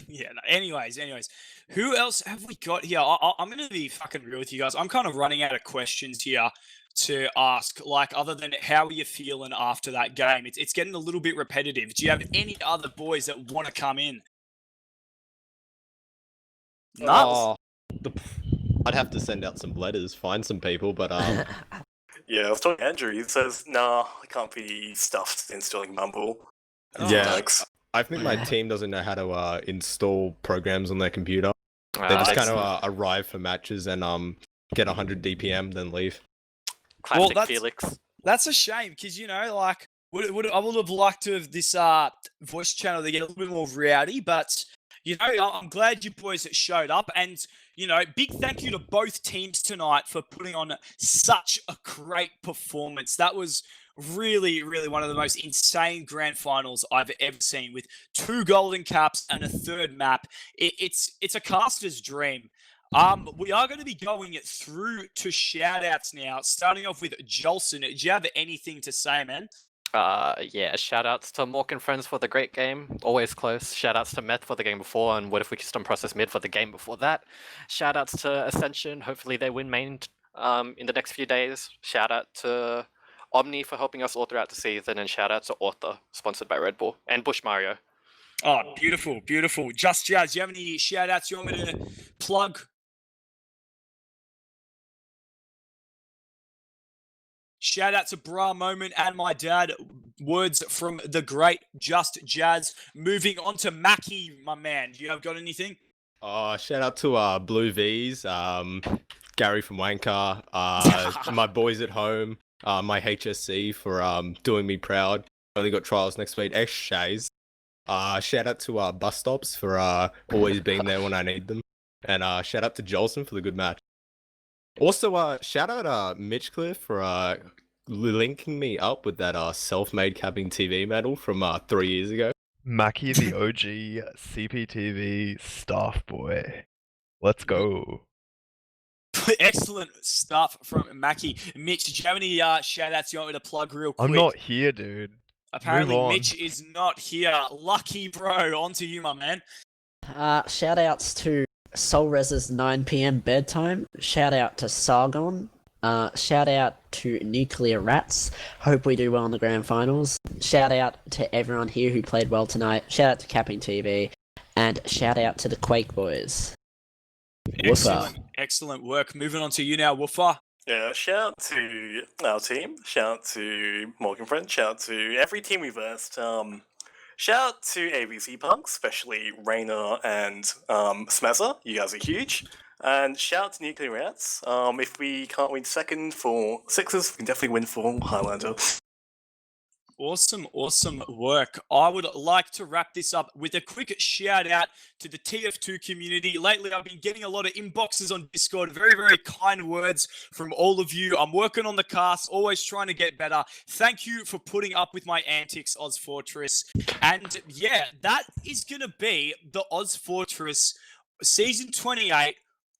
Yeah. No, anyways, who else have we got here? I'm gonna be fucking real with you guys. I'm kind of running out of questions here to ask. Other than how are you feeling after that game? It's getting a little bit repetitive. Do you have any other boys that want to come in? No. I'd have to send out some letters, find some people, but Yeah, I was talking to Andrew. He says, "Nah, I can't be stuffed installing Mumble." Yeah. Thanks. I think my team doesn't know how to install programs on their computer. They just kind of arrive for matches and get 100 DPM, then leave. Classic Felix. That's a shame because I would have liked to have this voice channel to get a little bit more rowdy, but I'm glad you boys showed up, and big thank you to both teams tonight for putting on such a great performance. That was really, really one of the most insane grand finals I've ever seen, with 2 golden caps and a 3rd map. It's a caster's dream. We are going to be going through to shout-outs now, starting off with Jolson. Do you have anything to say, man? Yeah, shout-outs to Mork and Friends for the great game, always close. Shout-outs to Meth for the game before, and What If We Kissed on Process Mid for the game before that. Shout-outs to Ascension, hopefully they win main in the next few days. Shout-out to Omni for helping us all throughout the season, and shout-out to Author, sponsored by Red Bull, and Bush Mario. Oh, beautiful, beautiful. Just Jazz, do you have any shout-outs you want me to plug? Shout out to Bra Moment and my dad, words from the great Just Jazz. Moving on to Mackie, my man. Do you have got anything? Shout out to Blue V's, Gary from Wanker, my boys at home, my HSC for doing me proud. Only got trials next week. X Shays. Shout out to Bus Stops for always being there when I need them. And shout out to Jolson for the good match. Also, shout out Mitch Cliff for linking me up with that self-made CappingTV medal from 3 years ago. Mackie, the OG CPTV staff boy. Let's go. Excellent stuff from Mackie. Mitch, do you have any shout outs you want me to plug real quick? I'm not here, dude. Apparently, Move on. Mitch is not here. Lucky, bro. On to you, my man. Shout outs to Soulrez's 9 p.m. bedtime. Shout out to Sargon. Shout out to Nuclear Rats. Hope we do well in the grand finals. Shout out to everyone here who played well tonight. Shout out to CappingTV. And shout out to the Quake Boys. Excellent work. Moving on to you now, Woofer. Yeah, shout out to our team. Shout out to Morgan Friend. Shout out to every team we versed. Shout out to ABC Punks, especially Rainer and Smezza. You guys are huge. And shout out to Nuclear Rats. If we can't win second for Sixers, we can definitely win for Highlander. Awesome work. I would like to wrap this up with a quick shout out to the TF2 community. Lately, I've been getting a lot of inboxes on Discord, very, very kind words from all of you. I'm working on the cast, always trying to get better. Thank you for putting up with my antics, ozfortress. And yeah, that is going to be the ozfortress Season 28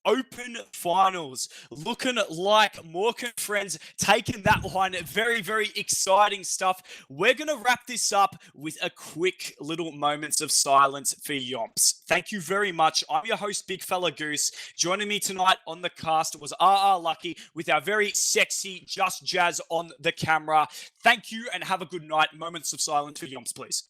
Open Finals, looking like Mork and Friends taking that one. Very, very exciting stuff. We're going to wrap this up with a quick little moments of silence for Yomps. Thank you very much. I'm your host, BigFellaGoose. Joining me tonight on the cast was RRLUCKY with our very sexy Just Jazz on the camera. Thank you and have a good night. Moments of silence for Yomps, please.